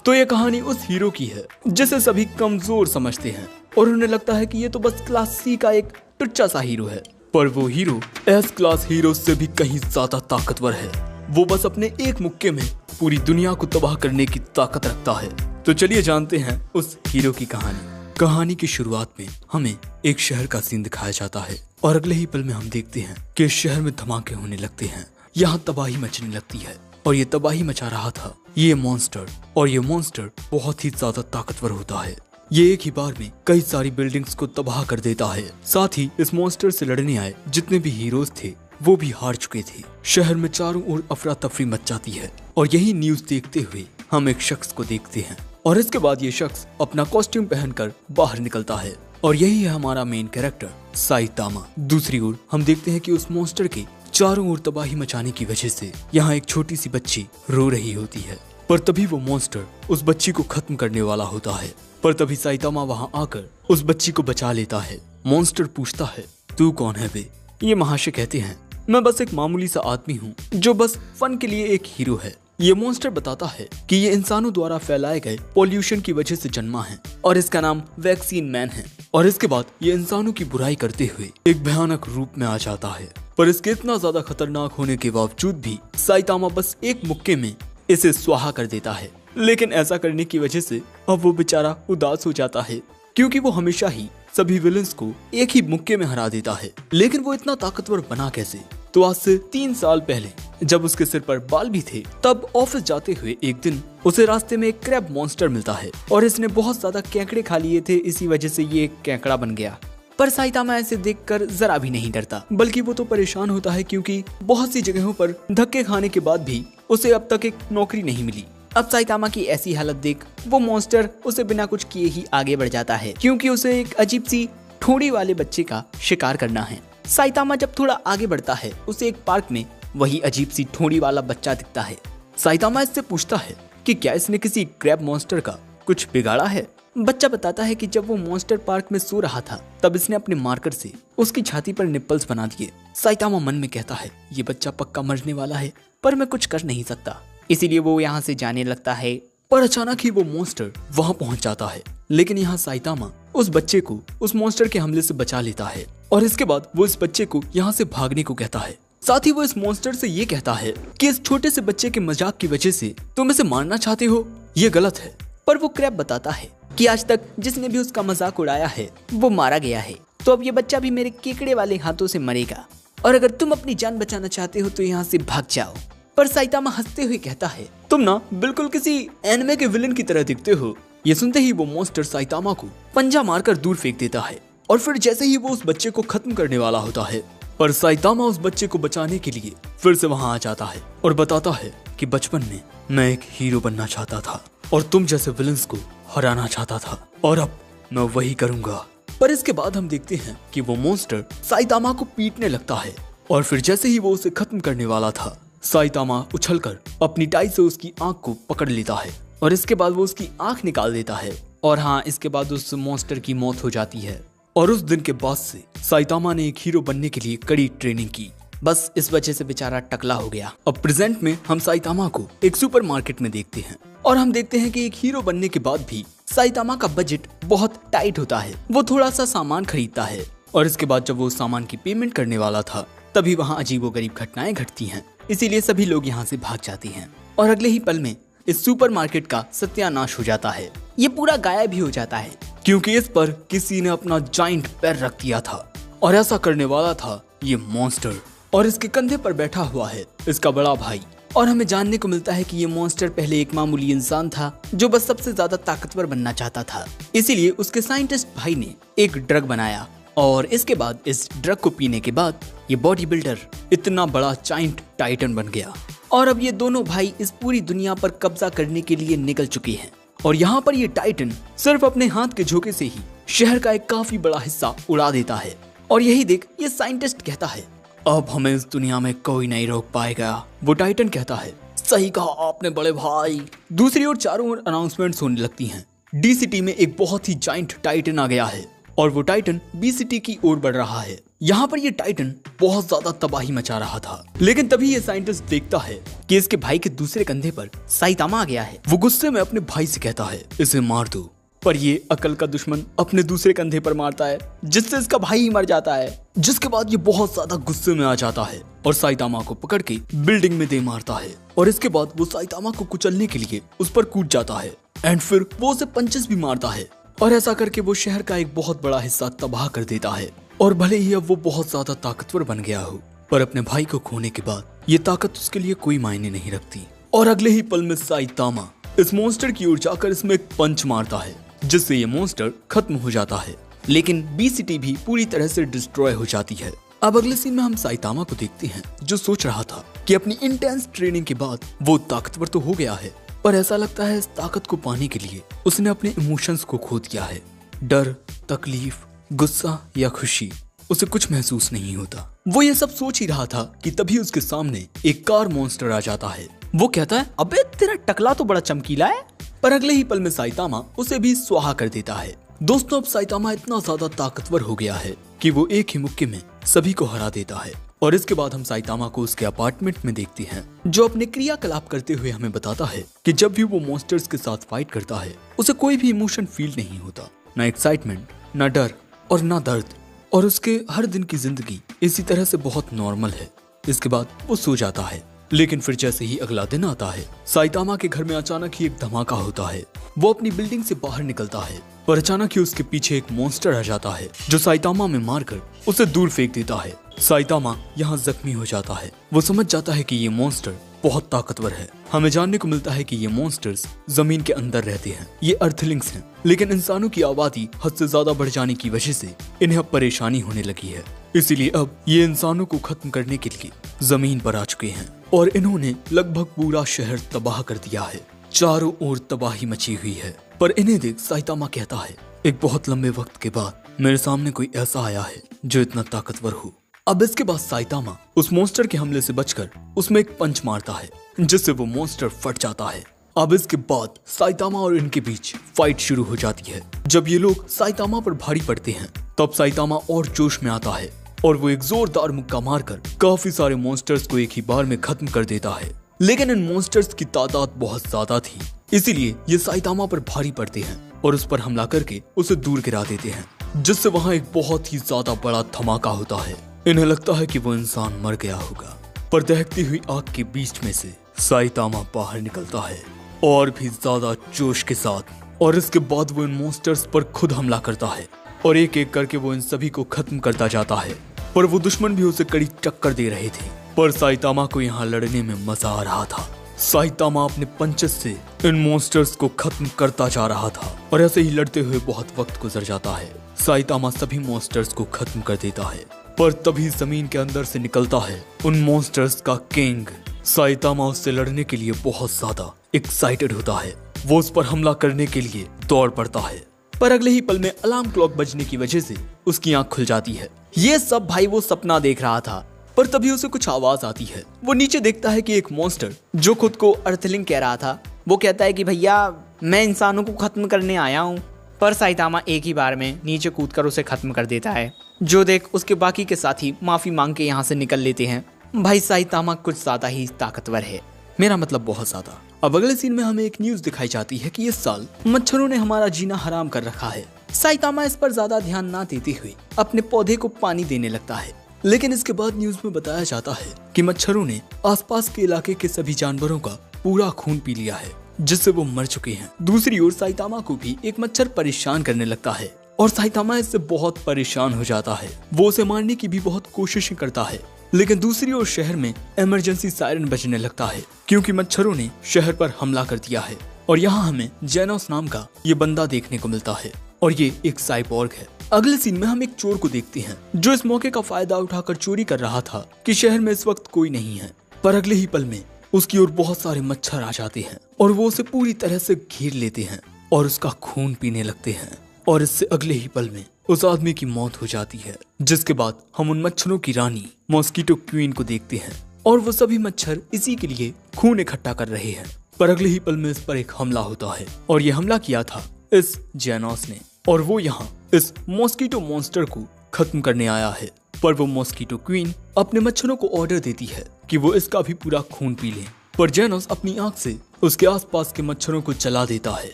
तो ये कहानी उस हीरो की है जिसे सभी कमजोर समझते हैं और उन्हें लगता है कि ये तो बस क्लास सी का एक टुच्चा सा हीरो है, पर वो हीरो एस क्लास हीरो से भी कहीं ज्यादा ताकतवर है। वो बस अपने एक मुक्के में पूरी दुनिया को तबाह करने की ताकत रखता है। तो चलिए जानते हैं उस हीरो की कहानी। कहानी की शुरुआत में हमें एक शहर का सीन दिखाया जाता है और अगले ही पल में हम देखते हैं कि इस शहर में धमाके होने लगते हैं, यहाँ तबाही मचने लगती है और ये तबाही मचा रहा था ये मॉन्स्टर। और ये मॉन्स्टर बहुत ही ज्यादा ताकतवर होता है। ये एक ही बार में कई सारी बिल्डिंग्स को तबाह कर देता है। साथ ही इस मॉन्स्टर से लड़ने आए जितने भी हीरोज थे वो भी हार चुके थे। शहर में चारों ओर अफरा तफरी मच जाती है और यही न्यूज देखते हुए हम एक शख्स को देखते हैं और इसके बाद ये शख्स अपना कॉस्ट्यूम पहनकर बाहर निकलता है और यही है हमारा मेन कैरेक्टर साइतामा। दूसरी ओर हम देखते हैं कि उस मॉन्स्टर के चारों ओर तबाही मचाने की वजह से यहाँ एक छोटी सी बच्ची रो रही होती है, पर तभी वो मॉन्स्टर उस बच्ची को खत्म करने वाला होता है। पर तभी साइतामा वहाँ आकर उस बच्ची को बचा लेता है। मॉन्स्टर पूछता है, तू कौन है बे? ये महाशय कहते हैं, मैं बस एक मामूली सा आदमी हूँ जो बस फन के लिए एक हीरो है। ये मॉन्स्टर बताता है कि ये इंसानों द्वारा फैलाए गए पॉल्यूशन की वजह से जन्मा है और इसका नाम वैक्सीन मैन है। और इसके बाद ये इंसानों की बुराई करते हुए एक भयानक रूप में आ जाता है। पर इसके इतना ज्यादा खतरनाक होने के बावजूद भी साइतामा बस एक मुक्के में इसे स्वाहा कर देता है। लेकिन ऐसा करने की वजह से अब वो बेचारा उदास हो जाता है, क्योंकि वो हमेशा ही सभी विलन्स को एक ही मुक्के में हरा देता है। लेकिन वो इतना ताकतवर बना कैसे? तो आज से 3 साल पहले जब उसके सिर पर बाल भी थे, तब ऑफिस जाते हुए एक दिन उसे रास्ते में एक क्रैब मॉन्स्टर मिलता है और इसने बहुत ज्यादा केकड़े खा लिए थे, इसी वजह से ये एक केकड़ा बन गया। पर साइतामा ऐसे देखकर जरा भी नहीं डरता, बल्कि वो तो परेशान होता है, क्योंकि बहुत सी जगहों पर धक्के खाने के बाद भी उसे अब तक एक नौकरी नहीं मिली। अब साइतामा की ऐसी हालत देख वो मॉन्स्टर उसे बिना कुछ किए ही आगे बढ़ जाता है, क्योंकि उसे एक अजीब सी ठोड़ी वाले बच्चे का शिकार करना है। साइतामा जब थोड़ा आगे बढ़ता है उसे एक पार्क में वही अजीब सी ठोड़ी वाला बच्चा दिखता है। साइतामा इससे पूछता है कि क्या इसने किसी क्रैब मॉन्स्टर का कुछ बिगाड़ा है। बच्चा बताता है कि जब वो मॉन्स्टर पार्क में सो रहा था तब इसने अपने मार्कर से उसकी छाती पर निप्पल्स बना दिए। साइतामा मन में कहता है, ये बच्चा पक्का मरने वाला है, पर मैं कुछ कर नहीं सकता, इसीलिए वो यहाँ से जाने लगता है। पर अचानक ही वो मॉन्स्टर वहाँ पहुँच जाता है, लेकिन यहाँ साइतामा उस बच्चे को उस मॉन्स्टर के हमले से बचा लेता है और इसके बाद वो इस बच्चे को यहाँ से भागने को कहता है। साथ ही वो इस मॉन्स्टर से ये कहता है कि इस छोटे से बच्चे के मजाक की वजह से तुम इसे मारना चाहते हो, ये गलत है। पर वो क्रैब बताता है कि आज तक जिसने भी उसका मजाक उड़ाया है वो मारा गया है, तो अब ये बच्चा भी मेरे केकड़े वाले हाथों से मरेगा और अगर तुम अपनी जान बचाना चाहते हो तो यहाँ से भाग जाओ। पर साइतामा हंसते हुए कहता है, तुम ना बिल्कुल किसी एनिमे के विलन की तरह दिखते हो। ये सुनते ही वो मॉन्स्टर साइतामा को पंजा मारकर दूर फेंक देता है और फिर जैसे ही वो उस बच्चे को खत्म करने वाला होता है, पर साइतामा उस बच्चे को बचाने के लिए फिर से वहाँ आ जाता है और बताता है कि बचपन में मैं एक हीरो बनना चाहता था और तुम जैसे विलन्स को हराना चाहता था और अब मैं वही करूंगा। पर इसके बाद हम देखते हैं कि वो मॉन्स्टर साइतामा को पीटने लगता है और फिर जैसे ही वो उसे खत्म करने वाला था, साइतामा उछलकर अपनी टाई से उसकी आंख को पकड़ लेता है और इसके बाद वो उसकी आंख निकाल देता है। और हाँ, इसके बाद उस मॉन्स्टर की मौत हो जाती है। और उस दिन के बाद से साइतामा ने एक हीरो बनने के लिए कड़ी ट्रेनिंग की, बस इस वजह से बेचारा टकला हो गया। अब प्रेजेंट में हम साइतामा को एक सुपरमार्केट में देखते हैं और हम देखते हैं कि एक हीरो बनने के बाद भी साइतामा का बजट बहुत टाइट होता है। वो थोड़ा सा सामान खरीदता है और इसके बाद जब वो उस सामान की पेमेंट करने वाला था तभी वहाँ अजीबोगरीब घटनाएं घटती हैं, इसीलिए सभी लोग यहाँ से भाग जाते हैं और अगले ही पल में इस सुपरमार्केट का सत्यानाश हो जाता है। ये पूरा गायब भी हो जाता है, क्योंकि इस पर किसी ने अपना जाइंट पैर रख दिया था और ऐसा करने वाला था ये मॉन्स्टर और इसके कंधे पर बैठा हुआ है इसका बड़ा भाई। और हमें जानने को मिलता है कि ये मॉन्स्टर पहले एक मामूली इंसान था जो बस सबसे ज्यादा ताकतवर बनना चाहता था, इसीलिए उसके साइंटिस्ट भाई ने एक ड्रग बनाया और इसके बाद इस ड्रग को पीने के बाद ये बॉडी बिल्डर इतना बड़ा जाइंट टाइटन बन गया। और अब ये दोनों भाई इस पूरी दुनिया पर कब्जा करने के लिए निकल चुके हैं और यहाँ पर ये टाइटन सिर्फ अपने हाथ के झोंके से ही शहर का एक काफी बड़ा हिस्सा उड़ा देता है। और यही देख ये साइंटिस्ट कहता है, अब हमें इस दुनिया में कोई नहीं रोक पाएगा। वो टाइटन कहता है, सही कहा आपने बड़े भाई। दूसरी ओर चारों ओर अनाउंसमेंट्स होने लगती हैं। डी सिटी में एक बहुत ही जाइंट टाइटन आ गया है और वो टाइटन बी सिटी की ओर बढ़ रहा है। यहाँ पर ये टाइटन बहुत ज्यादा तबाही मचा रहा था। लेकिन तभी ये साइंटिस्ट देखता है कि इसके भाई के दूसरे कंधे पर साइतामा आ गया है। वो गुस्से में अपने भाई से कहता है इसे मार दो, पर ये अकल का दुश्मन अपने दूसरे कंधे पर मारता है, जिससे इसका भाई ही मर जाता है। जिसके बाद ये बहुत ज्यादा गुस्से में आ जाता है और साइतामा को पकड़ के बिल्डिंग में दे मारता है। और इसके बाद वो साइतामा को कुचलने के लिए उस पर कूद जाता है एंड फिर वो उसे पंचेस भी मारता है। और ऐसा करके वो शहर का एक बहुत बड़ा हिस्सा तबाह कर देता है। और भले ही अब वो बहुत ज्यादा ताकतवर बन गया हो, पर अपने भाई को खोने के बाद ये ताकत उसके लिए कोई मायने नहीं रखती। और अगले ही पल में साइतामा इस मॉन्स्टर की ओर जाकर इसमें एक पंच मारता है, जिससे ये मॉन्स्टर खत्म हो जाता है। लेकिन बी सिटी भी पूरी तरह से डिस्ट्रॉय हो जाती है। अब अगले सीन में हम साइतामा को देखते हैं, जो सोच रहा था कि अपनी इंटेंस ट्रेनिंग के बाद वो ताकतवर तो हो गया है, पर ऐसा लगता है इस ताकत को पाने के लिए उसने अपने इमोशंस को खो दिया है। डर, तकलीफ, गुस्सा या खुशी, उसे कुछ महसूस नहीं होता। वो ये सब सोच ही रहा था कि तभी उसके सामने एक कार मॉन्स्टर आ जाता है। वो कहता है, अबे तेरा टकला तो बड़ा चमकीला है। पर अगले ही पल में साइतामा उसे भी स्वाहा कर देता है। दोस्तों, अब साइतामा इतना ज्यादा ताकतवर हो गया है कि वो एक ही मुक्के में सभी को हरा देता है। और इसके बाद हम साइतामा को उसके अपार्टमेंट में देखते हैं, जो अपने क्रियाकलाप करते हुए हमें बताता है कि जब भी वो मॉन्स्टर्स के साथ फाइट करता है, उसे कोई भी इमोशन फील नहीं होता, ना एक्साइटमेंट, ना डर और ना दर्द। और उसके हर दिन की जिंदगी इसी तरह से बहुत नॉर्मल है। इसके बाद वो सो जाता है। लेकिन फिर जैसे ही अगला दिन आता है, साइतामा के घर में अचानक ही एक धमाका होता है। वो अपनी बिल्डिंग से बाहर निकलता है, पर अचानक ही उसके पीछे एक मॉन्स्टर आ जाता है, जो साइतामा में मारकर उसे दूर फेंक देता है। साइतामा यहाँ जख्मी हो जाता है। वो समझ जाता है कि ये मॉन्स्टर बहुत ताकतवर है। हमें जानने को मिलता है कि ये मॉन्स्टर्स जमीन के अंदर रहते हैं। ये अर्थलिंग्स हैं, लेकिन इंसानों की आबादी हद से ज्यादा बढ़ जाने की वजह से इन्हें अब परेशानी होने लगी है। इसीलिए अब ये इंसानों को खत्म करने के लिए जमीन पर आ चुके हैं और इन्होंने लगभग पूरा शहर तबाह कर दिया है। चारों ओर तबाही मची हुई है। पर इन्हें देख साइतामा कहता है, एक बहुत लंबे वक्त के बाद मेरे सामने कोई ऐसा आया है जो इतना ताकतवर हो। अब इसके बाद साइतामा उस मॉन्स्टर के हमले से बचकर उसमें एक पंच मारता है, जिससे वो मॉन्स्टर फट जाता है। अब इसके बाद साइतामा और इनके बीच फाइट शुरू हो जाती है। जब ये लोग साइतामा पर भारी पड़ते हैं, तब साइतामा और जोश में आता है और वो एक जोरदार मुक्का मारकर काफी सारे मॉन्स्टर्स को एक ही बार में खत्म कर देता है। लेकिन इन मॉन्स्टर्स की तादाद बहुत ज्यादा थी, इसीलिए ये साइतामा पर भारी पड़ते हैं और उस पर हमला करके उसे दूर गिरा देते हैं, जिससे वहाँ एक बहुत ही ज्यादा बड़ा धमाका होता है। इन्हें लगता है कि वो इंसान मर गया होगा, पर दहकती हुई आग के बीच में से साइतामा बाहर निकलता है और भी ज्यादा जोश के साथ। और इसके बाद वो इन मॉन्स्टर्स पर खुद हमला करता है और एक एक करके वो इन सभी को खत्म करता जाता है। पर वो दुश्मन भी उसे कड़ी टक्कर दे रहे थे, पर साइतामा को यहाँ लड़ने में मजा आ रहा था। साइतामा अपने पंचेस से इन मॉन्स्टर्स को खत्म करता जा रहा था और ऐसे ही लड़ते हुए बहुत वक्त गुजर जाता है। साइतामा सभी मॉन्स्टर्स को खत्म कर देता है, पर तभी जमीन के अंदर से निकलता है उन मॉन्स्टर्स का किंग। साइतामा उससे लड़ने के लिए बहुत ज्यादा एक्साइटेड होता है। वो उस पर हमला करने के लिए दौड़ पड़ता है, पर अगले ही पल में अलार्म क्लॉक बजने की वजह से उसकी आंख खुल जाती है। ये सब भाई वो सपना देख रहा था, पर तभी उसे कुछ आवाज आती है। वो नीचे देखता है कि एक मॉन्स्टर जो खुद को अर्थलिंग कह रहा था, वो कहता है कि भैया मैं इंसानों को खत्म करने आया हूँ। पर साइतामा एक ही बार में नीचे कूदकर उसे खत्म कर देता है, जो देख उसके बाकी के साथी माफी मांग के यहाँ से निकल लेते हैं। भाई साइतामा कुछ ज्यादा ही ताकतवर है, मेरा मतलब बहुत ज्यादा। अब अगले सीन में हमें एक न्यूज दिखाई जाती है कि इस साल मच्छरों ने हमारा जीना हराम कर रखा है। साइतामा इस पर ज्यादा ध्यान ना देते हुए अपने पौधे को पानी देने लगता है। लेकिन इसके बाद न्यूज में बताया जाता है कि मच्छरों ने आसपास के इलाके के सभी जानवरों का पूरा खून पी लिया है, जिससे वो मर चुके हैं। दूसरी ओर साइतामा को भी एक मच्छर परेशान करने लगता है और साइतामा इससे बहुत परेशान हो जाता है। वो उसे मारने की भी बहुत कोशिशें करता है, लेकिन दूसरी ओर शहर में इमरजेंसी सायरन बजने लगता है, क्योंकि मच्छरों ने शहर पर हमला कर दिया है। और यहाँ हमें जेनोस नाम का ये बंदा देखने को मिलता है और ये एक साइबॉर्ग है। अगले सीन में हम एक चोर को देखते हैं, जो इस मौके का फायदा उठाकर चोरी कर रहा था कि शहर में इस वक्त कोई नहीं है। पर अगले ही पल में उसकी ओर बहुत सारे मच्छर आ जाते हैं और वो उसे पूरी तरह से घेर लेते हैं और उसका खून पीने लगते हैं। और इससे अगले ही पल में उस आदमी की मौत हो जाती है। जिसके बाद हम उन मच्छरों की रानी मॉस्किटो क्वीन को देखते हैं और वो सभी मच्छर इसी के लिए खून इकट्ठा कर रहे हैं। पर अगले ही पल में इस पर एक हमला होता है और ये हमला किया था इस जेनोस ने, और वो यहाँ इस मॉस्किटो मॉन्स्टर को खत्म करने आया है। पर वो मॉस्किटो क्वीन अपने मच्छरों को ऑर्डर देती है कि वो इसका भी पूरा खून पी लें। पर जेनोस अपनी आंख से उसके आसपास के मच्छरों को जला देता है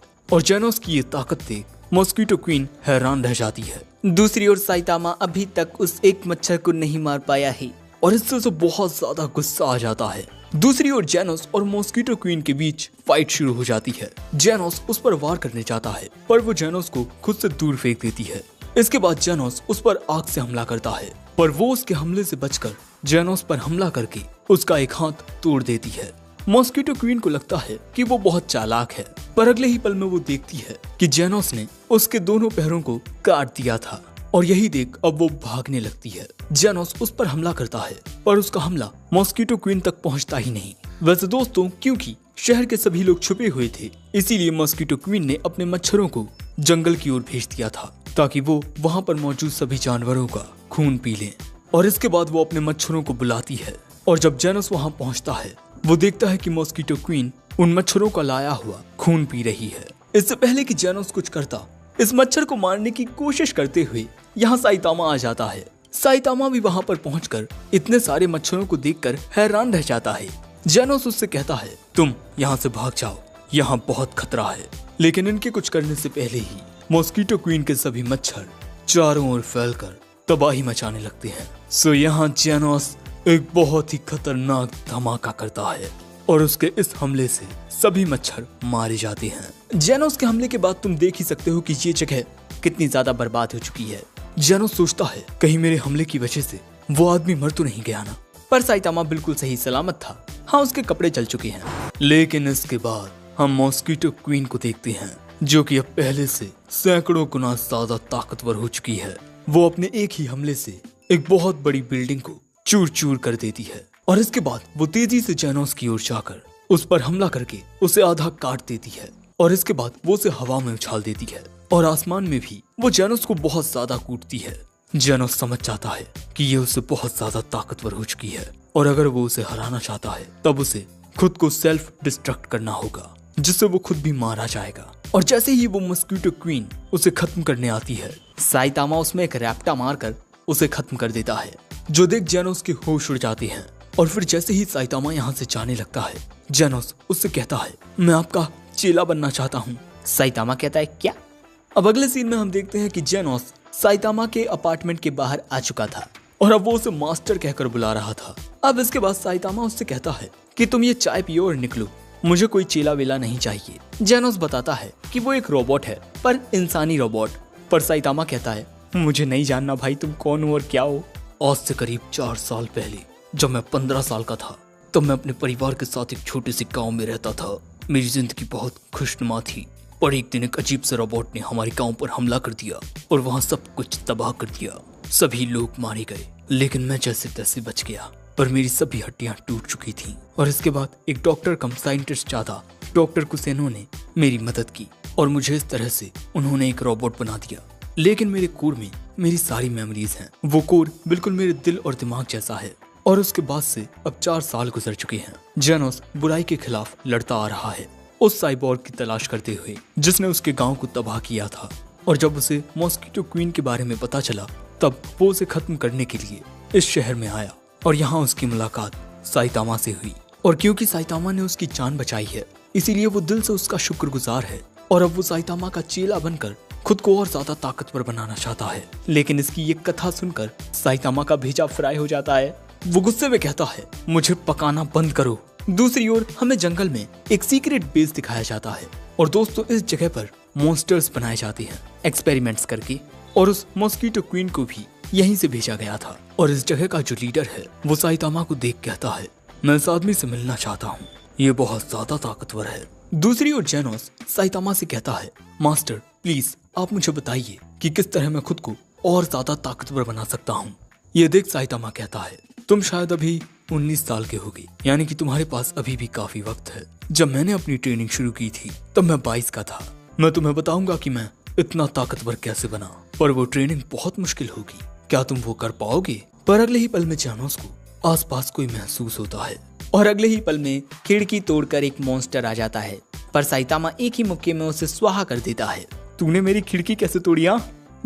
और जेनोस की ये ताकत देख मॉस्किटो क्वीन हैरान रह जाती है। दूसरी ओर साइतामा अभी तक उस एक मच्छर को नहीं मार पाया है और इससे उसे बहुत ज्यादा गुस्सा आ जाता है। दूसरी ओर जेनोस और मॉस्किटो क्वीन के बीच फाइट शुरू हो जाती है। जेनोस उस पर वार करने चाहता है पर वो जेनोस को खुद से दूर फेंक देती है। इसके बाद जेनोस उस पर आग से हमला करता है पर वो उसके हमले से बचकर जेनोस पर हमला करके उसका एक हाथ तोड़ देती है। मॉस्किटो क्वीन को लगता है कि वो बहुत चालाक है, पर अगले ही पल में वो देखती है कि जेनोस ने उसके दोनों पैरों को काट दिया था और यही देख अब वो भागने लगती है। जेनोस उस पर हमला करता है पर उसका हमला मॉस्किटो क्वीन तक पहुंचता ही नहीं। वैसे दोस्तों, क्योंकि शहर के सभी लोग छुपे हुए थे, इसीलिए मॉस्किटो क्वीन ने अपने मच्छरों को जंगल की ओर भेज दिया था ताकि वो वहाँ पर मौजूद सभी जानवरों का खून पी लें। और इसके बाद वो अपने मच्छरों को बुलाती है और जब जेनोस वहाँ पहुँचता है वो देखता है कि मॉस्किटो क्वीन उन मच्छरों का लाया हुआ खून पी रही है। इससे पहले कि जेनोस कुछ करता, इस मच्छर को मारने की कोशिश करते हुए यहाँ साइतामा आ जाता है। साइतामा भी वहाँ पर पहुंचकर इतने सारे मच्छरों को देखकर हैरान रह जाता है। जेनोस उससे कहता है, तुम यहाँ से भाग जाओ, यहाँ बहुत खतरा है। लेकिन इनके कुछ करने से पहले ही मॉस्किटो क्वीन के सभी मच्छर चारों ओर फैलकर तबाही मचाने लगते हैं। सो यहाँ जेनोस एक बहुत ही खतरनाक धमाका करता है और उसके इस हमले से सभी मच्छर मारे जाते हैं। जेनोस के हमले के बाद तुम देख ही सकते हो कि ये जगह कितनी ज्यादा बर्बाद हो चुकी है। जेनोस सोचता है कहीं मेरे हमले की वजह से वो आदमी मर तो नहीं गया ना। पर साइतामा बिल्कुल सही सलामत था। हाँ, उसके कपड़े जल चुके हैं। लेकिन इसके बाद हम मॉस्किटो क्वीन को देखते हैं जो कि अब पहले से सैकड़ों गुना ज्यादा ताकतवर हो चुकी है। वो अपने एक ही हमले से एक बहुत बड़ी बिल्डिंग को चूर चूर कर देती है और इसके बाद वो तेजी से जेनोस की ओर जाकर उस पर हमला करके उसे आधा काट देती है और इसके बाद वो उसे हवा में उछाल देती है और आसमान में भी वो जेनोस को बहुत ज्यादा कूटती है। जेनोस समझ जाता है कि ये उससे बहुत ज्यादा ताकतवर हो चुकी है और अगर वो उसे हराना चाहता है तब उसे खुद को सेल्फ डिस्ट्रक्ट करना होगा, जिससे वो खुद भी मारा जाएगा। और जैसे ही वो मॉस्किटो क्वीन उसे खत्म करने आती है, साइतामा उसमें एक रैप्टा मारकर उसे खत्म कर देता है, जो देख जेनोस के होश उड़ जाते हैं। और फिर जैसे ही साइतामा यहाँ से जाने लगता है, जेनोस उससे कहता है, मैं आपका चेला बनना चाहता हूँ। साइतामा कहता है, क्या? अब अगले सीन में हम देखते हैं कि जेनोस साइतामा के अपार्टमेंट के बाहर आ चुका था और अब वो उसे मास्टर कहकर बुला रहा था। अब इसके बाद साइतामा उससे कहता है कि तुम ये चाय पियो और निकलो, मुझे कोई चेला वेला नहीं चाहिए। जेनोस बताता है कि वो एक रोबोट है, पर इंसानी रोबोट। पर साइतामा कहता है, मुझे नहीं जानना भाई तुम कौन हो और क्या हो। आज से करीब 4 साल पहले जब मैं 15 साल का था तब मैं अपने परिवार के साथ एक छोटे से गांव में रहता था। मेरी जिंदगी बहुत खुशनुमा थी और एक दिन एक अजीब से रोबोट ने हमारे गांव पर हमला कर दिया और वहां सब कुछ तबाह कर दिया। सभी लोग मारे गए, लेकिन मैं जैसे तैसे बच गया और मेरी सभी हड्डियां टूट चुकी थीं। और इसके बाद एक डॉक्टर कम साइंटिस्ट चाहता, डॉक्टर कुसेनो ने मेरी मदद की और मुझे इस तरह से उन्होंने एक रोबोट बना दिया। लेकिन मेरे कोर में मेरी सारी मेमोरीज हैं। वो कोर बिल्कुल मेरे दिल और दिमाग जैसा है। और उसके बाद से अब 4 साल गुजर चुके हैं। जेनोस बुराई के खिलाफ लड़ता आ रहा है, उस साइबोर्ग की तलाश करते हुए जिसने उसके गांव को तबाह किया था। और जब उसे मॉस्किटो क्वीन के बारे में पता चला तब वो उसे खत्म करने के लिए इस शहर में आया और यहाँ उसकी मुलाकात साइतामा से हुई। और क्योंकि साइतामा ने उसकी जान बचाई है, इसीलिए वो दिल से उसका शुक्रगुजार है और अब वो साइतामा का चेला बनकर खुद को और ज्यादा ताकतवर बनाना चाहता है। लेकिन इसकी ये कथा सुनकर साइतामा का भेजा फ्राई हो जाता है। वो गुस्से में कहता है, मुझे पकाना बंद करो। दूसरी ओर हमें जंगल में एक सीक्रेट बेस दिखाया जाता है और दोस्तों इस जगह पर मॉन्स्टर्स बनाए जाते हैं एक्सपेरिमेंट्स करके। और उस मॉस्किटो क्वीन को भी यहीं से भेजा गया था। और इस जगह का जो लीडर है वो साइतामा को देख कहता है, मैं इस आदमी से मिलना चाहता हूँ, ये बहुत ज्यादा ताकतवर है। दूसरी ओर जेनोस साइतामा से कहता है, मास्टर प्लीज आप मुझे बताइए कि किस तरह मैं खुद को और ज्यादा ताकतवर बना सकता हूँ। ये देख साइतामा कहता है, तुम शायद अभी 19 साल के होगे, यानी कि तुम्हारे पास अभी भी काफी वक्त है। जब मैंने अपनी ट्रेनिंग शुरू की थी तब मैं 22 का था। मैं तुम्हें बताऊंगा कि मैं इतना ताकतवर कैसे बना, पर वो ट्रेनिंग बहुत मुश्किल होगी। क्या तुम वो कर पाओगे? पर अगले ही पल में जेनोस को आसपास कोई महसूस होता है और अगले ही पल में खिड़की तोड़कर एक मॉन्स्टर आ जाता है। पर साइतामा एक ही मुक्के में उसे स्वाहा कर देता है। तूने मेरी खिड़की कैसे तोड़ी?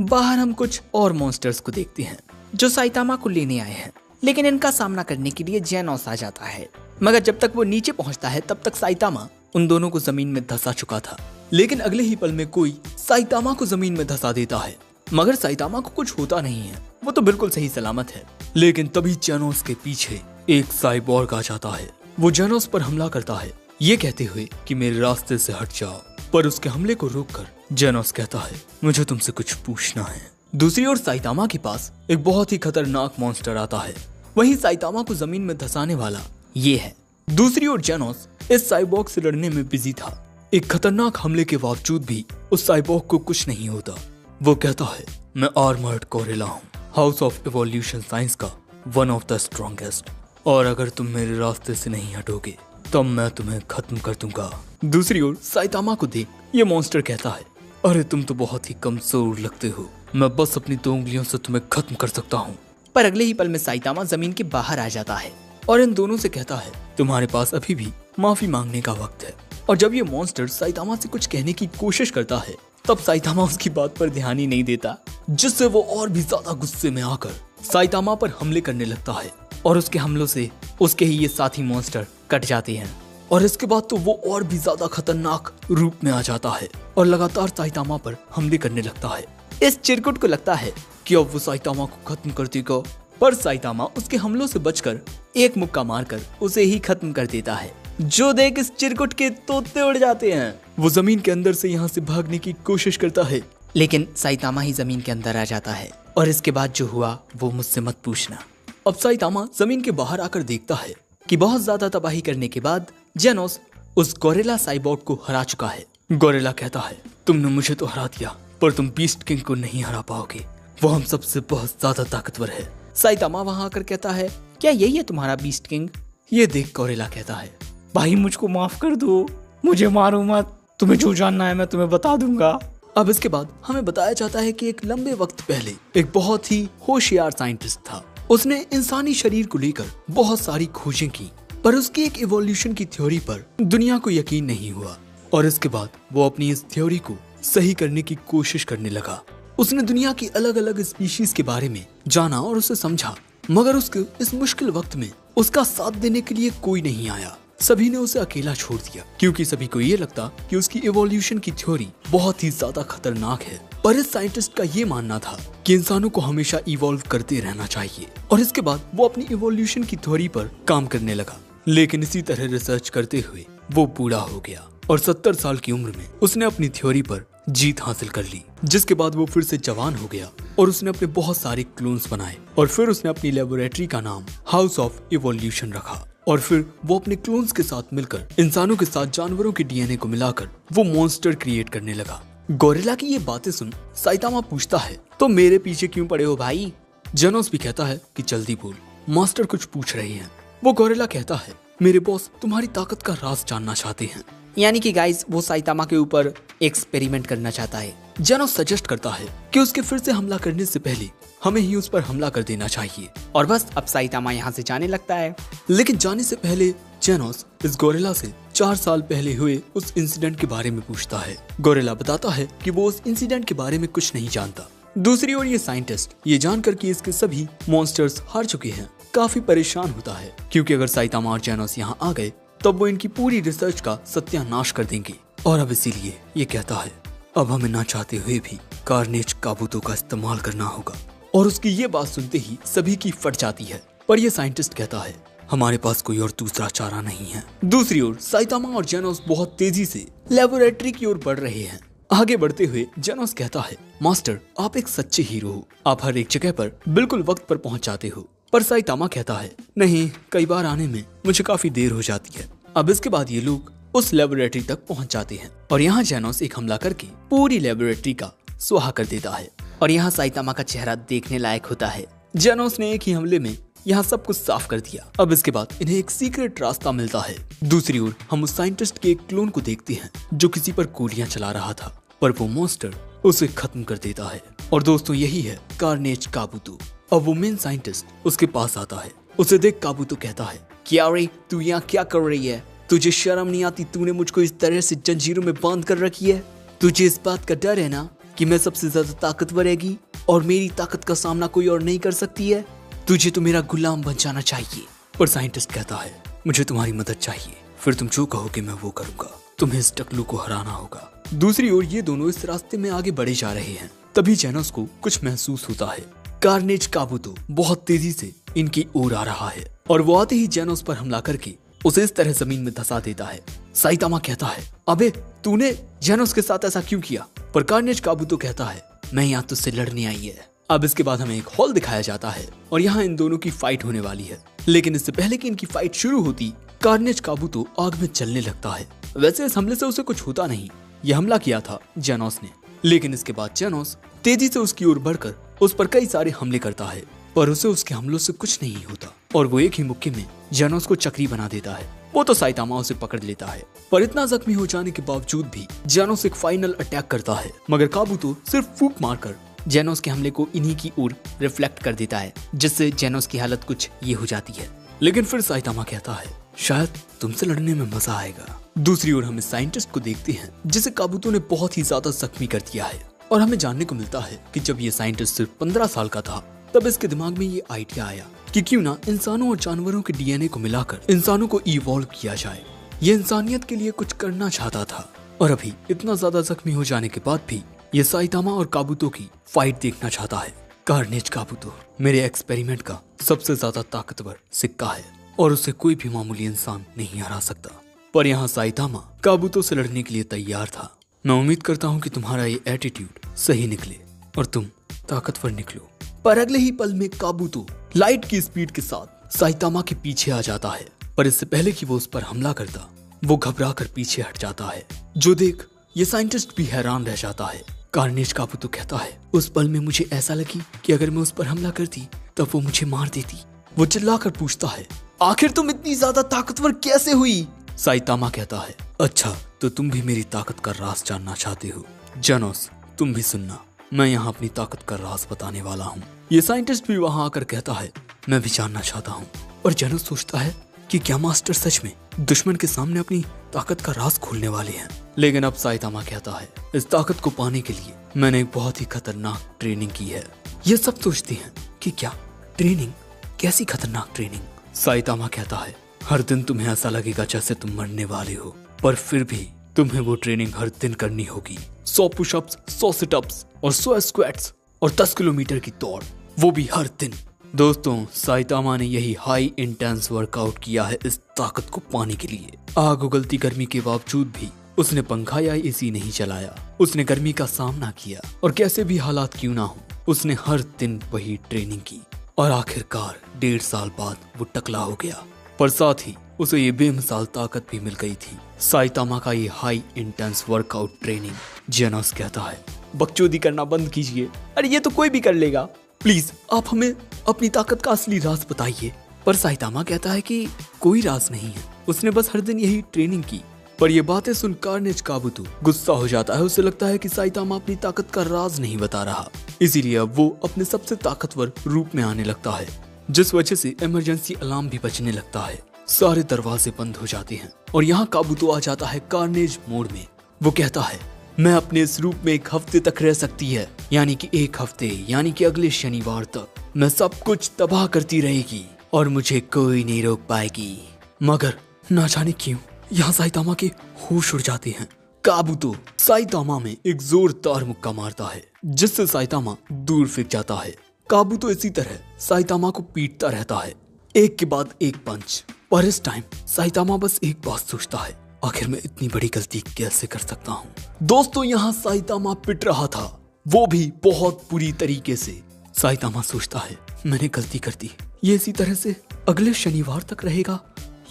बाहर हम कुछ और मॉन्स्टर्स को देखते हैं। जो साइतामा को लेने आए हैं, लेकिन इनका सामना करने के लिए जेनोस आ जाता है। मगर जब तक वो नीचे पहुंचता है तब तक साइतामा उन दोनों को जमीन में धंसा चुका था। लेकिन अगले ही पल में कोई साइतामा को जमीन में धंसा देता है, मगर साइतामा को कुछ होता नहीं है, वो तो बिल्कुल सही सलामत है। लेकिन तभी जेनोस के पीछे एक साइबोर्ग आ जाता है। वो जेनोस पर हमला करता है, ये कहते हुए कि मेरे रास्ते से हट जाओ। पर उसके हमले को रोककर जेनोस कहता है, मुझे तुमसे कुछ पूछना है। दूसरी ओर साइतामा के पास एक बहुत ही खतरनाक मॉन्स्टर आता है। वहीं साइतामा को जमीन में धंसाने वाला ये है। दूसरी ओर जेनोस इस साइबोर्ग से लड़ने में बिजी था। एक खतरनाक हमले के बावजूद भी उस साइबोर्ग को कुछ नहीं होता। वो कहता है, मैं आर्मर्ड गोरिल्ला हूँ, हाउस ऑफ इवोल्यूशन साइंस का वन ऑफ द स्ट्रॉन्गेस्ट, और अगर तुम मेरे रास्ते से नहीं हटोगे तब मैं तुम्हें खत्म कर दूंगा। दूसरी ओर साइतामा को देख ये मॉन्स्टर कहता है, अरे तुम तो बहुत ही कमजोर लगते हो, मैं बस अपनी 2 उंगलियों से तुम्हें खत्म कर सकता हूँ। पर अगले ही पल में साइतामा जमीन के बाहर आ जाता है और इन दोनों से कहता है, तुम्हारे पास अभी भी माफी मांगने का वक्त है। और जब ये मॉन्स्टर साइतामा से कुछ कहने की कोशिश करता है तब साइतामा उसकी बात पर ध्यान ही नहीं देता, जिससे वो और भी ज्यादा गुस्से में आकर साइतामा पर हमले करने लगता है। और उसके हमलों से उसके ही ये साथी मॉन्स्टर कट जाते हैं। और इसके बाद तो वो और भी ज्यादा खतरनाक रूप में आ जाता है और लगातार साइतामा पर हमले करने लगता है। इस चिरकुट को लगता है कि अब वो साइतामा को खत्म कर देगा, पर साइतामा उसके हमलों से बचकर एक मुक्का मारकर उसे ही खत्म कर देता है। जो देख इस चिरकुट के तोते उड़ जाते हैं। वो जमीन के अंदर से यहाँ से भागने की कोशिश करता है, लेकिन साइतामा ही जमीन के अंदर आ जाता है। और इसके बाद जो हुआ वो मुझसे मत पूछना। अब साइतामा जमीन के बाहर आकर देखता है कि बहुत ज्यादा तबाही करने के बाद जेनोस उस गोरिल्ला साइबोर्ग को हरा चुका है। गोरिल्ला कहता है, तुमने मुझे तो हरा दिया, पर तुम बीस्ट किंग को नहीं हरा पाओगे, वो हम सबसे बहुत ज्यादा ताकतवर है। साइतामा वहां आकर कहता है, क्या यही है तुम्हारा बीस्ट किंग? ये देख गोरिल्ला कहता है, भाई मुझको माफ कर दो, मुझे मारो मत, तुम्हें जो जानना है मैं तुम्हें बता दूंगा। अब इसके बाद हमें बताया जाता है कि एक लंबे वक्त पहले एक बहुत ही होशियार साइंटिस्ट था। उसने इंसानी शरीर को लेकर बहुत सारी खोजें की, पर उसकी एक इवोल्यूशन की थ्योरी पर दुनिया को यकीन नहीं हुआ। और इसके बाद वो अपनी इस थ्योरी को सही करने की कोशिश करने लगा। उसने दुनिया की अलग अलग स्पीशीज के बारे में जाना और उसे समझा, मगर उसके इस मुश्किल वक्त में उसका साथ देने के लिए कोई नहीं आया। सभी ने उसे अकेला छोड़ दिया, क्योंकि सभी को ये लगता कि उसकी इवोल्यूशन की थ्योरी बहुत ही ज्यादा खतरनाक है। पर इस साइंटिस्ट का ये मानना था कि इंसानों को हमेशा इवॉल्व करते रहना चाहिए। और इसके बाद वो अपनी इवोल्यूशन की थ्योरी पर काम करने लगा। लेकिन इसी तरह रिसर्च करते हुए वो बूढ़ा हो गया और 70 साल की उम्र में उसने अपनी थ्योरी पर जीत हासिल कर ली। जिसके बाद वो फिर से जवान हो गया और उसने अपने बहुत सारे क्लोन्स बनाए। और फिर उसने अपनी लेबोरेटरी का नाम हाउस ऑफ इवोल्यूशन रखा। और फिर वो अपने क्लोन्स के साथ मिलकर इंसानों के साथ जानवरों के डीएनए को मिलाकर वो मॉन्स्टर क्रिएट करने लगा। गोरिल्ला की ये बातें सुन साइतामा पूछता है, तो मेरे पीछे क्यों पड़े हो भाई? जेनोस भी कहता है कि जल्दी बोल, मास्टर कुछ पूछ रहे हैं। वो गोरिल्ला कहता है, मेरे बॉस तुम्हारी ताकत का राज जानना चाहते हैं। यानी कि गाइस वो साइतामा के ऊपर एक्सपेरिमेंट करना चाहता है। जेनोस सजेस्ट करता है कि उसके फिर से हमला करने से पहले हमें ही उस पर हमला कर देना चाहिए। और बस अब साइतामा यहाँ से जाने लगता है। लेकिन जाने से पहले जेनोस इस गोरिल्ला से 4 साल पहले हुए उस इंसिडेंट के बारे में पूछता है। गोरिल्ला बताता है कि वो उस इंसिडेंट के बारे में कुछ नहीं जानता। दूसरी ओर ये साइंटिस्ट ये जानकर कि इसके सभी मॉन्स्टर्स हार चुके हैं काफी परेशान होता है, क्योंकि अगर साइतामा और जेनोस यहाँ आ गए तब वो इनकी पूरी रिसर्च का सत्यानाश कर देंगे। और अब इसीलिए ये कहता है, अब हमें ना चाहते हुए भी कार्नेज काबूतों का इस्तेमाल करना होगा। और उसकी ये बात सुनते ही सभी की फट जाती है। पर ये साइंटिस्ट कहता है, हमारे पास कोई और दूसरा चारा नहीं है। दूसरी ओर साइतामा और जेनोस बहुत तेजी से लेबोरेटरी की ओर बढ़ रहे हैं। आगे बढ़ते हुए जेनोस कहता है, मास्टर आप एक सच्चे हीरो हो, आप हर एक जगह पर बिल्कुल वक्त पर पहुंच जाते हो। पर साइतामा कहता है, नहीं, कई बार आने में मुझे काफी देर हो जाती है। अब इसके बाद ये लोग उस लेबोरेटरी तक पहुंच जाते हैं और यहाँ जेनोस एक हमला करके पूरी लेबोरेटरी का स्वाहा कर देता है। और यहाँ साइतामा का चेहरा देखने लायक होता है। जेनोस ने एक ही हमले में यहाँ सब कुछ साफ कर दिया। अब इसके बाद इन्हें एक सीक्रेट रास्ता मिलता है। दूसरी ओर हम उस साइंटिस्ट के एक क्लोन को देखते हैं जो किसी पर गोलियां चला रहा था, पर वो मॉन्स्टर उसे खत्म कर देता है। और दोस्तों यही है कार्नेज काबूतो। अब वो मेन साइंटिस्ट उसके पास आता है। उसे देख काबूतो कहता है, क्या रे तू यहाँ क्या कर रही है? तुझे शर्म नहीं आती? तूने मुझको इस तरह से जंजीरों में बांध कर रखी है। तुझे इस बात का डर है ना कि मैं सबसे ज्यादा ताकतवर हैगी? और मेरी ताकत का सामना कोई और नहीं कर सकती है। तुझे तो मेरा गुलाम बन जाना चाहिए। पर साइंटिस्ट कहता है मुझे तुम्हारी मदद चाहिए, फिर तुम जो कहोगे मैं वो करूंगा। तुम्हें इस टकलू को हराना होगा। दूसरी ओर ये दोनों इस रास्ते में आगे बढ़े जा रहे हैं। तभी जेनोस को कुछ महसूस होता है। कार्नेज काबूतो बहुत तेजी से इनकी ओर आ रहा है और वो आते ही जेनोस पर हमला करके उसे इस तरह जमीन में धंसा देता है। साइतामा कहता है अबे तूने जेनोस के साथ ऐसा क्यों किया? पर कार्नेज काबूतो कहता है मैं यहाँ तुझसे लड़ने आई है। अब इसके बाद हमें एक हॉल दिखाया जाता है और यहाँ इन दोनों की फाइट होने वाली है। लेकिन इससे पहले कि इनकी फाइट शुरू होती, कार्नेज काबूतो आग में जलने लगता है। वैसे इस हमले से उसे कुछ होता नहीं, यह हमला किया था जेनोस ने। लेकिन इसके बाद जेनोस तेजी से उसकी ओर बढ़कर उस पर कई सारे हमले करता है, पर उसे उसके हमलों से कुछ नहीं होता और वो एक ही मुक्के में जेनोस को चक्री बना देता है। वो तो साइतामा उसे पकड़ लेता है, पर इतना जख्मी हो जाने के बावजूद भी जेनोस एक फाइनल अटैक करता है, मगर काबूतो सिर्फ फूंक मारकर जेनोस के हमले को इन्हीं की ओर रिफ्लेक्ट कर देता है, जिससे जेनोस की हालत कुछ ये हो जाती है। लेकिन फिर साइतामा कहता है शायद तुमसे लड़ने में मजा आएगा। दूसरी ओर हम इस साइंटिस्ट को देखते हैं जिसे काबूतो ने बहुत ही ज्यादा जख्मी कर दिया है और हमें जानने को मिलता है कि जब ये साइंटिस्ट सिर्फ 15 साल का था तब इसके दिमाग में ये आइडिया आया कि क्यों ना इंसानों और जानवरों के डीएनए को मिलाकर इंसानों को इवॉल्व किया जाए। ये इंसानियत के लिए कुछ करना चाहता था और अभी इतना ज्यादा जख्मी हो जाने के बाद भी ये साइतामा और काबूतो की फाइट देखना चाहता है। कार्नेज काबूतो मेरे एक्सपेरिमेंट का सबसे ज्यादा ताकतवर सिक्का है और उसे कोई भी मामूली इंसान नहीं हरा सकता। पर यहाँ साइतामा काबूतो से लड़ने के लिए तैयार था। मैं उम्मीद करता हूँ कि तुम्हारा ये एटीट्यूड सही निकले और तुम ताकतवर निकलो। पर अगले ही पल में काबूतो लाइट की स्पीड के साथ साइतामा के पीछे आ जाता है, पर इससे पहले कि वो उस पर हमला करता वो घबरा कर पीछे हट जाता है, जो देख ये साइंटिस्ट भी हैरान रह जाता है। कार्नेज काबूतो कहता है उस पल में मुझे ऐसा लगी कि अगर मैं उस पर हमला करती तब वो मुझे मार देती। वो चिल्लाकर पूछता है आखिर तुम इतनी ज्यादा ताकतवर कैसे हुई? साइतामा कहता है अच्छा तो तुम भी मेरी ताकत का राज जानना चाहते हो? जेनोस तुम भी सुनना, मैं यहाँ अपनी ताकत का राज बताने वाला हूँ। ये साइंटिस्ट भी वहाँ आकर कहता है मैं भी जानना चाहता हूँ। और जेनोस सोचता है कि क्या मास्टर सच में दुश्मन के सामने अपनी ताकत का राज खोलने वाले हैं। लेकिन अब साइतामा कहता है इस ताकत को पाने के लिए मैंने एक बहुत ही खतरनाक ट्रेनिंग की है। ये सब सोचते हैं कि क्या ट्रेनिंग, कैसी खतरनाक ट्रेनिंग? साइतामा कहता है हर दिन तुम्हें ऐसा लगेगा जैसे तुम मरने वाले हो, पर फिर भी तुम्हें वो ट्रेनिंग हर दिन करनी होगी। 100 पुशअप्स, 100 सिटअप्स और 100 स्क्वाट्स और 10 किलोमीटर की दौड़, वो भी हर दिन। दोस्तों साइतामा ने यही हाई इंटेंस वर्कआउट किया है इस ताकत को पाने के लिए। आग उगलती गर्मी के बावजूद भी उसने पंखा या एसी नहीं चलाया। उसने गर्मी का सामना किया और कैसे भी हालात क्यों ना हो उसने हर दिन वही ट्रेनिंग की और आखिरकार 1.5 साल बाद वो टकला हो गया। पर साथ ही उसे ये बेमिसाल ताकत भी मिल गई थी। साइतामा का ये हाई इंटेंस वर्कआउट ट्रेनिंग। जेनोस कहता है बकचोदी करना बंद कीजिए, अरे ये तो कोई भी कर लेगा, प्लीज आप हमें अपनी ताकत का असली राज बताइए। पर साइतामा कहता है कि कोई राज नहीं है, उसने बस हर दिन यही ट्रेनिंग की। पर ये बातें सुन कार्नेज काबूतो गुस्सा हो जाता है। उसे लगता है कि साइतामा अपनी ताकत का राज नहीं बता रहा, इसीलिए अब वो अपने सबसे ताकतवर रूप में आने लगता है, जिस वजह से इमरजेंसी अलार्म भी बजने लगता है। सारे दरवाजे बंद हो जाते हैं और यहाँ काबूतो आ जाता है कार्नेज मोड में। वो कहता है मैं अपने इस रूप में 1 हफ्ते तक रह सकती है, यानी कि 1 हफ्ते, यानी कि अगले शनिवार तक मैं सब कुछ तबाह करती रहेगी और मुझे कोई नहीं रोक पाएगी। मगर ना जाने क्यों यहाँ साइतामा के होश उड़ जाते हैं। काबूतो साइतामा में एक जोरदार मुक्का मारता है जिससे साइतामा दूर फेंक जाता है। काबूतो इसी तरह साइतामा को पीटता रहता है, एक के बाद एक पंच। पर इस टाइम साइतामा बस एक बात सोचता है आखिर मैं इतनी बड़ी गलती कैसे कर सकता हूँ। दोस्तों यहाँ साइतामा पिट रहा था, वो भी बहुत बुरी तरीके से। साइतामा सोचता है मैंने गलती कर दी, ये इसी तरह से अगले शनिवार तक रहेगा,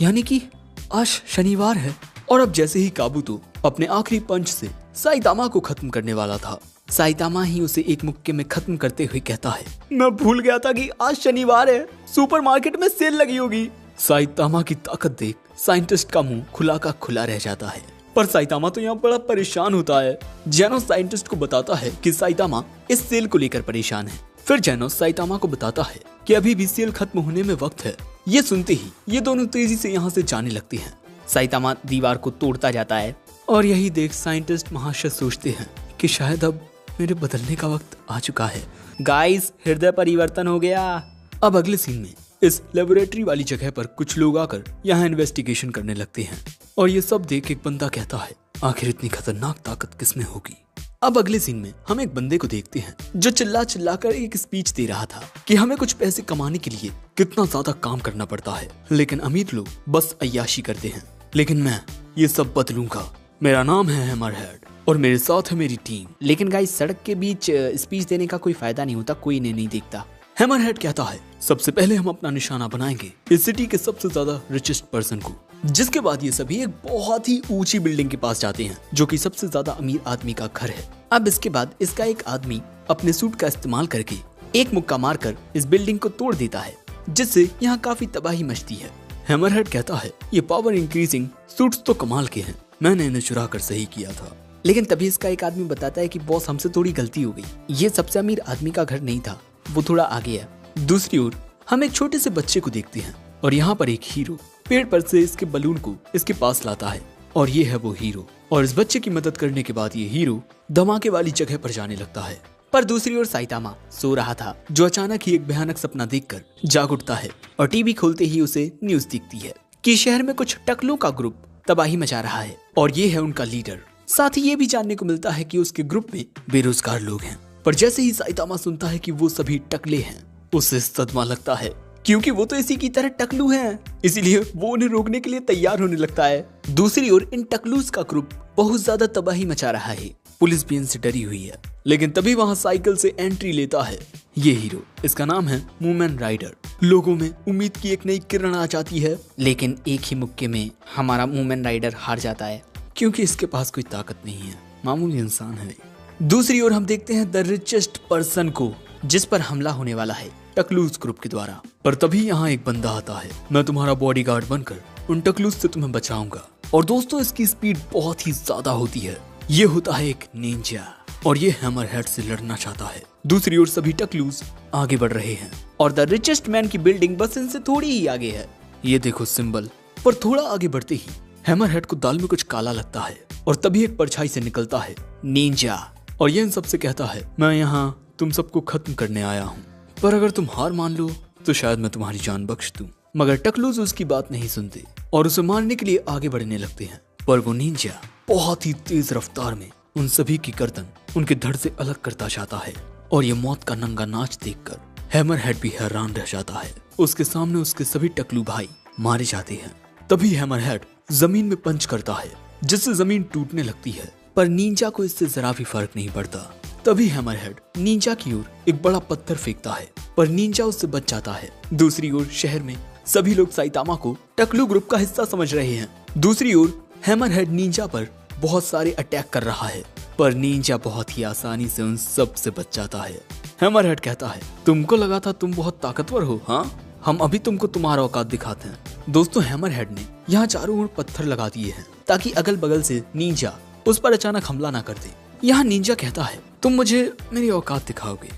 यानी कि आज शनिवार है। और अब जैसे ही काबूतो अपने आखिरी पंच से साइतामा को खत्म करने वाला था, साइतामा ही उसे एक मुक्के में खत्म करते हुए कहता है मैं भूल गया था कि आज शनिवार है, सुपरमार्केट में सेल लगी होगी। साइतामा की ताकत देख साइंटिस्ट का मुंह खुला का खुला रह जाता है। पर साइतामा तो यहाँ बड़ा परेशान होता है। जेनोस साइंटिस्ट को बताता है कि साइतामा इस सेल को लेकर परेशान है। फिर जेनोस साइतामा को बताता है कि अभी भी सेल खत्म होने में वक्त है। ये सुनते ही ये दोनों तेजी से यहाँ से जाने लगते हैं। साइतामा दीवार को तोड़ता जाता है और यही देख साइंटिस्ट महाशय सोचते हैं कि शायद अब मेरे बदलने का वक्त आ चुका है। गाइस, हृदय परिवर्तन हो गया। अब अगले सीन में इस लेबोरेटरी वाली जगह पर कुछ लोग आकर यहाँ इन्वेस्टिगेशन करने लगते हैं और ये सब देख एक बंदा कहता है, आखिर इतनी खतरनाक ताकत किसमें होगी। अब अगले सीन में हम एक बंदे को देखते हैं जो चिल्ला चिल्ला कर एक स्पीच दे रहा था कि हमें कुछ पैसे कमाने के लिए कितना ज्यादा काम करना पड़ता है, लेकिन अमीर लोग बस अय्याशी करते हैं। लेकिन मैं ये सब बदलूंगा। मेरा नाम है हैमरहेड और मेरे साथ है मेरी टीम। लेकिन गाइस, सड़क के बीच स्पीच देने का कोई फायदा नहीं होता, कोई इन्हें नहीं देखता। हैमरहेड कहता है, सबसे पहले हम अपना निशाना बनाएंगे इस सिटी के सबसे ज्यादा रिचेस्ट पर्सन को। जिसके बाद ये सभी एक बहुत ही ऊंची बिल्डिंग के पास जाते हैं जो कि सबसे ज्यादा अमीर आदमी का घर है। अब इसके बाद इसका एक आदमी अपने सूट का इस्तेमाल करके एक मुक्का मारकर इस बिल्डिंग को तोड़ देता है, जिससे यहाँ काफी तबाही मचती है। हैमरहेड कहता है, ये पावर इंक्रीजिंग सूट्स तो कमाल के हैं, मैंने इन्हें चुरा कर सही किया था। लेकिन तभी इसका एक आदमी बताता है कि बॉस, हमसे थोड़ी गलती हो गई, ये सबसे अमीर आदमी का घर नहीं था, वो थोड़ा आगे है। दूसरी ओर हम एक छोटे से बच्चे को देखते हैं और यहाँ पर एक हीरो पेड़ पर से इसके बलून को इसके पास लाता है और ये है वो हीरो। और इस बच्चे की मदद करने के बाद ये हीरो धमाके वाली जगह पर जाने लगता है। पर दूसरी ओर साइतामा सो रहा था, जो अचानक ही एक भयानक सपना देखकर जाग उठता है और टीवी खोलते ही उसे न्यूज दिखती है कि शहर में कुछ टकलों का ग्रुप तबाही मचा रहा है और ये है उनका लीडर। साथ ही ये भी जानने को मिलता है कि उसके ग्रुप में बेरोजगार लोग हैं। पर जैसे ही साइतामा सुनता है कि वो सभी टकले हैं, उसे सदमा लगता है क्योंकि वो तो इसी की तरह टकलू हैं, इसीलिए वो उन्हें रोकने के लिए तैयार होने लगता है। दूसरी ओर इन टकलूज का ग्रुप बहुत ज्यादा तबाही मचा रहा है, पुलिस भी इनसे डरी हुई है। लेकिन तभी वहाँ साइकिल से एंट्री लेता है ये हीरो, इसका नाम है मूमेन राइडर। लोगों में उम्मीद की एक नई किरण आ जाती है, लेकिन एक ही मुक्के में हमारा मूमेन राइडर हार जाता है क्योंकि इसके पास कोई ताकत नहीं है, मामूली इंसान है। दूसरी ओर हम देखते हैं द रिचेस्ट पर्सन को, जिस पर हमला होने वाला है टकलूज ग्रुप के द्वारा। पर तभी यहाँ एक बंदा आता है, मैं तुम्हारा बॉडीगार्ड बनकर उन टकलूज से तुम्हें बचाऊंगा। और दोस्तों, इसकी स्पीड बहुत ही ज्यादा होती है। ये होता है एक निंजा और ये हैमरहेड से लड़ना चाहता है। दूसरी ओर सभी टकलूज आगे बढ़ रहे हैं और द रिचेस्ट मैन की बिल्डिंग बस इनसे थोड़ी ही आगे है। ये देखो सिंबल। पर थोड़ा आगे बढ़ते ही हैमरहेड को दाल में कुछ काला लगता है और तभी एक परछाई से निकलता है निंजा और ये इन सबसे कहता है, मैं यहाँ तुम सबको खत्म करने आया हूँ, पर अगर तुम हार मान लो तो शायद मैं तुम्हारी जान बख्श दूं। मगर टकलूज उसकी बात नहीं सुनते और उसे मारने के लिए आगे बढ़ने लगते हैं। पर वो निंजा बहुत ही तेज रफ्तार में उन सभी की गर्दन उनके धड़ से अलग करता जाता है और ये मौत का नंगा नाच देखकर हैमरहेड भी हैरान रह जाता है। उसके सामने उसके सभी टकलू भाई मारे जाते हैं। तभी हैमरहेड जमीन में पंच करता है जिससे जमीन टूटने लगती है, पर निंजा को इससे जरा भी फर्क नहीं पड़ता। तभी हैमरहेड निंजा की ओर एक बड़ा पत्थर फेंकता है, पर निंजा उससे बच जाता है। दूसरी ओर शहर में सभी लोग साइतामा को टकलू ग्रुप का हिस्सा समझ रहे हैं। दूसरी ओर हैमरहेड निंजा पर बहुत सारे अटैक कर रहा है, पर निंजा बहुत ही आसानी से उन सब से बच जाता है। हैमरहेड कहता है, तुमको लगा था तुम बहुत ताकतवर हो, हाँ? हम अभी तुमको तुम्हारा औकात दिखाते हैं। दोस्तों, हैमरहेड ने यहाँ चारों ओर पत्थर लगा दिए हैं ताकि अगल बगल से निंजा उस पर अचानक हमला ना कर दे। यहाँ निंजा कहता है, तुम मुझे मेरी औकात दिखाओगे,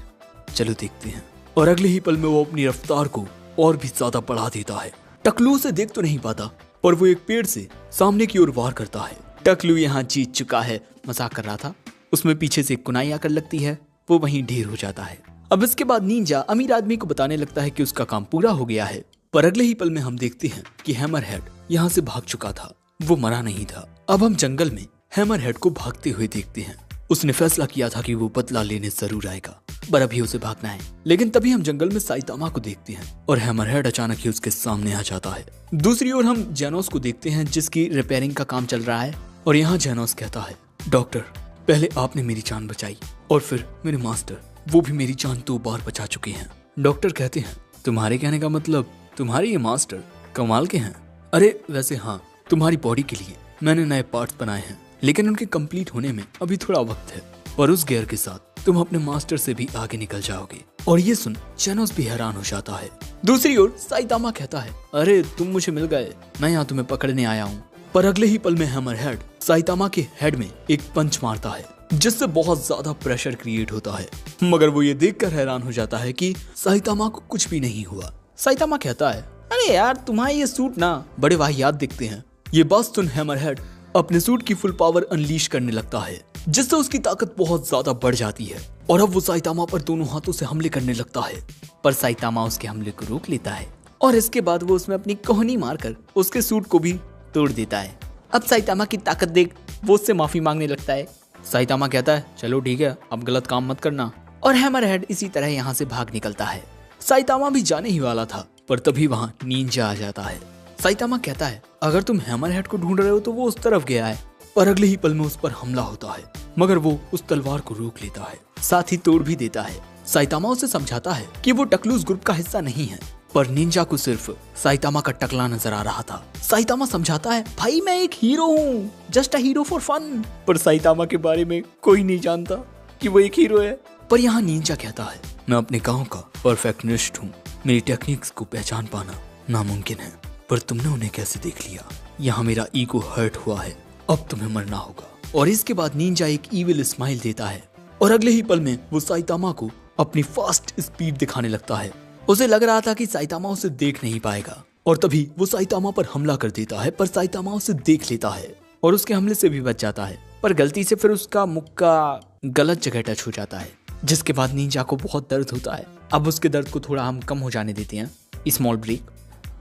चलो देखते हैं। और अगले ही पल में वो अपनी रफ्तार को और भी ज्यादा बढ़ा देता है। टकलू से देख तो नहीं पाता, पर वो एक पेड़ से सामने की ओर वार करता है। टकलू यहाँ जीत चुका है, मजाक कर रहा था। उसमें पीछे से एक कुनाई आकर लगती है, वो वहीं ढेर हो जाता है। अब इसके बाद निंजा अमीर आदमी को बताने लगता है कि उसका काम पूरा हो गया है। पर अगले ही पल में हम देखते हैं कि हैमरहेड यहाँ से भाग चुका था, वो मरा नहीं था। अब हम जंगल में हैमरहेड को भागते हुए देखते हैं। उसने फैसला किया था कि वो बदला लेने जरूर आएगा, पर अभी उसे भागना है। लेकिन तभी हम जंगल में साइतामा को देखते हैं और हैमरहेड अचानक ही उसके सामने आ जाता है। दूसरी ओर हम जेनोस को देखते हैं जिसकी रिपेयरिंग का काम चल रहा है और यहाँ जेनोस कहता है, डॉक्टर, पहले आपने मेरी जान बचाई और फिर मेरे मास्टर, वो भी मेरी जान 2 बार बचा चुके हैं। डॉक्टर कहते हैं, तुम्हारे कहने का मतलब तुम्हारे ये मास्टर कमाल के हैं। अरे वैसे हाँ, तुम्हारी बॉडी के लिए मैंने नए पार्ट्स बनाए हैं, लेकिन उनके कंप्लीट होने में अभी थोड़ा वक्त है, पर उस गियर के साथ तुम अपने मास्टर से भी आगे निकल जाओगे। और ये सुन जेनोस भी हैरान हो जाता है। दूसरी ओर साइतामा कहता है, अरे तुम मुझे मिल गए, मैं यहाँ तुम्हें पकड़ने आया हूँ। पर अगले ही पल में हैमरहेड साइतामा के हेड में एक पंच मारता है जिससे बहुत ज्यादा प्रेशर क्रिएट होता है। मगर वो ये देखकर हैरान हो जाता है कि साइतामा को कुछ भी नहीं हुआ। साइतामा कहता है, अरे यार, तुम्हारे ये सूट ना बड़े वाहियात दिखते हैं। ये बात सुन हैमरहेड अपने सूट की फुल पावर अनलीश करने लगता है, जिससे उसकी ताकत बहुत ज्यादा बढ़ जाती है और अब वो साइतामा पर दोनों हाथों से हमले करने लगता है। पर साइतामा उसके हमले को रोक लेता है और इसके बाद वो उसमें अपनी कोहनी मारकर उसके सूट को भी तोड़ देता है। अब साइतामा की ताकत देख वो उससे माफी मांगने लगता है। साइतामा कहता है चलो ठीक है, अब गलत काम मत करना, और हैमरहेड इसी तरह यहाँ से भाग निकलता है। साइतामा भी जाने ही वाला था, पर तभी वहाँ निंजा आ जाता है। साइतामा कहता है अगर तुम हैमरहेड को ढूंढ रहे हो तो वो उस तरफ गया है, पर अगले ही पल में उस पर हमला होता है, मगर वो उस तलवार को रोक लेता है, साथ ही तोड़ भी देता है। साइतामा उसे समझाता है कि वो टकलूस ग्रुप का हिस्सा नहीं है, पर निंजा को सिर्फ साइतामा का टकला नजर आ रहा था। साइतामा समझाता है भाई मैं एक हीरो हूँ, just a hero for fun. पर साइतामा के बारे में कोई नहीं जानता कि वो एक हीरो है। पर यहाँ निंजा कहता है मैं अपने गांव का परफेक्शनिस्ट हूँ, मेरी टेक्निक्स को पहचान पाना नामुमकिन है, पर तुमने उन्हें कैसे देख लिया? यहाँ मेरा ईगो हर्ट हुआ है, अब तुम्हें मरना होगा। और इसके बाद निंजा एक ईविल स्माइल देता है और अगले ही पल में वो साइतामा को अपनी फास्ट स्पीड दिखाने लगता है। उसे लग रहा था कि साइतामा उसे देख नहीं पाएगा और तभी वो साइतामा पर हमला कर देता है, पर साइतामा उसे देख लेता है और उसके हमले से भी बच जाता है, पर गलती से फिर उसका मुक्का गलत जगह टच हो जाता है, जिसके बाद निंजा को बहुत दर्द होता है। अब उसके दर्द को थोड़ा हम कम हो जाने देते हैं, स्मॉल ब्रेक।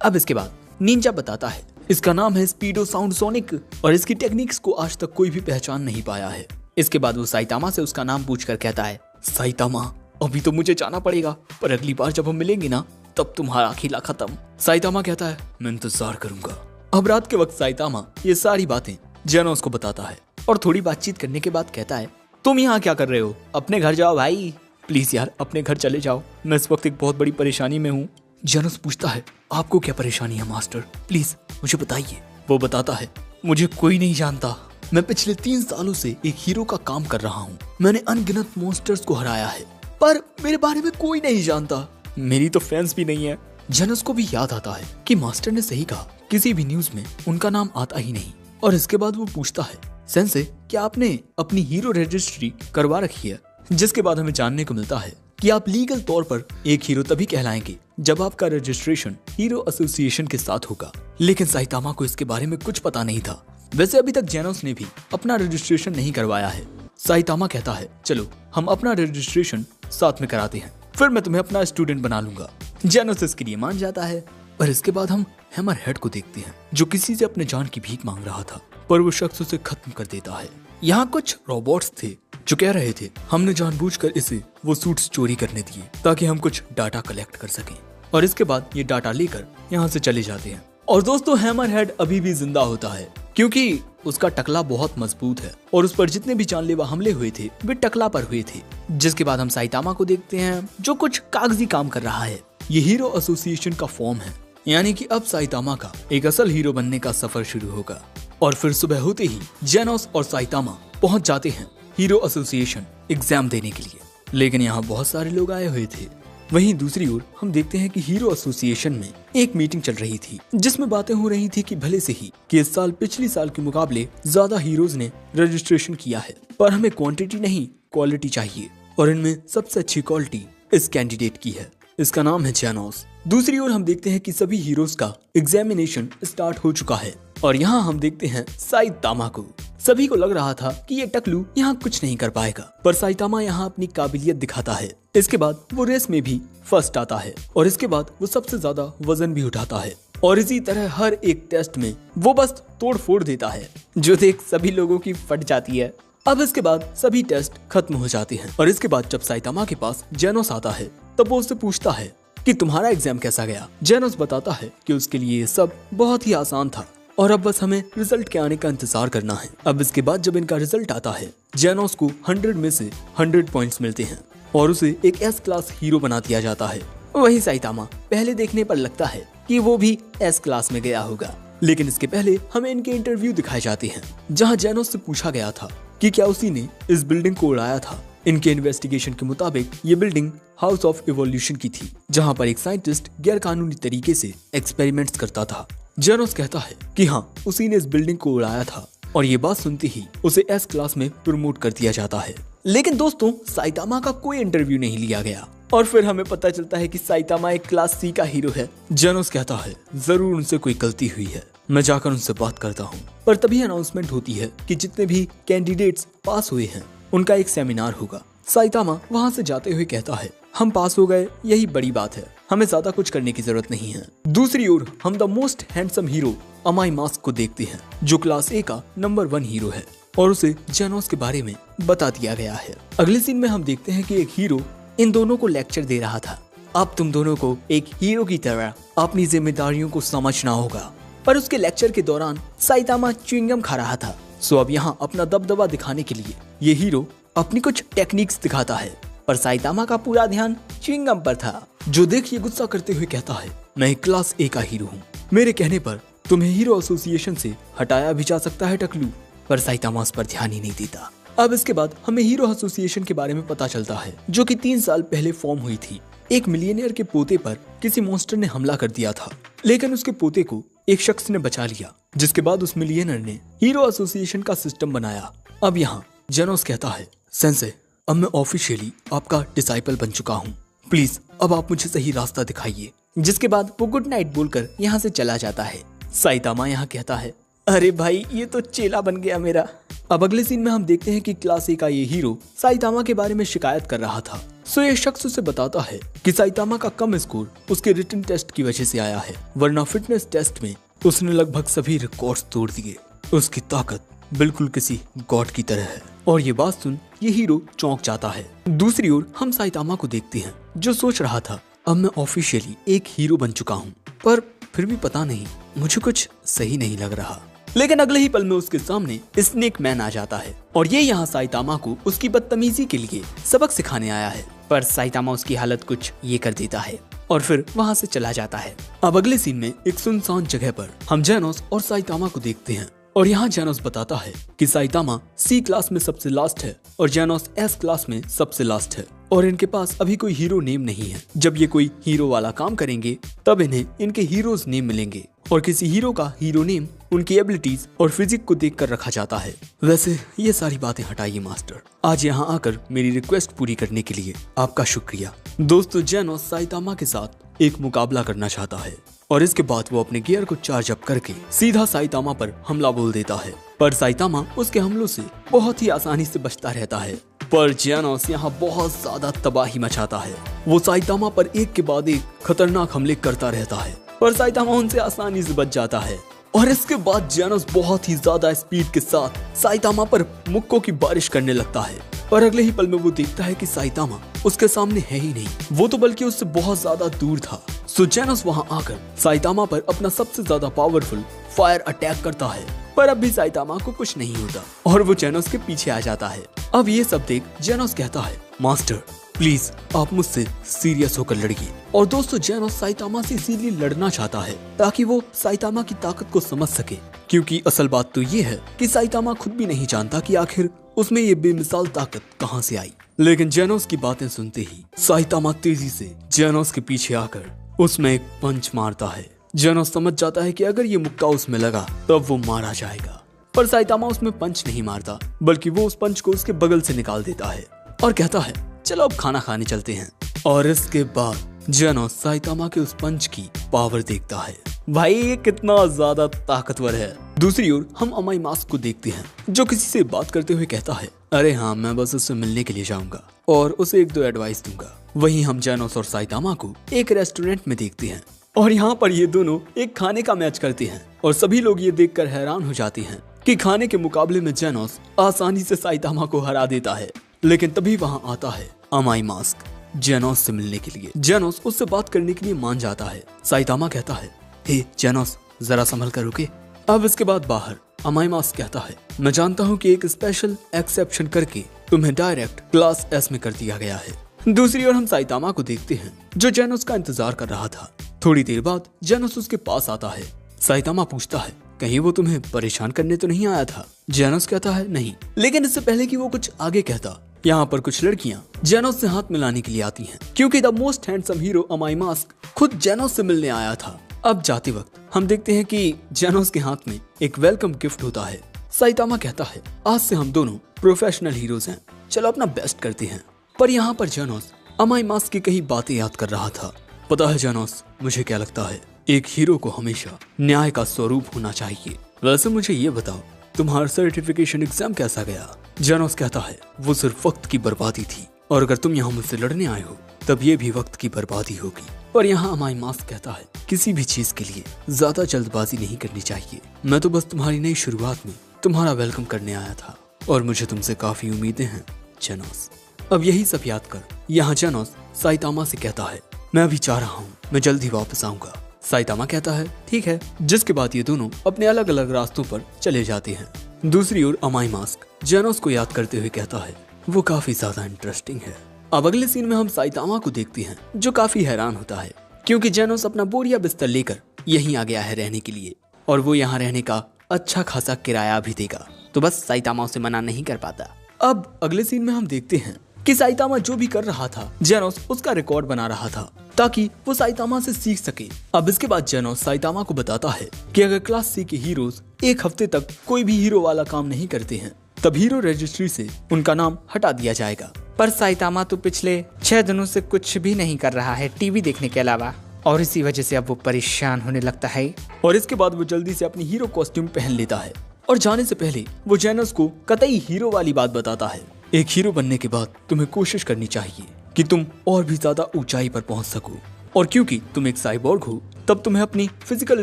अब इसके बाद निंजा बताता है इसका नाम है स्पीडो साउंड सोनिक और इसकी टेक्निक्स को आज तक कोई भी पहचान नहीं पाया है। इसके बाद वो साइतामा से उसका नाम पूछकर कहता है साइतामा अभी तो मुझे जाना पड़ेगा, पर अगली बार जब हम मिलेंगे ना तब तुम्हारा खेला खत्म। साइतामा कहता है मैं इंतजार करूंगा। अब रात के वक्त साइतामा ये सारी बातें जेनोस को बताता है और थोड़ी बातचीत करने के बाद कहता है तुम यहाँ क्या कर रहे हो, अपने घर जाओ भाई। प्लीज यार अपने घर चले जाओ, मैं इस वक्त एक बहुत बड़ी परेशानी में हूँ। जेनोस पूछता है आपको क्या परेशानी है मास्टर, प्लीज मुझे बताइए। वो बताता है मुझे कोई नहीं जानता, मैं पिछले 3 सालों से एक हीरो का काम कर रहा हूँ, मैंने अनगिनत मॉन्स्टर्स को हराया है, पर मेरे बारे में कोई नहीं जानता, मेरी तो फैंस भी नहीं है। जेनस को भी याद आता है कि मास्टर ने सही कहा, किसी भी न्यूज में उनका नाम आता ही नहीं। और इसके बाद वो पूछता है सेंसे क्या आपने अपनी हीरो रजिस्ट्री करवा रखी है? जिसके बाद हमें जानने को मिलता है कि आप लीगल तौर पर एक हीरो तभी कहलाएंगे जब आपका रजिस्ट्रेशन हीरो एसोसिएशन के साथ होगा। लेकिन साइतामा को इसके बारे में कुछ पता नहीं था। वैसे अभी तक जेनोस ने भी अपना रजिस्ट्रेशन नहीं करवाया है। साइतामा कहता है चलो हम अपना रजिस्ट्रेशन साथ में कराते हैं, फिर मैं तुम्हें अपना स्टूडेंट बना लूंगा। जेनोस इसके लिए मान जाता है। और इसके बाद हम हैमरहेड को देखते हैं जो किसी से अपने जान की भीख मांग रहा था, पर वो शख्स उसे खत्म कर देता है। यहाँ कुछ रोबोट्स थे जो कह रहे थे हमने जानबूझकर इसे वो सूट्स चोरी करने दिए ताकि हम कुछ डाटा कलेक्ट कर सकें, और इसके बाद ये डाटा लेकर यहाँ से चले जाते हैं। और दोस्तों हैमरहेड अभी भी जिंदा होता है क्योंकि उसका टकला बहुत मजबूत है और उस पर जितने भी जानलेवा हमले हुए थे वे टकला पर हुए थे। जिसके बाद हम साइतामा को देखते हैं जो कुछ कागजी काम कर रहा है। ये हीरो एसोसिएशन का फॉर्म है, यानी कि अब साइतामा का एक असल हीरो बनने का सफर शुरू होगा। और फिर सुबह होते ही जेनोस और साइतामा पहुंच जाते हैं हीरो एसोसिएशन एग्जाम देने के लिए, लेकिन यहाँ बहुत सारे लोग आए हुए थे। वहीं दूसरी ओर हम देखते हैं कि हीरो एसोसिएशन में एक मीटिंग चल रही थी जिसमें बातें हो रही थी कि भले से ही कि इस साल पिछली साल के मुकाबले ज्यादा हीरोज ने रजिस्ट्रेशन किया है, पर हमें क्वांटिटी नहीं क्वालिटी चाहिए, और इनमें सबसे अच्छी क्वालिटी इस कैंडिडेट की है, इसका नाम है जेनोस। दूसरी ओर हम देखते हैं कि सभी हीरोज का एग्जामिनेशन स्टार्ट हो चुका है और यहाँ हम देखते हैं साइतामा को। सभी को लग रहा था कि ये टकलू यहाँ कुछ नहीं कर पाएगा, पर साइतामा यहाँ अपनी काबिलियत दिखाता है। इसके बाद वो रेस में भी फर्स्ट आता है और इसके बाद वो सबसे ज्यादा वजन भी उठाता है, और इसी तरह हर एक टेस्ट में वो बस तोड़ फोड़ देता है जो देख सभी लोगों की फट जाती है। अब इसके बाद सभी टेस्ट खत्म हो जाते हैं और इसके बाद जब साइतामा के पास जेनोस आता है तब वो उससे पूछता है कि तुम्हारा एग्जाम कैसा गया। जेनोस बताता है कि उसके लिए ये सब बहुत ही आसान था और अब बस हमें रिजल्ट के आने का इंतजार करना है। अब इसके बाद जब इनका रिजल्ट आता है जेनोस को 100 में से 100 पॉइंट्स मिलते हैं और उसे एक एस क्लास हीरो बना दिया जाता है। वही साइतामा पहले देखने पर लगता है कि वो भी एस क्लास में गया होगा, लेकिन इसके पहले हमें इनके इंटरव्यू दिखाए जाते हैं जहां जेनोस से पूछा गया था कि क्या उसी ने इस बिल्डिंग को उड़ाया था। इनके इन्वेस्टिगेशन के मुताबिक ये बिल्डिंग हाउस ऑफ इवोल्यूशन की थी जहां पर एक साइंटिस्ट गैर कानूनी तरीके से एक्सपेरिमेंट्स करता था। जेनोस कहता है कि हाँ उसी ने इस बिल्डिंग को उड़ाया था और ये बात सुनते ही उसे एस क्लास में प्रमोट कर दिया जाता है। लेकिन दोस्तों साइतामा का कोई इंटरव्यू नहीं लिया गया और फिर हमें पता चलता है कि साइतामा एक क्लास सी का हीरो है। जेनोस कहता है जरूर उनसे कोई गलती हुई है मैं जाकर उनसे बात करता हूँ। पर तभी अनाउंसमेंट होती है कि जितने भी कैंडिडेट्स पास हुए हैं उनका एक सेमिनार होगा। साइतामा वहाँ से जाते हुए कहता है, हम पास हो गए, यही बड़ी बात है, हमें ज्यादा कुछ करने की जरूरत नहीं है। दूसरी ओर हम the most handsome hero Amai Mask को देखते हैं, जो क्लास ए का नंबर 1 हीरो है और उसे जेनोस के बारे में बता दिया गया है। अगले सीन में हम देखते हैं कि एक हीरो इन दोनों को लेक्चर दे रहा था। अब तुम दोनों को एक हीरो की तरह अपनी जिम्मेदारियों को समझना होगा। पर उसके लेक्चर के दौरान साइतामा च्युइंगम खा रहा था। सो अब यहाँ अपना दबदबा दिखाने के लिए ये हीरो अपनी कुछ टेक्निक्स दिखाता है, पर साइतामा का पूरा ध्यान च्युइंगम पर था, जो देख ये गुस्सा करते हुए कहता है, मैं क्लास ए का हीरो हूँ, मेरे कहने पर तुम्हें हीरो एसोसिएशन से हटाया भी जा सकता है टकलू। पर साइतामा उस पर ध्यान ही नहीं देता। अब इसके बाद हमें हीरो एसोसिएशन के बारे में पता चलता है, जो कि 3 साल पहले फॉर्म हुई थी। एक मिलियनियर के पोते पर किसी मॉन्स्टर ने हमला कर दिया था, लेकिन उसके पोते को एक शख्स ने बचा लिया, जिसके बाद उस मिलियनियर ने हीरो एसोसिएशन का सिस्टम बनाया। अब यहाँ जेनोस कहता है, सेंसे, अब मैं ऑफिशियली आपका डिसाइपल बन चुका हूँ, प्लीज अब आप मुझे सही रास्ता दिखाइए। जिसके बाद वो गुड नाइट बोलकर यहाँ से चला जाता है। साइतामा यहाँ कहता है, अरे भाई ये तो चेला बन गया मेरा। अब अगले सीन में हम देखते हैं कि क्लास ए का ये हीरो साइतामा के बारे में शिकायत कर रहा था। सो ये शख्स उसे बताता है कि साइतामा का कम स्कोर उसके रिटन टेस्ट की वजह से आया है, वरना फिटनेस टेस्ट में उसने लगभग सभी रिकॉर्ड्स तोड़ दिए। उसकी ताकत बिल्कुल किसी गॉड की तरह है। और ये बात सुन ये हीरो चौंक जाता है। दूसरी ओर हम साइतामा को देखते हैं, जो सोच रहा था, अब मैं ऑफिशियली एक हीरो बन चुका हूँ, पर फिर भी पता नहीं मुझे कुछ सही नहीं लग रहा। लेकिन अगले ही पल में उसके सामने स्नेक मैन आ जाता है और ये यहाँ साइतामा को उसकी बदतमीजी के लिए सबक सिखाने आया है। पर साइतामा उसकी हालत कुछ ये कर देता है और फिर वहाँ से चला जाता है। अब अगले सीन में एक सुनसान जगह पर हम जेनोस और साइतामा को देखते हैं और यहाँ जेनोस बताता है कि साइतामा सी क्लास में सबसे लास्ट है और जेनोस एस क्लास में सबसे लास्ट है और इनके पास अभी कोई हीरो नेम नहीं है। जब ये कोई हीरो वाला काम करेंगे तब इन्हें इनके हीरोज नेम मिलेंगे और किसी हीरो का हीरो नेम उनकी एबिलिटीज और फिजिक को देखकर रखा जाता है। वैसे ये सारी बातें हटाइए मास्टर, आज यहाँ आकर मेरी रिक्वेस्ट पूरी करने के लिए आपका शुक्रिया। दोस्तों जेनोस साइतामा के साथ एक मुकाबला करना चाहता है और इसके बाद वो अपने गियर को चार्ज अप करके सीधा साइतामा पर हमला बोल देता है, पर साइतामा उसके हमलों से बहुत ही आसानी से बचता रहता है। पर जेनोस यहाँ बहुत ज्यादा तबाही मचाता है। वो साइतामा पर एक के बाद एक खतरनाक हमले करता रहता है, पर साइतामा उनसे आसानी से बच जाता है। और इसके बाद जेनोस बहुत ही ज्यादा स्पीड के साथ साइतामा पर मुक्कों की बारिश करने लगता है। पर अगले ही पल में वो देखता है कि साइतामा उसके सामने है ही नहीं, वो तो बल्कि उससे बहुत ज्यादा दूर था। सो जेनोस वहाँ आकर साइतामा पर अपना सबसे ज्यादा पावरफुल फायर अटैक करता है, पर अब भी साइतामा को कुछ नहीं होता और वो जेनोस के पीछे आ जाता है। अब ये सब देख जेनोस कहता है, मास्टर प्लीज आप मुझसे सीरियस होकर लड़िए। और दोस्तों जेनोस साइतामा से इसीलिए लड़ना चाहता है ताकि वो साइतामा की ताकत को समझ सके, क्योंकि असल बात तो ये है कि साइतामा खुद भी नहीं जानता कि आखिर उसमें ये बेमिसाल ताकत कहाँ से आई। लेकिन जेनोस की बातें सुनते ही साइतामा तेजी से जेनोस के पीछे आकर उसमें एक पंच मारता है। जेनोस समझ जाता है कि अगर ये मुक्का उसमें लगा तब वो मारा जाएगा, पर साइतामा उसमें पंच नहीं मारता, बल्कि वो उस पंच को उसके बगल से निकाल देता है और कहता है, चलो अब खाना खाने चलते हैं। और इसके बाद जेनोस साइतामा के उस पंच की पावर देखता है। भाई ये कितना ज्यादा ताकतवर है। दूसरी ओर हम अमाई मास्क को देखते हैं, जो किसी से बात करते हुए कहता है, अरे हाँ मैं बस उससे मिलने के लिए जाऊंगा और उसे 1-2 एडवाइस दूंगा। वहीं हम जेनोस और साइतामा को एक रेस्टोरेंट में देखते हैं और यहाँ पर ये दोनों एक खाने का मैच करते हैं और सभी लोग ये देखकर हैरान हो जाते हैं कि खाने के मुकाबले में जेनोस आसानी से साइतामा को हरा देता है। लेकिन तभी वहाँ आता है अमाई मास्क जेनोस से मिलने के लिए। जेनोस उससे बात करने के लिए मान जाता है। साइतामा कहता है, हे जेनोस जरा संभल कर रुके। अब इसके बाद बाहर अमाई मास्क कहता है, मैं जानता हूँ कि एक स्पेशल एक्सेप्शन करके तुम्हें डायरेक्ट क्लास एस में कर दिया गया है। दूसरी ओर हम साइतामा को देखते हैं, जो जेनोस का इंतजार कर रहा था। थोड़ी देर बाद जेनोस उसके पास आता है। साइतामा पूछता है, कहीं वो तुम्हें परेशान करने तो नहीं आया था? जेनोस कहता है, नहीं। लेकिन इससे पहले कि वो कुछ आगे कहता, यहाँ पर कुछ लड़कियाँ जेनोस से हाथ मिलाने के लिए आती हैं, क्योंकि the most handsome hero Amai Mask खुद जेनोस से मिलने आया था। अब जाते वक्त हम देखते हैं कि जेनोस के हाथ में एक वेलकम गिफ्ट होता है। साइतामा कहता है, आज से हम दोनों प्रोफेशनल हीरोज हैं, चलो अपना बेस्ट करते हैं। पर यहाँ पर जेनोस अमाई मास्क की कई बातें याद कर रहा था। पता है जेनोस, मुझे क्या लगता है, एक हीरो को हमेशा न्याय का स्वरूप होना चाहिए। वैसे मुझे ये बताओ, तुम्हारा सर्टिफिकेशन एग्जाम कैसा गया? जेनोस कहता है वो सिर्फ वक्त की बर्बादी थी, और अगर तुम यहाँ मुझसे लड़ने आए हो तब ये भी वक्त की बर्बादी होगी। और यहाँ अमाई मास्क कहता है किसी भी चीज के लिए ज्यादा जल्दबाजी नहीं करनी चाहिए। मैं तो बस तुम्हारी नई शुरुआत में तुम्हारा वेलकम करने आया था, और मुझे तुमसे काफी उम्मीदें हैं जेनोस। अब यही सब याद कर यहाँ जेनोस साइतामा से कहता है मैं अभी जा रहा हूँ, मैं जल्द ही वापस आऊंगा। साइतामा कहता है ठीक है, जिसके बाद ये दोनों अपने अलग अलग रास्तों पर चले जाते हैं। दूसरी ओर अमाई मास्क जेनोस को याद करते हुए कहता है वो काफी ज्यादा इंटरेस्टिंग है। अब अगले सीन में हम साइतामा को देखते हैं जो काफी हैरान होता है क्योंकि जेनोस अपना बोरिया बिस्तर लेकर यहीं आ गया है रहने के लिए, और वो यहाँ रहने का अच्छा खासा किराया भी देगा। तो बस साइतामा उसे मना नहीं कर पाता। अब अगले सीन में हम देखते हैं कि साइतामा जो भी कर रहा था जेनोस उसका रिकॉर्ड बना रहा था ताकि वो साइतामा से सीख सके। अब इसके बाद जेनोस साइतामा को बताता है कि अगर क्लास सी के हीरोज एक हफ्ते तक कोई भी हीरो वाला काम नहीं करते हैं तब हीरो रजिस्ट्री से उनका नाम हटा दिया जाएगा। पर साइतामा तो पिछले 6 दिनों से कुछ भी नहीं कर रहा है टीवी देखने के अलावा, और इसी वजह से अब वो परेशान होने लगता है। और इसके बाद वो जल्दी से अपनी हीरो कॉस्ट्यूम पहन लेता है और जाने से पहले वो जेनोस को कतई हीरो वाली बात बताता है। एक हीरो बनने के बाद तुम्हें कोशिश करनी चाहिए कि तुम और भी ज्यादा ऊंचाई पर पहुंच सको, और क्योंकि तुम एक साइबोर्ग हो तब तुम्हें अपनी फिजिकल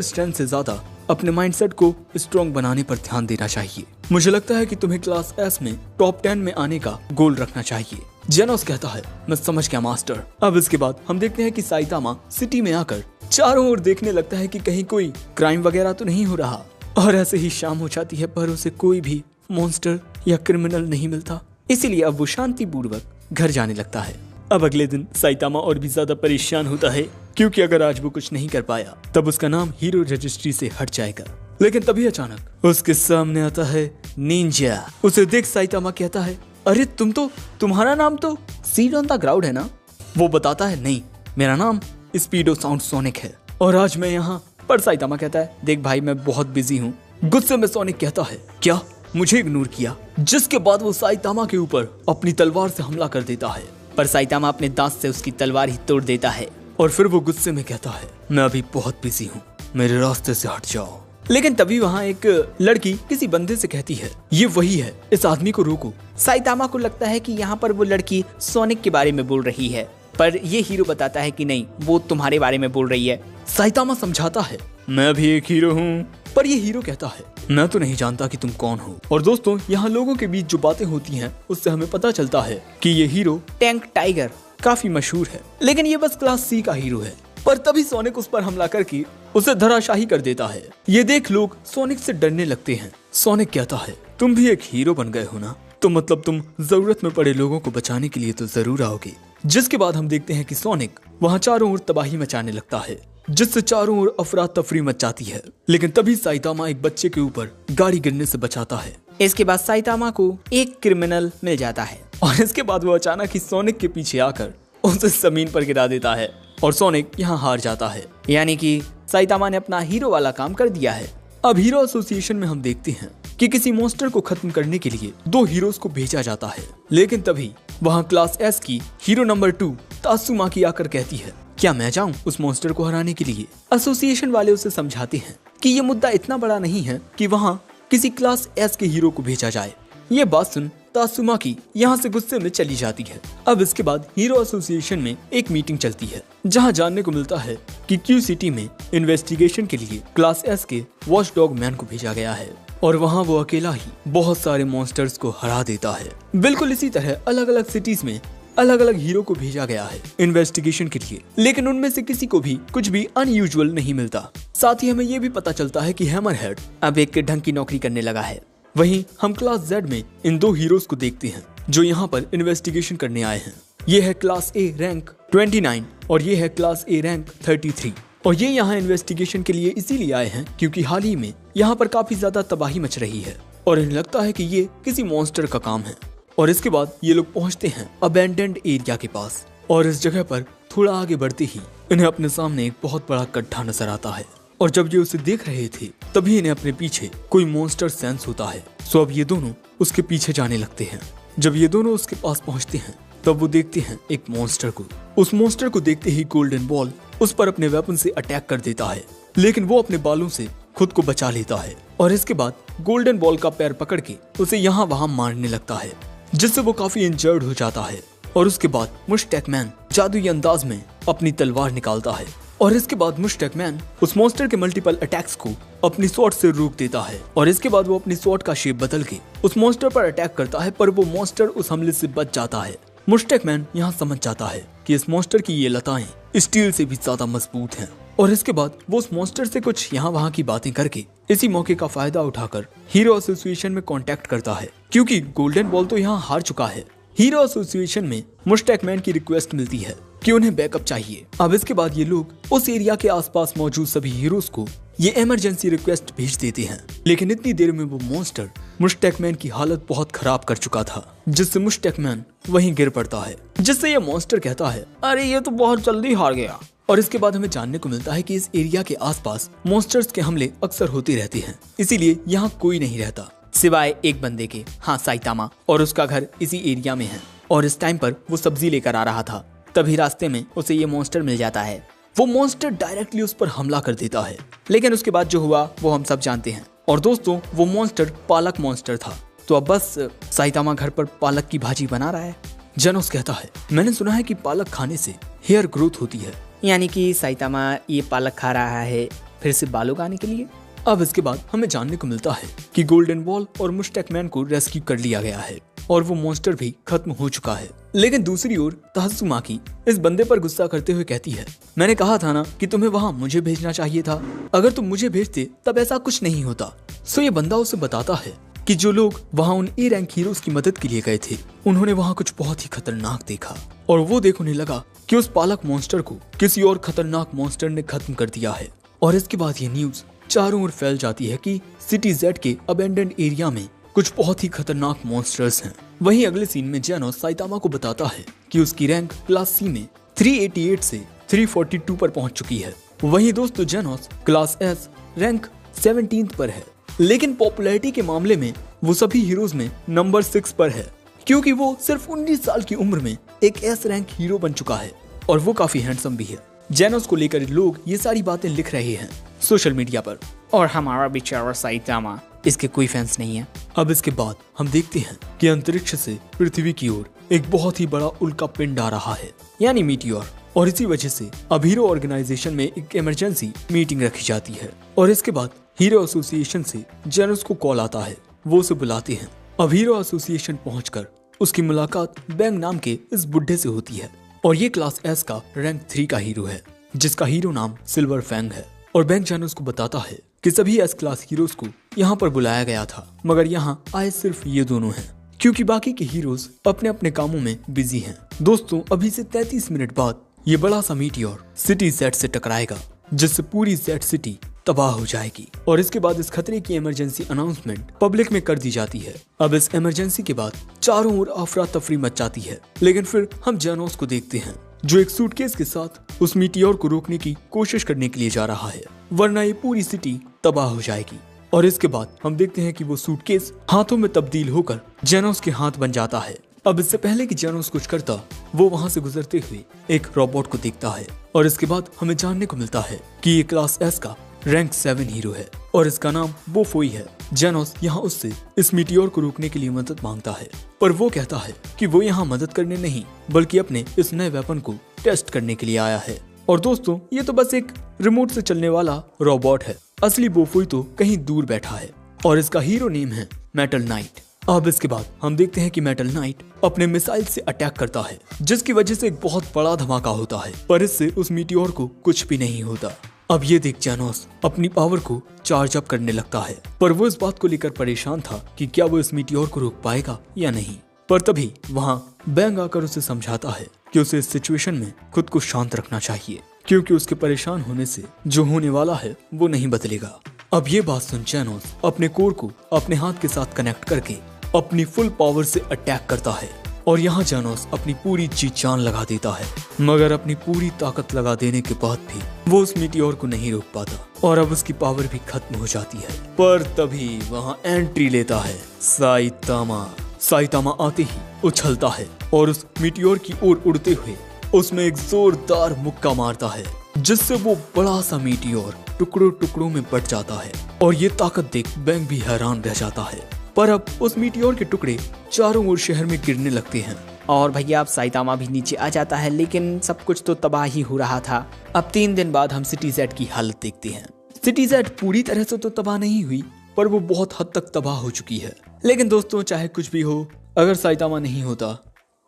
स्ट्रेंथ से ज्यादा अपने माइंडसेट को स्ट्रॉन्ग बनाने पर ध्यान देना चाहिए। मुझे लगता है कि तुम्हें क्लास एस में टॉप 10 में आने का गोल रखना चाहिए। जेनोस कहता है मैं समझ गया मास्टर। अब इसके बाद हम देखते हैं कि साइतामा सिटी में आकर चारों ओर देखने लगता है कि कहीं कोई क्राइम वगैरह तो नहीं हो रहा, और ऐसे ही शाम हो जाती है पर उसे कोई भी मॉन्स्टर या क्रिमिनल नहीं मिलता, इसीलिए अब वो शांतिपूर्वक घर जाने लगता है। अब अगले दिन साइतामा और भी ज्यादा परेशान होता है क्योंकि अगर आज वो कुछ नहीं कर पाया तब उसका नाम हीरो रजिस्ट्री से हट जाएगा। लेकिन तभी अचानक उसके सामने आता है निंजा। उसे देख साइतामा कहता है अरे तुम्हारा नाम तो सीड ऑन द ग्राउंड है ना? वो बताता है नहीं, मेरा नाम स्पीडो साउंड सोनिक है और आज मैं यहाँ। पर साइतामा कहता है देख भाई मैं बहुत बिजी हूँ। गुस्से में सोनिक कहता है क्या मुझे इग्नोर किया? जिसके बाद वो साइतामा के ऊपर अपनी तलवार से हमला कर देता है, पर साइतामा अपने दांत से उसकी तलवार ही तोड़ देता है। और फिर वो गुस्से में कहता है मैं अभी बहुत बिजी हूँ, मेरे रास्ते से हट जाओ। लेकिन तभी वहाँ एक लड़की किसी बंदे से कहती है ये वही है, इस आदमी को रोको। साइतामा को लगता है कि यहाँ पर वो लड़की सोनिक के बारे में बोल रही है, पर ये हीरो बताता है कि नहीं, वो तुम्हारे बारे में बोल रही है। साइतामा समझाता है मैं भी एक हीरो हूँ, पर ये हीरो कहता है मैं तो नहीं जानता कि तुम कौन हो। और दोस्तों यहाँ लोगों के बीच जो बातें होती हैं उससे हमें पता चलता है कि ये हीरो टैंक टाइगर काफी मशहूर है, लेकिन ये बस क्लास सी का हीरो है। पर तभी सोनिक उस पर हमला करके उसे धराशाही कर देता है। ये देख लोग सोनिक से डरने लगते हैं। सोनिक कहता है तुम भी एक हीरो बन गए हो ना, तो मतलब तुम जरूरत में पड़े लोगों को बचाने के लिए तो जरूर आओगे। जिसके बाद हम देखते हैं कि सोनिक वहाँ चारों ओर तबाही मचाने लगता है, जिससे चारों ओर अफरा तफरी मच जाती है। लेकिन तभी साइतामा एक बच्चे के ऊपर गाड़ी गिरने से बचाता है। इसके बाद साइतामा को एक क्रिमिनल मिल जाता है, और इसके बाद वो अचानक ही सोनिक के पीछे आकर उसे जमीन पर गिरा देता है और सोनिक यहाँ हार जाता है। यानी कि साइतामा ने अपना हीरो वाला काम कर दिया है। अब हीरो एसोसिएशन में हम देखते हैं कि किसी मॉन्स्टर को खत्म करने के लिए 2 हीरोज को भेजा जाता है। लेकिन तभी वहाँ क्लास एस की हीरो नंबर 2 तात्सुमाकी आकर कहती है क्या मैं जाऊं उस मॉन्स्टर को हराने के लिए? एसोसिएशन वाले उसे समझाते हैं कि ये मुद्दा इतना बड़ा नहीं है कि वहाँ किसी क्लास एस के हीरो को भेजा जाए। ये बात सुन तात्सुमाकी यहाँ से गुस्से में चली जाती है। अब इसके बाद हीरो एसोसिएशन में एक मीटिंग चलती है जहाँ जानने को मिलता है कि क्यू सिटी में इन्वेस्टिगेशन के लिए क्लास एस के वॉच डॉग मैन को भेजा गया है, और वहाँ वो अकेला ही बहुत सारे मॉन्स्टर्स को हरा देता है। बिल्कुल इसी तरह अलग अलग सिटीज में अलग अलग हीरो को भेजा गया है इन्वेस्टिगेशन के लिए, लेकिन उनमें से किसी को भी कुछ भी अनयूजुअल नहीं मिलता। साथ ही हमें ये भी पता चलता है कि हैमरहेड अब एक ढंग की नौकरी करने लगा है। वहीं हम क्लास जेड में इन 2 हीरोज को देखते हैं जो यहाँ पर इन्वेस्टिगेशन करने आए हैं। ये है क्लास ए रैंक 29 और ये है क्लास ए रैंक 33, और ये यहाँ इन्वेस्टिगेशन के लिए इसीलिए आए हैं क्योंकि हाल ही में यहाँ पर काफी ज्यादा तबाही मच रही है और इन्हें लगता है कि ये किसी मॉन्स्टर का काम है। और इसके बाद ये लोग पहुंचते हैं अबैंडन्ड एरिया के पास, और इस जगह पर थोड़ा आगे बढ़ते ही इन्हें अपने सामने एक बहुत बड़ा गड्ढा नजर आता है, और जब ये उसे देख रहे थे तभी इन्हें अपने पीछे कोई मॉन्स्टर सेंस होता है। सो अब ये दोनों उसके पीछे जाने लगते हैं। जब ये दोनों उसके पास पहुंचते हैं तब वो देखते हैं एक मॉन्स्टर को उस मॉन्स्टर को देखते ही गोल्डन बॉल उस पर अपने वेपन से अटैक कर देता है, लेकिन वो अपने बालों से खुद को बचा लेता है और इसके बाद गोल्डन बॉल का पैर पकड़ के उसे यहाँ वहाँ मारने लगता है, जिससे वो काफी इंजर्ड हो जाता है। और उसके बाद मुश्टैक मैन जादुई अंदाज में अपनी तलवार निकालता है और इसके बाद मुश्टैक मैन उस मॉन्स्टर के मल्टीपल अटैक्स को अपनी स्वॉर्ड से रोक देता है और इसके बाद वो अपनी स्वॉर्ड का शेप बदल के उस मॉन्स्टर पर अटैक करता है, पर वो मॉन्स्टर उस हमले से बच जाता है। मुश्टैक मैन यहाँ समझ जाता है कि इस मॉन्स्टर की ये लताएं स्टील से भी ज्यादा मजबूत हैं और इसके बाद वो उस मॉन्स्टर से कुछ यहाँ वहाँ की बातें करके इसी मौके का फायदा उठाकर हीरो एसोसिएशन में कांटेक्ट करता है, क्योंकि गोल्डन बॉल तो यहाँ हार चुका है। हीरो एसोसिएशन में मुश्टैक मैन की रिक्वेस्ट मिलती है कि उन्हें बैकअप चाहिए। अब इसके बाद ये लोग उस एरिया के आसपास मौजूद सभी हीरोज को ये इमरजेंसी रिक्वेस्ट भेज देते हैं, लेकिन इतनी देर में वो मॉन्स्टर मुश्टैक मैन की हालत बहुत खराब कर चुका था, जिससे मुश्टैक मैन वहीं गिर पड़ता है, जिससे ये मॉन्स्टर कहता है, अरे ये तो बहुत जल्दी हार गया। और इसके बाद हमें जानने को मिलता है कि इस एरिया के आसपास मॉन्स्टर्स के हमले अक्सर होते रहते हैं, इसीलिए यहाँ कोई नहीं रहता सिवाय एक बंदे के, हाँ साइतामा, और उसका घर इसी एरिया में है। और इस टाइम पर वो सब्जी लेकर आ रहा था, तभी रास्ते में उसे ये मॉन्स्टर मिल जाता है। वो मॉन्स्टर डायरेक्टली उस पर हमला कर देता है, लेकिन उसके बाद जो हुआ वो हम सब जानते हैं। और दोस्तों वो मॉन्स्टर पालक मॉन्स्टर था। तो अब बस साइतामा घर पर पालक की भाजी बना रहा है। जेनोस कहता है, मैंने सुना है कि पालक खाने से हेयर ग्रोथ होती है, यानी कि साइतामा ये पालक खा रहा है फिर से बाल उगाने के लिए। अब इसके बाद हमें जानने को मिलता है कि गोल्डन बॉल और मुश्टैक मैन को रेस्क्यू कर लिया गया है और वो मॉन्स्टर भी खत्म हो चुका है। लेकिन दूसरी ओर तात्सुमाकी इस बंदे पर गुस्सा करते हुए कहती है, मैंने कहा था ना कि तुम्हें वहाँ मुझे भेजना चाहिए था, अगर तुम मुझे भेजते तब ऐसा कुछ नहीं होता। सो ये बंदा उसे बताता है कि जो लोग वहाँ उन ए रैंक हीरोज की मदद के लिए गए थे, उन्होंने वहाँ कुछ बहुत ही खतरनाक देखा और वो देख उन्हें लगा कि उस पालक मॉन्स्टर को किसी और खतरनाक मॉन्स्टर ने खत्म कर दिया है। और इसके बाद ये न्यूज चारों ओर फैल जाती है कि सिटी जेड के अबेंडेंड एरिया में कुछ बहुत ही खतरनाक मॉन्स्टर्स हैं। वहीं अगले सीन में जेनोस साइतामा को बताता है कि उसकी रैंक क्लास सी में 388 से 342 पर पहुंच चुकी है। वहीं दोस्तों जेनोस क्लास एस रैंक 17 पर है, लेकिन पॉपुलैरिटी के मामले में वो सभी हीरोज में नंबर 6 पर है, क्योंकि वो सिर्फ 19 साल की उम्र में एक एस रैंक हीरो बन चुका है और वो काफी हैंडसम भी है। जेनोस को लेकर लोग ये सारी बातें लिख रहे हैं सोशल मीडिया पर, और हमारा बेचारा साइतामा, इसके कोई फैंस नहीं है। अब इसके बाद हम देखते हैं कि अंतरिक्ष से पृथ्वी की ओर एक बहुत ही बड़ा उल्का पिंड आ रहा है, यानी मीटियोर। और इसी वजह से अब हीरो ऑर्गेनाइजेशन में एक इमरजेंसी मीटिंग रखी जाती है और इसके बाद हीरो एसोसिएशन से जेनोस को कॉल आता है, वो उसे बुलाते हैं। अब हीरो एसोसिएशन पहुंचकर उसकी मुलाकात बैंग नाम के इस बुढ़े से होती है और ये क्लास एस का रैंक 3 का हीरो है, जिसका हीरो नाम सिल्वर फैंग है। और बैंग जेनोस को बताता है कि सभी एस क्लास हीरोज को यहाँ पर बुलाया गया था, मगर यहाँ आए सिर्फ ये दोनों हैं, क्योंकि बाकी के हीरोज अपने अपने कामों में बिजी हैं। दोस्तों अभी से 33 मिनट बाद ये बड़ा सा मीटियोर सिटी जेड से टकराएगा, जिससे पूरी जेड सिटी तबाह हो जाएगी। और इसके बाद इस खतरे की इमरजेंसी अनाउंसमेंट पब्लिक में कर दी जाती है। अब इस इमरजेंसी के बाद चारों ओर अफरा तफरी मच जाती है, लेकिन फिर हम जेनोस को देखते हैं जो एक सूटकेस के साथ उस मीटियोर को रोकने की कोशिश करने के लिए जा रहा है, वरना ये पूरी सिटी तबाह हो जाएगी। और इसके बाद हम देखते हैं कि वो सूटकेस हाथों में तब्दील होकर जेनोस के हाथ बन जाता है। अब इससे पहले कि जेनोस कुछ करता, वो वहाँ से गुजरते हुए एक रोबोट को देखता है और इसके बाद हमें जानने को मिलता है कि ये क्लास एस का रैंक 7 हीरो है और इसका नाम बोफोई है। जेनोस यहाँ उससे इस मीटियोर को रोकने के लिए मदद मांगता है, पर वो कहता है कि वो यहाँ मदद करने नहीं बल्कि अपने इस नए वेपन को टेस्ट करने के लिए आया है। और दोस्तों ये तो बस एक रिमोट से चलने वाला रोबोट है, असली बोफोई तो कहीं दूर बैठा है और इसका हीरो नेम है मेटल नाइट। अब इसके बाद हम देखते हैं कि मेटल नाइट अपने मिसाइल से अटैक करता है, जिसकी वजह से एक बहुत बड़ा धमाका होता है, पर इससे उस मीटियोर को कुछ भी नहीं होता। अब ये देख जेनोस अपनी पावर को चार्ज अप करने लगता है, पर वो इस बात को लेकर परेशान था कि क्या वो इस मीटियोर को रोक पाएगा या नहीं। पर तभी वहाँ बैंग आकर उसे समझाता है कि उसे इस सिचुएशन में खुद को शांत रखना चाहिए, क्योंकि उसके परेशान होने से जो होने वाला है वो नहीं बदलेगा। अब ये बात सुन जेनोस अपने कोर को अपने हाथ के साथ कनेक्ट करके अपनी फुल पावर से अटैक करता है और यहाँ जेनोस अपनी पूरी जी जान लगा देता है, मगर अपनी पूरी ताकत लगा देने के बाद भी वो उस मीटियोर को नहीं रोक पाता और अब उसकी पावर भी खत्म हो जाती है। पर तभी वहाँ एंट्री लेता है साइतामा। साइतामा आते ही उछलता है और उस मीटियोर की ओर उड़ते हुए उसमें एक जोरदार मुक्का मारता है जिससे वो बड़ा सा मीटियोर टुकड़ों टुकड़ों में बट जाता है और ये ताकत देख बैंग भी हैरान रह जाता है। पर अब उस मीटियोर के टुकड़े चारों ओर शहर में गिरने लगते हैं और भैया अब साइतामा भी नीचे आ जाता है, लेकिन सब कुछ तो तबाह ही हो रहा था। अब 3 दिन बाद हम सिटी जेड की हालत देखते हैं। सिटी जेड पूरी तरह से तो तबाह नहीं हुई, पर वो बहुत हद तक तबाह हो चुकी है। लेकिन दोस्तों, चाहे कुछ भी हो, अगर साइतामा नहीं होता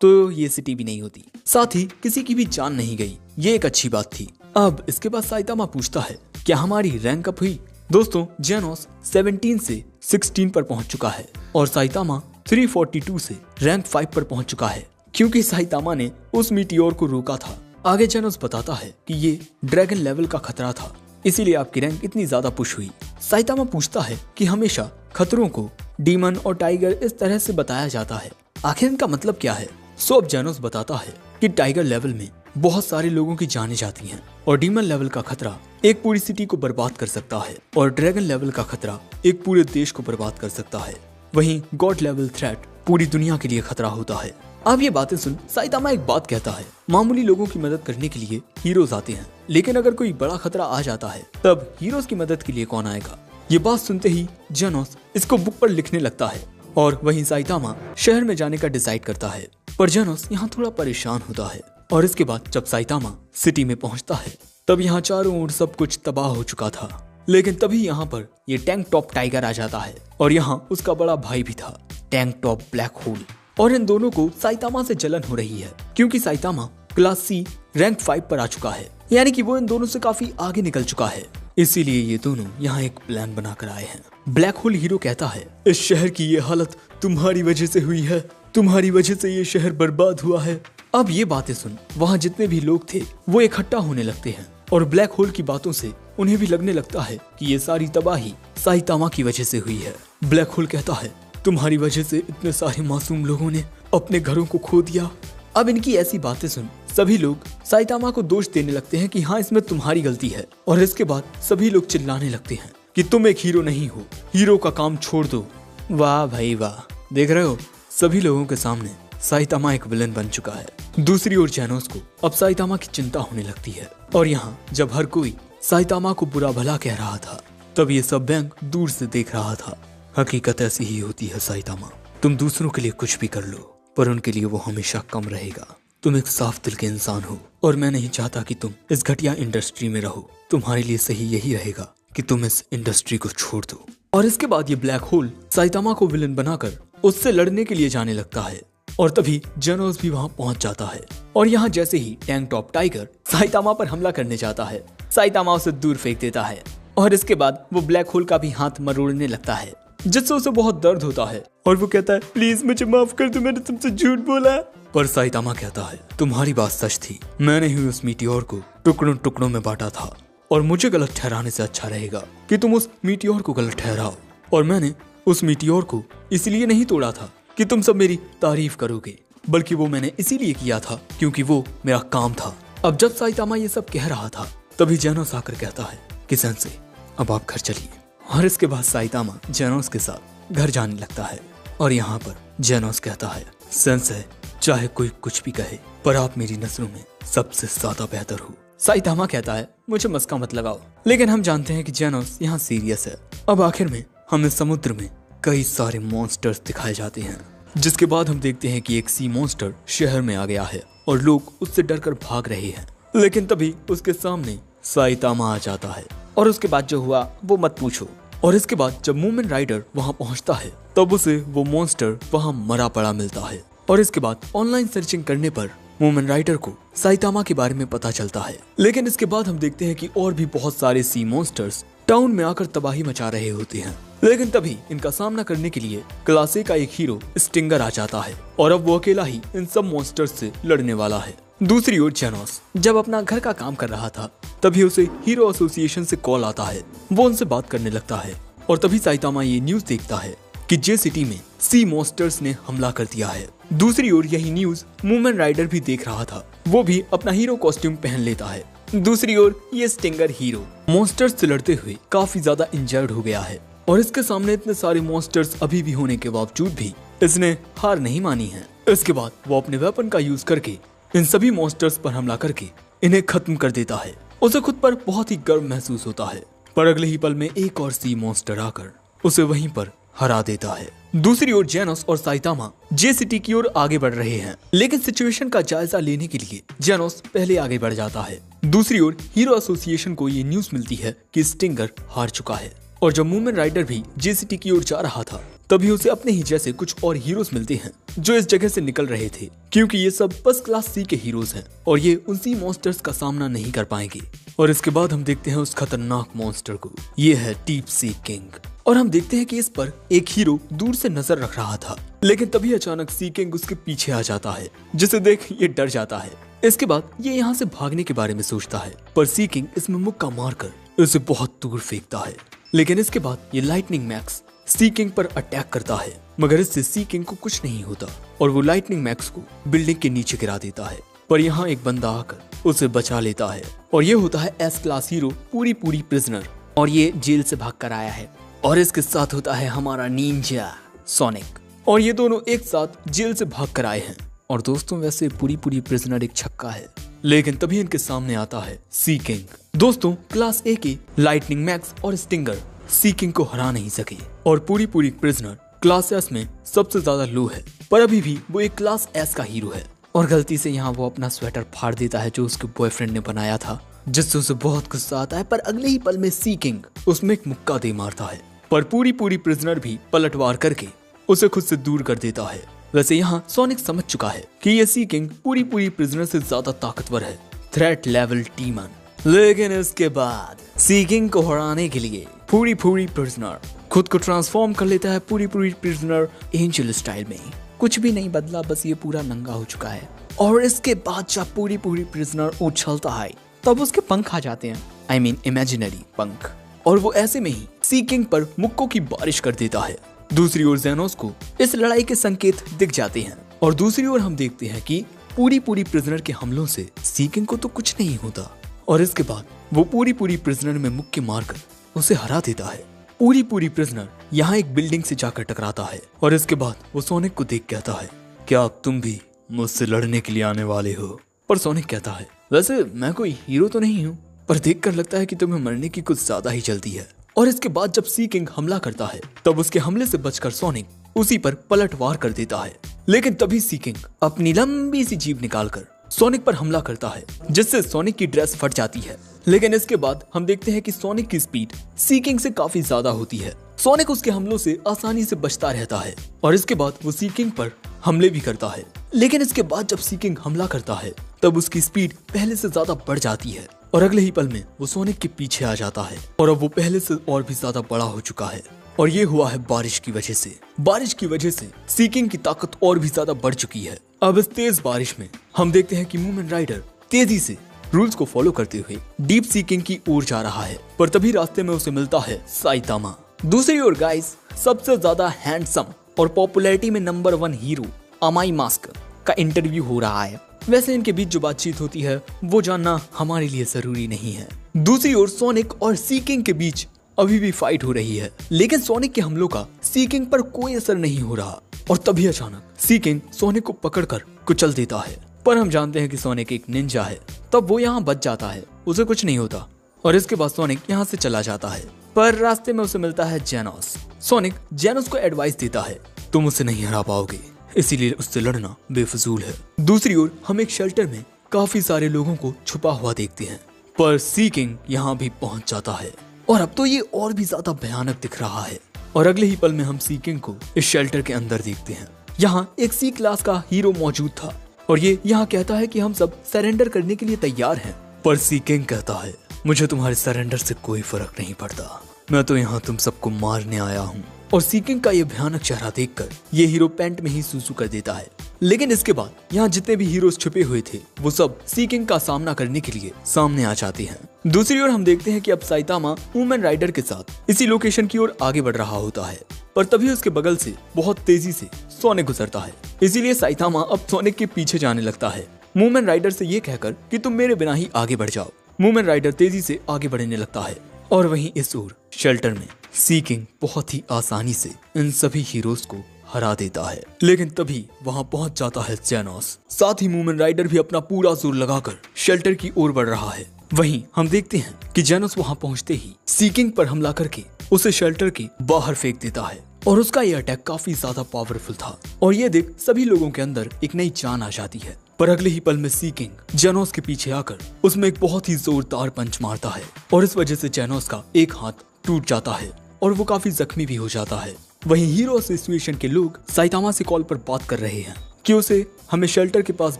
तो ये सिटी भी नहीं होती, साथ ही किसी की भी जान नहीं गई। ये एक अच्छी बात थी। अब इसके बाद साइतामा पूछता है, क्या हमारी रैंक अप हुई? दोस्तों, जेनोस 17 से 16 पर पहुंच चुका है और साइतामा 342 से रैंक 5 पर पहुंच चुका है, क्योंकि साइतामा ने उस मीटियोर को रोका था। आगे जेनोस बताता है कि ये ड्रैगन लेवल का खतरा था, इसीलिए आपकी रैंक इतनी ज्यादा पुश हुई। साइतामा पूछता है कि हमेशा खतरों को डीमन और टाइगर इस तरह से बताया जाता है, आखिर इनका मतलब क्या है? अब जेनोस बताता है कि टाइगर लेवल में बहुत सारे लोगों की जानें जाती हैं और डीमन लेवल का खतरा एक पूरी सिटी को बर्बाद कर सकता है और ड्रैगन लेवल का खतरा एक पूरे देश को बर्बाद कर सकता है। वहीं गॉड लेवल थ्रेट पूरी दुनिया के लिए खतरा होता है। अब ये बातें सुन साइतामा एक बात कहता है, मामूली लोगों की मदद करने के लिए हीरोज आते हैं, लेकिन अगर कोई बड़ा खतरा आ जाता है तब हीरोज की मदद के लिए कौन आएगा? ये बात सुनते ही जेनोस इसको बुक पर लिखने लगता है और वहीं साइतामा शहर में जाने का डिसाइड करता है। पर जेनोस यहाँ थोड़ा परेशान होता है और इसके बाद जब साइतामा सिटी में पहुँचता है तब यहाँ चारों ओर सब कुछ तबाह हो चुका था। लेकिन तभी यहाँ पर ये टैंक टॉप टाइगर आ जाता है और यहाँ उसका बड़ा भाई भी था, टैंक टॉप ब्लैक होल। और इन दोनों को साइतामा से जलन हो रही है, क्योंकि साइतामा क्लास C रैंक 5 पर आ चुका है, यानी कि वो इन दोनों से काफी आगे निकल चुका है। इसीलिए ये दोनों यहाँ एक प्लान बनाकर आए हैं। ब्लैक होल हीरो कहता है, इस शहर की ये हालत तुम्हारी वजह से हुई है, तुम्हारी वजह से ये शहर बर्बाद हुआ है। अब ये बातें सुन वहाँ जितने भी लोग थे वो इकट्ठा होने लगते हैं और ब्लैक होल की बातों से उन्हें भी लगने लगता है कि ये सारी तबाही साइतामा की वजह से हुई है। ब्लैक होल कहता है, तुम्हारी वजह से इतने सारे मासूम लोगों ने अपने घरों को खो दिया। अब इनकी ऐसी बातें सुन सभी लोग साइतामा को दोष देने लगते हैं कि हाँ, इसमें तुम्हारी गलती है। और इसके बाद सभी लोग चिल्लाने लगते हैं कि तुम एक हीरो नहीं हो, हीरो का काम छोड़ दो। वाह भाई वाह, देख रहे हो सभी लोगों के सामने साइतामा एक विलन बन चुका है। दूसरी ओर जेनोस को अब साइतामा की चिंता होने लगती है और यहाँ जब हर कोई साइतामा को बुरा भला कह रहा था तब ये सब बैंक दूर से देख रहा था। हकीकत ऐसी ही होती है साइतामा, तुम दूसरों के लिए कुछ भी कर लो पर उनके लिए वो हमेशा कम रहेगा। तुम एक साफ दिल के इंसान हो और मैं नहीं चाहता कि तुम इस घटिया इंडस्ट्री में रहो। तुम्हारे लिए सही यही रहेगा कि तुम इस इंडस्ट्री को छोड़ दो। और इसके बाद ये ब्लैक होल साइतामा को विलन बनाकर उससे लड़ने के लिए जाने लगता है और तभी जेनोस भी वहां पहुंच जाता है। और यहाँ जैसे ही टैंक टॉप टाइगर साइतामा पर हमला करने जाता है, साइतामा उसे दूर फेंक देता है और इसके बाद वो ब्लैक होल का भी हाथ मरोड़ने लगता है, जिससे उसे बहुत दर्द होता है और वो कहता है, प्लीज मुझे माफ कर दो, मैंने तुमसे झूठ बोला। पर साइतामा कहता है, तुम्हारी बात सच थी, मैंने ही उस मीटियोर को टुकड़ों टुकड़ों में बांटा था और मुझे गलत ठहराने से अच्छा रहेगा कि तुम उस मीटियोर को गलत ठहराओ। और मैंने उस मीटियोर को इसलिए नहीं तोड़ा था कि तुम सब मेरी तारीफ करोगे, बल्कि वो मैंने इसीलिए किया था क्योंकि वो मेरा काम था। अब जब साइतामा ये सब कह रहा था तभी जेनोस आकर कहता है कि सेंसे अब आप घर चलिए। और इसके बाद साइतामा जेनोस के साथ घर जाने लगता है और यहाँ पर जेनोस कहता है, सेंसे चाहे कोई कुछ भी कहे पर आप मेरी नजरों में सबसे ज्यादा बेहतर हो। साइतामा कहता है, मुझे मस्का मत लगाओ। लेकिन हम जानते हैं कि जेनोस यहाँ सीरियस है। अब आखिर में हमें समुद्र में कई सारे मॉन्स्टर्स दिखाए जाते हैं, जिसके बाद हम देखते हैं कि एक सी मॉन्स्टर शहर में आ गया है और लोग उससे डरकर भाग रहे हैं। लेकिन तभी उसके सामने साइतामा आ जाता है और उसके बाद जो हुआ वो मत पूछो। और इसके बाद जब मूमेंट राइडर वहाँ पहुँचता है तब उसे वो मॉन्स्टर वहाँ मरा पड़ा मिलता है। और इसके बाद ऑनलाइन सर्चिंग करने पर मूमेंट राइडर को साइतामा के बारे में पता चलता है। लेकिन इसके बाद हम देखते हैं कि और भी बहुत सारे सी मॉन्स्टर्स टाउन में आकर तबाही मचा रहे होते हैं। लेकिन तभी इनका सामना करने के लिए क्लास A का एक हीरो स्टिंगर आ जाता है और अब वो अकेला ही इन सब मॉन्स्टर्स से लड़ने वाला है। दूसरी ओर जेनोस जब अपना घर का काम कर रहा था तभी उसे हीरो एसोसिएशन से कॉल आता है। वो उनसे बात करने लगता है और तभी साइतामा ये न्यूज देखता है कि जे सिटी में सी मॉन्स्टर्स ने हमला कर दिया है। दूसरी ओर यही न्यूज मूमेंट राइडर भी देख रहा था। वो भी अपना हीरो कॉस्ट्यूम पहन लेता है। दूसरी ओर ये स्टिंगर हीरो मॉन्स्टर्स से लड़ते हुए काफी ज्यादा इंजर्ड हो गया है और इसके सामने इतने सारे मॉन्स्टर्स अभी भी होने के बावजूद भी इसने हार नहीं मानी है। इसके बाद वो अपने वेपन का यूज करके इन सभी मॉन्स्टर्स पर हमला करके इन्हें खत्म कर देता है। उसे खुद पर बहुत ही गर्व महसूस होता है, पर अगले ही पल में एक और सी मॉन्स्टर आकर उसे वहीं पर हरा देता है। दूसरी ओर जेनोस और साइतामा जे सिटी की ओर आगे बढ़ रहे हैं, लेकिन सिचुएशन का जायजा लेने के लिए जेनोस पहले आगे बढ़ जाता है। दूसरी ओर हीरो एसोसिएशन को ये न्यूज मिलती है कि स्टिंगर हार चुका है, और जब मूवमेंट राइडर भी जे सिटी की ओर जा रहा था तभी उसे अपने ही जैसे कुछ और हीरोज मिलते हैं जो इस जगह से निकल रहे थे, क्योंकि ये सब फर्स्ट क्लास सी के हीरोज हैं और ये उसी मॉन्स्टर्स का सामना नहीं कर पाएंगे। और इसके बाद हम देखते हैं उस खतरनाक मॉन्स्टर को, ये है डीप सी किंग। और हम देखते हैं कि इस पर एक हीरो दूर से नजर रख रहा था, लेकिन तभी अचानक सी किंग उसके पीछे आ जाता है, जिसे देख ये डर जाता है। इसके बाद ये यहाँ से भागने के बारे में सोचता है, पर सी किंग इसमें मुक्का मारकर उसे बहुत दूर फेंकता है। लेकिन इसके बाद ये लाइटनिंग मैक्स सी किंग पर अटैक करता है, मगर इससे सी किंग को कुछ नहीं होता और वो लाइटनिंग मैक्स को बिल्डिंग के नीचे गिरा देता है। पर यहाँ एक बंदा आकर उसे बचा लेता है, और ये होता है एस क्लास हीरो पूरी प्रिजनर, और ये जेल से भाग कर आया है। और इसके साथ होता है हमारा निंजा सोनिक, और ये दोनों एक साथ जेल से भाग कर आए हैं। और दोस्तों वैसे पूरी प्रिजनर एक छक्का है, लेकिन तभी इनके सामने आता है सी किंग। दोस्तों क्लास ए के लाइटनिंग मैक्स और स्टिंगर सी किंग को हरा नहीं सके, और पूरी प्रिजनर क्लास एस में सबसे ज्यादा लो है, पर अभी भी वो एक क्लास एस का हीरो है। और गलती से यहाँ वो अपना स्वेटर फाड़ देता है जो उसके बॉयफ्रेंड ने बनाया था, जिससे उसे बहुत गुस्सा आता है। पर अगले ही पल में सी किंग उसमें एक मुक्का दे मारता है, पर पूरी प्रिजनर भी पलटवार करके उसे खुद से दूर कर देता है। वैसे यहाँ सोनिक समझ चुका है कि ये सी किंग पूरी प्रिजनर से ज्यादा ताकतवर है, थ्रेट लेवल टीमन। लेकिन इसके बाद सी किंग को हराने के लिए पूरी प्रिजनर खुद को ट्रांसफॉर्म कर लेता है पूरी प्रिजनर एंजल स्टाइल में। कुछ भी नहीं बदला, बस ये पूरा नंगा हो चुका है। और इसके बाद जब पूरी प्रिजनर उछलता है तब उसके पंख आ जाते हैं, आई मीन इमेजिनरी पंख, और वो ऐसे में ही सी किंग पर मुक्कों की बारिश कर देता है। दूसरी ओर जेनोस को इस लड़ाई के संकेत दिख जाते हैं, और दूसरी ओर हम देखते हैं कि पूरी प्रिजनर के हमलों से सी किंग को तो कुछ नहीं होता। और इसके बाद वो पूरी प्रिजनर में मुक्के मारकर उसे हरा देता है। पूरी प्रिजनर यहाँ एक बिल्डिंग से जाकर टकराता है, और इसके बाद वो सोनिक को देख कहता है, क्या अब तुम भी मुझसे लड़ने के लिए आने वाले हो? पर सोनिक कहता है, वैसे मैं कोई हीरो तो नहीं हूँ, पर देखकर लगता है कि तुम्हें मरने की कुछ ज्यादा ही जल्दी है। और इसके बाद जब सी किंग हमला करता है तब उसके हमले से बचकर सोनिक उसी पर पलटवार कर देता है, लेकिन तभी सी किंग अपनी लंबी सी जीभ निकालकर सोनिक पर हमला करता है, जिससे सोनिक की ड्रेस फट जाती है। लेकिन इसके बाद हम देखते हैं कि सोनिक की स्पीड सी किंग से काफी ज्यादा होती है। सोनिक उसके हमलों से आसानी से बचता रहता है, और इसके बाद वो सी किंग पर हमले भी करता है। लेकिन इसके बाद जब सी किंग हमला करता है तब उसकी स्पीड पहले से ज्यादा बढ़ जाती है, और अगले ही पल में वो सोनिक के पीछे आ जाता है, और अब वो पहले से और भी ज्यादा बड़ा हो चुका है। और ये हुआ है बारिश की वजह से। बारिश की वजह से सी किंग की ताकत और भी ज्यादा बढ़ चुकी है। अब इस तेज बारिश में हम देखते हैं कि मूवमेंट राइडर तेजी से रूल्स को फॉलो करते हुए डीप सी किंग की ओर जा रहा है, पर तभी रास्ते में उसे मिलता है साइतामा। दूसरी ओर गाइस, सबसे ज्यादा हैंडसम और पॉपुलैरिटी में नंबर 1 हीरो अमाई मास्क का इंटरव्यू हो रहा है। वैसे इनके बीच जो बातचीत होती है वो जानना हमारे लिए जरूरी नहीं है। दूसरी ओर सोनिक और सी किंग के बीच अभी भी फाइट हो रही है, लेकिन सोनिक के हमलों का सी किंग पर कोई असर नहीं हो रहा। और तभी अचानक सी किंग सोनिक को पकड़कर कुचल देता है, पर हम जानते हैं कि सोनिक एक निंजा है, तब वो यहाँ बच जाता है, उसे कुछ नहीं होता। और इसके बाद सोनिक यहाँ से चला जाता है, पर रास्ते में उसे मिलता है जेनोस। सोनिक जेनोस को एडवाइस देता है, तुम उसे नहीं हरा पाओगे, इसीलिए उससे लड़ना बेफजूल है। दूसरी ओर हम एक शेल्टर में काफी सारे लोगों को छुपा हुआ देखते हैं, पर सी किंग यहाँ भी पहुंच जाता है, और अब तो ये और भी ज्यादा भयानक दिख रहा है। और अगले ही पल में हम सी किंग को इस शेल्टर के अंदर देखते हैं। यहाँ एक सी क्लास का हीरो मौजूद था, और ये यहाँ कहता है कि हम सब सरेंडर करने के लिए तैयार हैं। पर सी किंग कहता है, मुझे तुम्हारे सरेंडर से कोई फर्क नहीं पड़ता, मैं तो यहाँ तुम सबको मारने आया हूँ। और सी किंग का ये भयानक चेहरा देखकर ये हीरो पैंट में ही सूसू कर देता है। लेकिन इसके बाद यहाँ जितने भी हीरोज छुपे हुए थे वो सब सी किंग का सामना करने के लिए सामने आ जाते हैं। दूसरी ओर हम देखते हैं कि अब साइतामा वुमेन राइडर के साथ इसी लोकेशन की ओर आगे बढ़ रहा होता है, पर तभी उसके बगल से बहुत तेजी से सोनिक गुजरता है, इसीलिए साइतामा अब सोनिक के पीछे जाने लगता है, वुमेन राइडर से ये कहकर कि तुम मेरे बिना ही आगे बढ़ जाओ। वुमेन राइडर तेजी से आगे बढ़ने लगता है, और वहीं इस ओर शेल्टर में सी किंग बहुत ही आसानी से इन सभी हीरोज को हरा देता है। लेकिन तभी वहां पहुंच जाता है जेनोस। साथ ही मूमेन राइडर भी अपना पूरा जोर लगाकर शेल्टर की ओर बढ़ रहा है। वहीं हम देखते हैं कि जेनोस वहां पहुंचते ही सीकिंग पर हमला करके उसे शेल्टर के बाहर फेंक देता है और उसका यह अटैक काफी ज्यादा पावरफुल था और ये देख सभी लोगों के अंदर एक नई जान आ जाती है। पर अगले ही पल में सीकिंग जेनोस के पीछे आकर उसमें एक बहुत ही जोरदार पंच मारता है और इस वजह से जेनोस का एक हाथ टूट जाता है और वो काफी जख्मी भी हो जाता है। वहीं हीरो एसोसिएशन के लोग साइतामा से कॉल पर बात कर रहे हैं कि उसे हमें शेल्टर के पास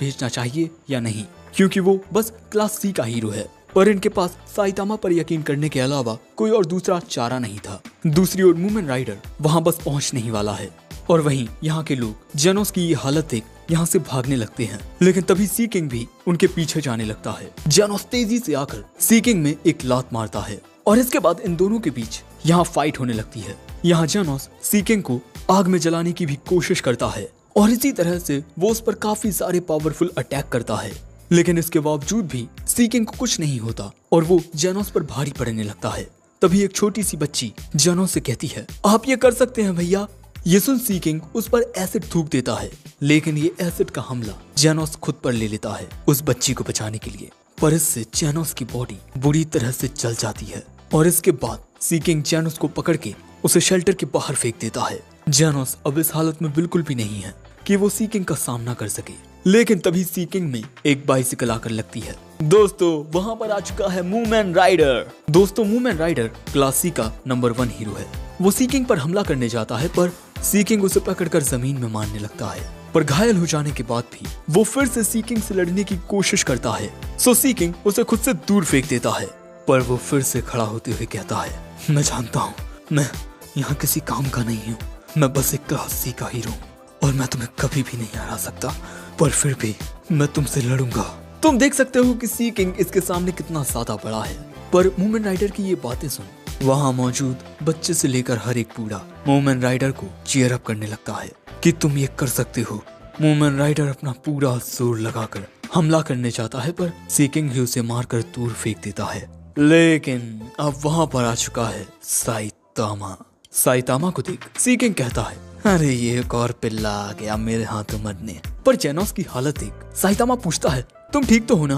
भेजना चाहिए या नहीं, क्योंकि वो बस क्लास सी का हीरो है। पर इनके पास साइतामा पर यकीन करने के अलावा कोई और दूसरा चारा नहीं था। दूसरी ओर मूमेन राइडर वहां बस पहुंचने ही वाला है और वहीं यहाँ के लोग जेनोस की ये हालत देख यहाँ से भागने लगते हैं। लेकिन तभी सीकिंग भी उनके पीछे जाने लगता है। जेनोस तेजी से आकर सीकिंग में एक लात मारता है और इसके बाद इन दोनों के बीच यहाँ फाइट होने लगती है। यहाँ जेनोस सीकिंग को आग में जलाने की भी कोशिश करता है और इसी तरह से वो उस पर काफी सारे पावरफुल अटैक करता है। लेकिन इसके बावजूद भी सीकिंग को कुछ नहीं होता और वो जेनोस पर भारी पड़ने लगता है। तभी एक छोटी सी बच्ची जेनोस से कहती है, आप ये कर सकते हैं भैया। ये सुन सीकिंग उस पर एसिड थूक देता है, लेकिन ये एसिड का हमला जेनोस खुद पर ले लेता है उस बच्ची को बचाने के लिए। पर इससे जेनोस की बॉडी बुरी तरह से जल जाती है और इसके बाद सीकिंग जेनोस को पकड़ के उसे शेल्टर के बाहर फेंक देता है। जेनोस अब इस हालत में बिल्कुल भी नहीं है कि वो सीकिंग का सामना कर सके। लेकिन तभी सीकिंग में एक बाइसिकल आकर लगती है। दोस्तों वहां पर आ चुका है मूमेन राइडर। दोस्तों मूमेन राइडर क्लास सी का नंबर 1 हीरो है। वो सीकिंग पर हमला करने जाता है पर सीकिंग उसे पकड़कर जमीन में मारने लगता है। पर घायल हो जाने के बाद भी वो फिर से सीकिंग से लड़ने की कोशिश करता है। सो सीकिंग उसे खुद से दूर फेंक देता है पर वो फिर से खड़ा होते हुए कहता है, मैं जानता हूँ मैं यहाँ किसी काम का नहीं हूँ, मैं बस एक क्लास सी का हीरो हूँ और मैं तुम्हें कभी भी नहीं हरा सकता, पर फिर भी मैं तुमसे लड़ूंगा। तुम देख सकते हो कि सीकिंग इसके सामने कितना ज्यादा बड़ा है। पर मूमेन राइडर की ये बातें सुन वहाँ मौजूद बच्चे से लेकर हर एक बूढ़ा मूमेन राइडर को चीयर अप करने लगता है कि तुम ये कर सकते हो। मूमेन राइडर अपना पूरा जोर लगाकर हमला करने जाता है पर सीकिंग ही उसे मारकर दूर फेंक देता है। लेकिन अब वहाँ पर आ चुका है साइतामा। साइतामा को देख सीकिंग कहता है, अरे ये एक और पिल्ला आ गया मेरे हाथों मरने। पर जेनोस की हालत देख साइतामा पूछता है, तुम ठीक तो हो ना?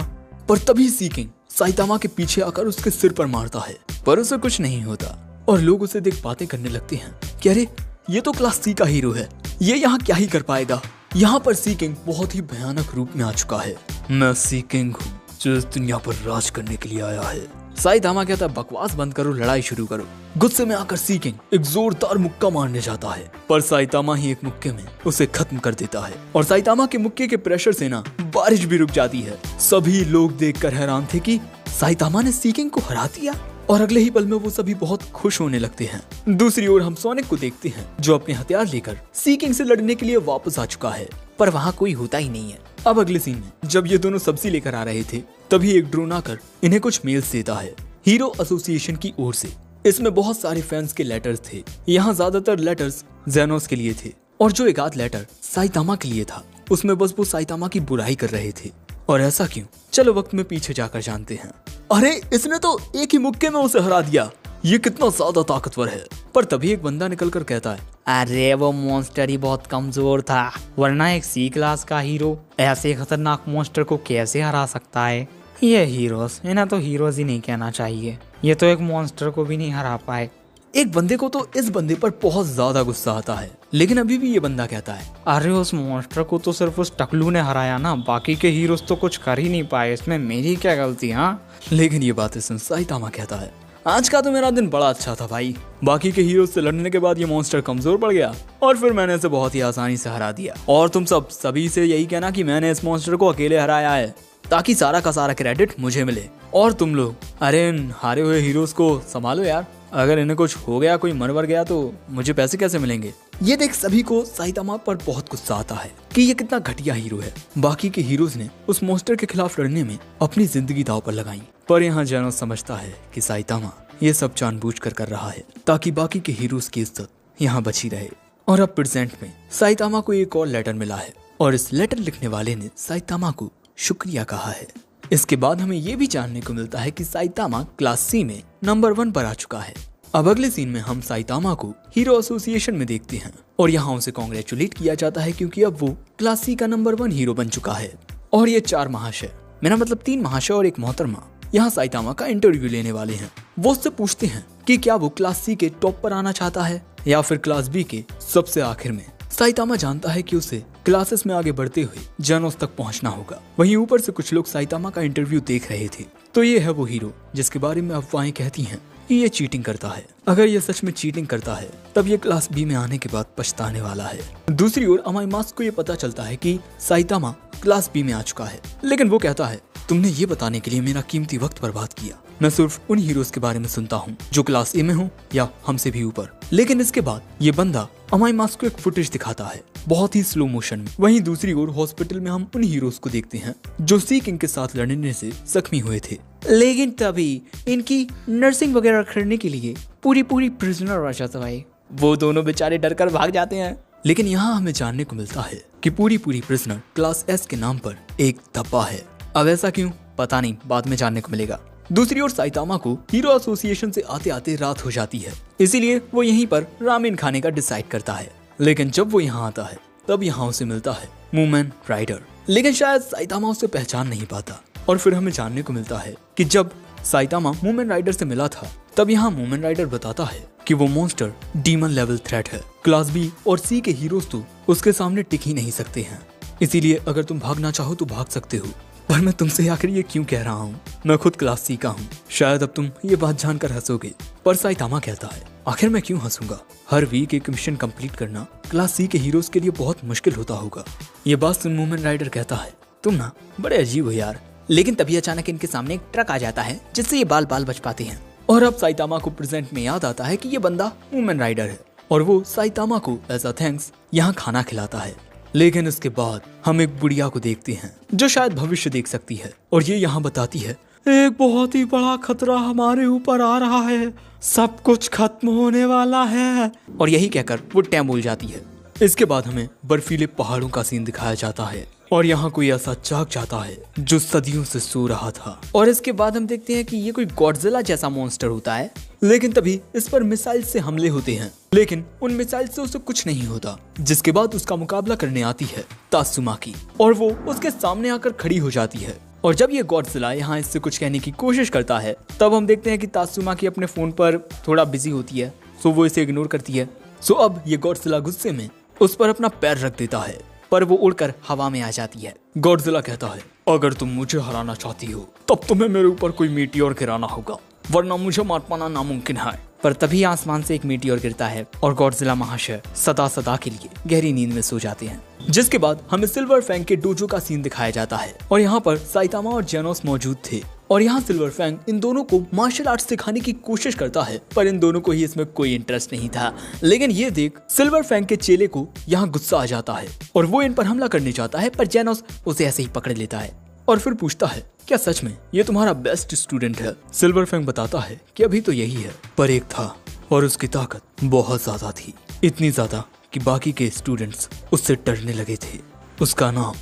पर तभी सीकिंग साइतामा के पीछे आकर उसके सिर पर मारता है पर उसे कुछ नहीं होता और लोग उसे देख बातें करने लगते हैं कि अरे ये तो क्लास सी का हीरो है, ये यहाँ क्या ही कर पाएगा। यहाँ पर सीकिंग बहुत ही भयानक रूप में आ चुका है। मैं सीकिंग हूँ जो इस दुनिया पर राज करने के लिए आया है। साइतामा कहता है, बकवास बंद करो, लड़ाई शुरू करो। गुस्से में आकर सीकिंग एक जोरदार मुक्का मारने जाता है पर साइतामा ही एक मुक्के में उसे खत्म कर देता है और साइतामा के मुक्के के प्रेशर से ना बारिश भी रुक जाती है। सभी लोग देखकर हैरान थे कि साइतामा ने सीकिंग को हरा दिया और अगले ही पल में वो सभी बहुत खुश होने लगते हैं। दूसरी ओर हम सोनिक को देखते हैं जो अपने हथियार लेकर सीकिंग से लड़ने के लिए वापस आ चुका है पर वहाँ कोई होता ही नहीं है। अब अगले सीन में जब ये दोनों सब्जी लेकर आ रहे थे तभी एक ड्रोन आकर इन्हें कुछ मेल्स देता है हीरो एसोसिएशन की ओर से। इसमें बहुत सारे फैंस के लेटर्स थे। यहाँ ज्यादातर लेटर्स जेनोस के लिए थे और जो एक आध लेटर साइतामा के लिए था उसमें बस वो साइतामा की बुराई कर रहे थे। और ऐसा क्यों, चलो वक्त में पीछे जाकर जानते हैं। अरे इसने तो एक ही मुक्के में उसे हरा दिया, ये कितना ज्यादा ताकतवर है। पर तभी एक बंदा निकलकर कहता है, अरे वो मॉन्स्टर ही बहुत कमजोर था, वरना एक सी क्लास का हीरो ऐसे खतरनाक मॉन्स्टर को कैसे हरा सकता है। ये हीरोज, इन्हें तो हीरोज ही नहीं कहना चाहिए, ये तो एक मॉन्स्टर को भी नहीं हरा पाए। एक बंदे को तो इस बंदे पर बहुत ज्यादा गुस्सा आता है लेकिन अभी भी ये बंदा कहता है, अरे उस मॉन्स्टर को तो सिर्फ उस टकलू ने हराया ना, बाकी के हीरोज तो कुछ कर ही नहीं पाए, इसमें मेरी क्या गलती। हाँ लेकिन ये बातें सुन साइतामा कहता है, आज का तो मेरा दिन बड़ा अच्छा था भाई, बाकी के हीरोज से लड़ने के बाद ये मॉन्स्टर कमजोर पड़ गया और फिर मैंने इसे बहुत ही आसानी से हरा दिया। और तुम सभी से यही कहना कि मैंने इस मॉन्स्टर को अकेले हराया है ताकि सारा का सारा क्रेडिट मुझे मिले। और तुम लोग अरे इन हारे हुए हीरोज को संभालो यार, अगर इन्हें कुछ हो गया, कोई मर गया तो मुझे पैसे कैसे मिलेंगे। ये देख सभी को साइतामा पर बहुत गुस्सा आता है कि ये कितना घटिया हीरो है। बाकी के हीरोज ने उस मॉन्स्टर के खिलाफ लड़ने में अपनी जिंदगी दांव पर लगाई पर यहाँ जेनोस समझता है कि साइतामा ये सब जानबूझकर कर रहा है ताकि बाकी के हीरोज की इज्जत यहाँ बची रहे। और अब प्रेजेंट में साइतामा को एक और लेटर मिला है और इस लेटर लिखने वाले ने साइतामा को शुक्रिया कहा है। इसके बाद हमें ये भी जानने को मिलता है कि साइतामा क्लास सी में नंबर 1 पर आ चुका है अब अगले सीन में हम साइतामा को हीरो एसोसिएशन में देखते हैं और यहाँ उसे कॉन्ग्रेचुलेट किया जाता है क्योंकि अब वो क्लास सी का नंबर 1 हीरो बन चुका है। और ये 4 महाशय, मेरा मतलब 3 महाशय और 1 मोहतरमा, यहाँ साइतामा का इंटरव्यू लेने वाले हैं। वो उससे पूछते हैं कि क्या वो क्लास सी के टॉप पर आना चाहता है या फिर क्लास बी के सबसे आखिर में। साइतामा जानता है कि उसे क्लासेस में आगे बढ़ते हुए जेनोस तक पहुंचना होगा। वहीं ऊपर से कुछ लोग साइतामा का इंटरव्यू देख रहे थे। तो ये है वो हीरो जिसके बारे में अफवाहें कहती हैं कि ये चीटिंग करता है। अगर ये सच में चीटिंग करता है तब ये क्लास बी में आने के बाद पछताने वाला है। दूसरी ओर अमाईमास को ये पता चलता है कि साइतामा क्लास बी में आ चुका है, लेकिन वो कहता है तुमने ये बताने के लिए मेरा कीमती वक्त बर्बाद किया। मैं सिर्फ उन हीरोज के बारे में सुनता हूँ जो क्लास ए में हो या हमसे भी ऊपर। लेकिन इसके बाद ये बंदा अमाईमास को एक फुटेज दिखाता है बहुत ही स्लो मोशन में। वहीं दूसरी ओर हॉस्पिटल में हम उन हीरोज को देखते हैं जो सी किंग के साथ लड़ने से जख्मी हुए थे। लेकिन तभी इनकी नर्सिंग वगैरह करने के लिए पूरी प्रिजनर आ जाता है। वो दोनों बेचारे डर कर भाग जाते हैं। लेकिन यहाँ हमें जानने को मिलता है कि पूरी प्रिजनर क्लास एस के नाम पर एक धब्बा है। अब ऐसा क्यों पता नहीं, बाद में जानने को मिलेगा। दूसरी ओर साइतामा को हीरो एसोसिएशन से आते आते रात हो जाती है, इसीलिए वो यहीं पर रामेन खाने का डिसाइड करता है। लेकिन जब वो यहाँ आता है तब यहाँ उसे मिलता है मूमेन राइडर, लेकिन शायद साइतामा उसे पहचान नहीं पाता। और फिर हमें जानने को मिलता है कि जब साइतामा मूमेन राइडर से मिला था तब यहाँ मूमेन राइडर बताता है कि वो मॉन्स्टर डीमन लेवल थ्रेट है। क्लास बी और सी के हीरोज तो उसके सामने टिक ही नहीं सकते हैं, इसीलिए अगर तुम भागना चाहो तो भाग सकते हो। पर मैं तुमसे आखिर ये क्यों कह रहा हूँ, मैं खुद क्लास सी का हूँ। शायद अब तुम ये बात जानकर हंसोगे, पर साइतामा कहता है आखिर मैं क्यों हंसूंगा। हर वीक एक मिशन कंप्लीट करना क्लास सी के हीरोज के लिए बहुत मुश्किल होता होगा। ये बात सुन मूमेन राइडर कहता है तुम ना बड़े अजीब हो यार। लेकिन तभी अचानक इनके सामने एक ट्रक आ जाता है जिससे ये बाल बच पाते हैं। और अब साइतामा को प्रेजेंट में याद आता है कि ये बंदा मूमेन राइडर है और वो साइतामा को एज अ थैंक्स यहाँ खाना खिलाता है। लेकिन इसके बाद हम एक बुढ़िया को देखते हैं जो शायद भविष्य देख सकती है और ये यहाँ बताती है एक बहुत ही बड़ा खतरा हमारे ऊपर आ रहा है, सब कुछ खत्म होने वाला है। और यही कहकर वो टैम बोल जाती है। इसके बाद हमें बर्फीले पहाड़ों का सीन दिखाया जाता है और यहाँ कोई ऐसा जाग जाता है जो सदियों से सो रहा था। और इसके बाद हम देखते हैं कि ये कोई गॉडजिला जैसा मॉन्स्टर होता है। लेकिन तभी इस पर मिसाइल से हमले होते हैं, लेकिन उन मिसाइल से उसे कुछ नहीं होता। जिसके बाद उसका मुकाबला करने आती है तात्सुमाकी और वो उसके सामने आकर खड़ी हो जाती है। और जब ये गॉडजिला यहाँ इससे कुछ कहने की कोशिश करता है तब हम देखते हैं कि तात्सुमाकी अपने फोन पर थोड़ा बिजी होती है, सो वो इसे इग्नोर करती है। सो अब ये गॉडजिला गुस्से में उस पर अपना पैर रख देता है, पर वो उड़कर हवा में आ जाती है। गॉडजिला कहता है अगर तुम मुझे हराना चाहती हो तब तुम्हें मेरे ऊपर कोई मीटियोर गिराना होगा, वरना मुझे मार पाना नामुमकिन है। पर तभी आसमान से एक मीटियोर गिरता है और गॉडजिला महाशय सदा के लिए गहरी नींद में सो जाते हैं। जिसके बाद हमें सिल्वर फैंग के डोजो का सीन दिखाया जाता है और यहाँ पर साइतामा और जेनोस मौजूद थे। और यहाँ सिल्वर फैंग इन दोनों को मार्शल आर्ट सिखाने की कोशिश करता है, पर इन दोनों को ही इसमें कोई इंटरेस्ट नहीं था। लेकिन ये देख सिल्वर फैंग के चेले को यहाँ गुस्सा आ जाता है और वो इन पर हमला करने चाहता है, पर जेनोस उसे ऐसे ही पकड़ लेता है और फिर पूछता है क्या सच में ये तुम्हारा बेस्ट स्टूडेंट है। सिल्वर फैंग बताता है कि अभी तो यही है, पर एक था और उसकी ताकत बहुत ज्यादा थी, इतनी ज्यादा कि बाकी के स्टूडेंट्स उससे डरने लगे थे। उसका नाम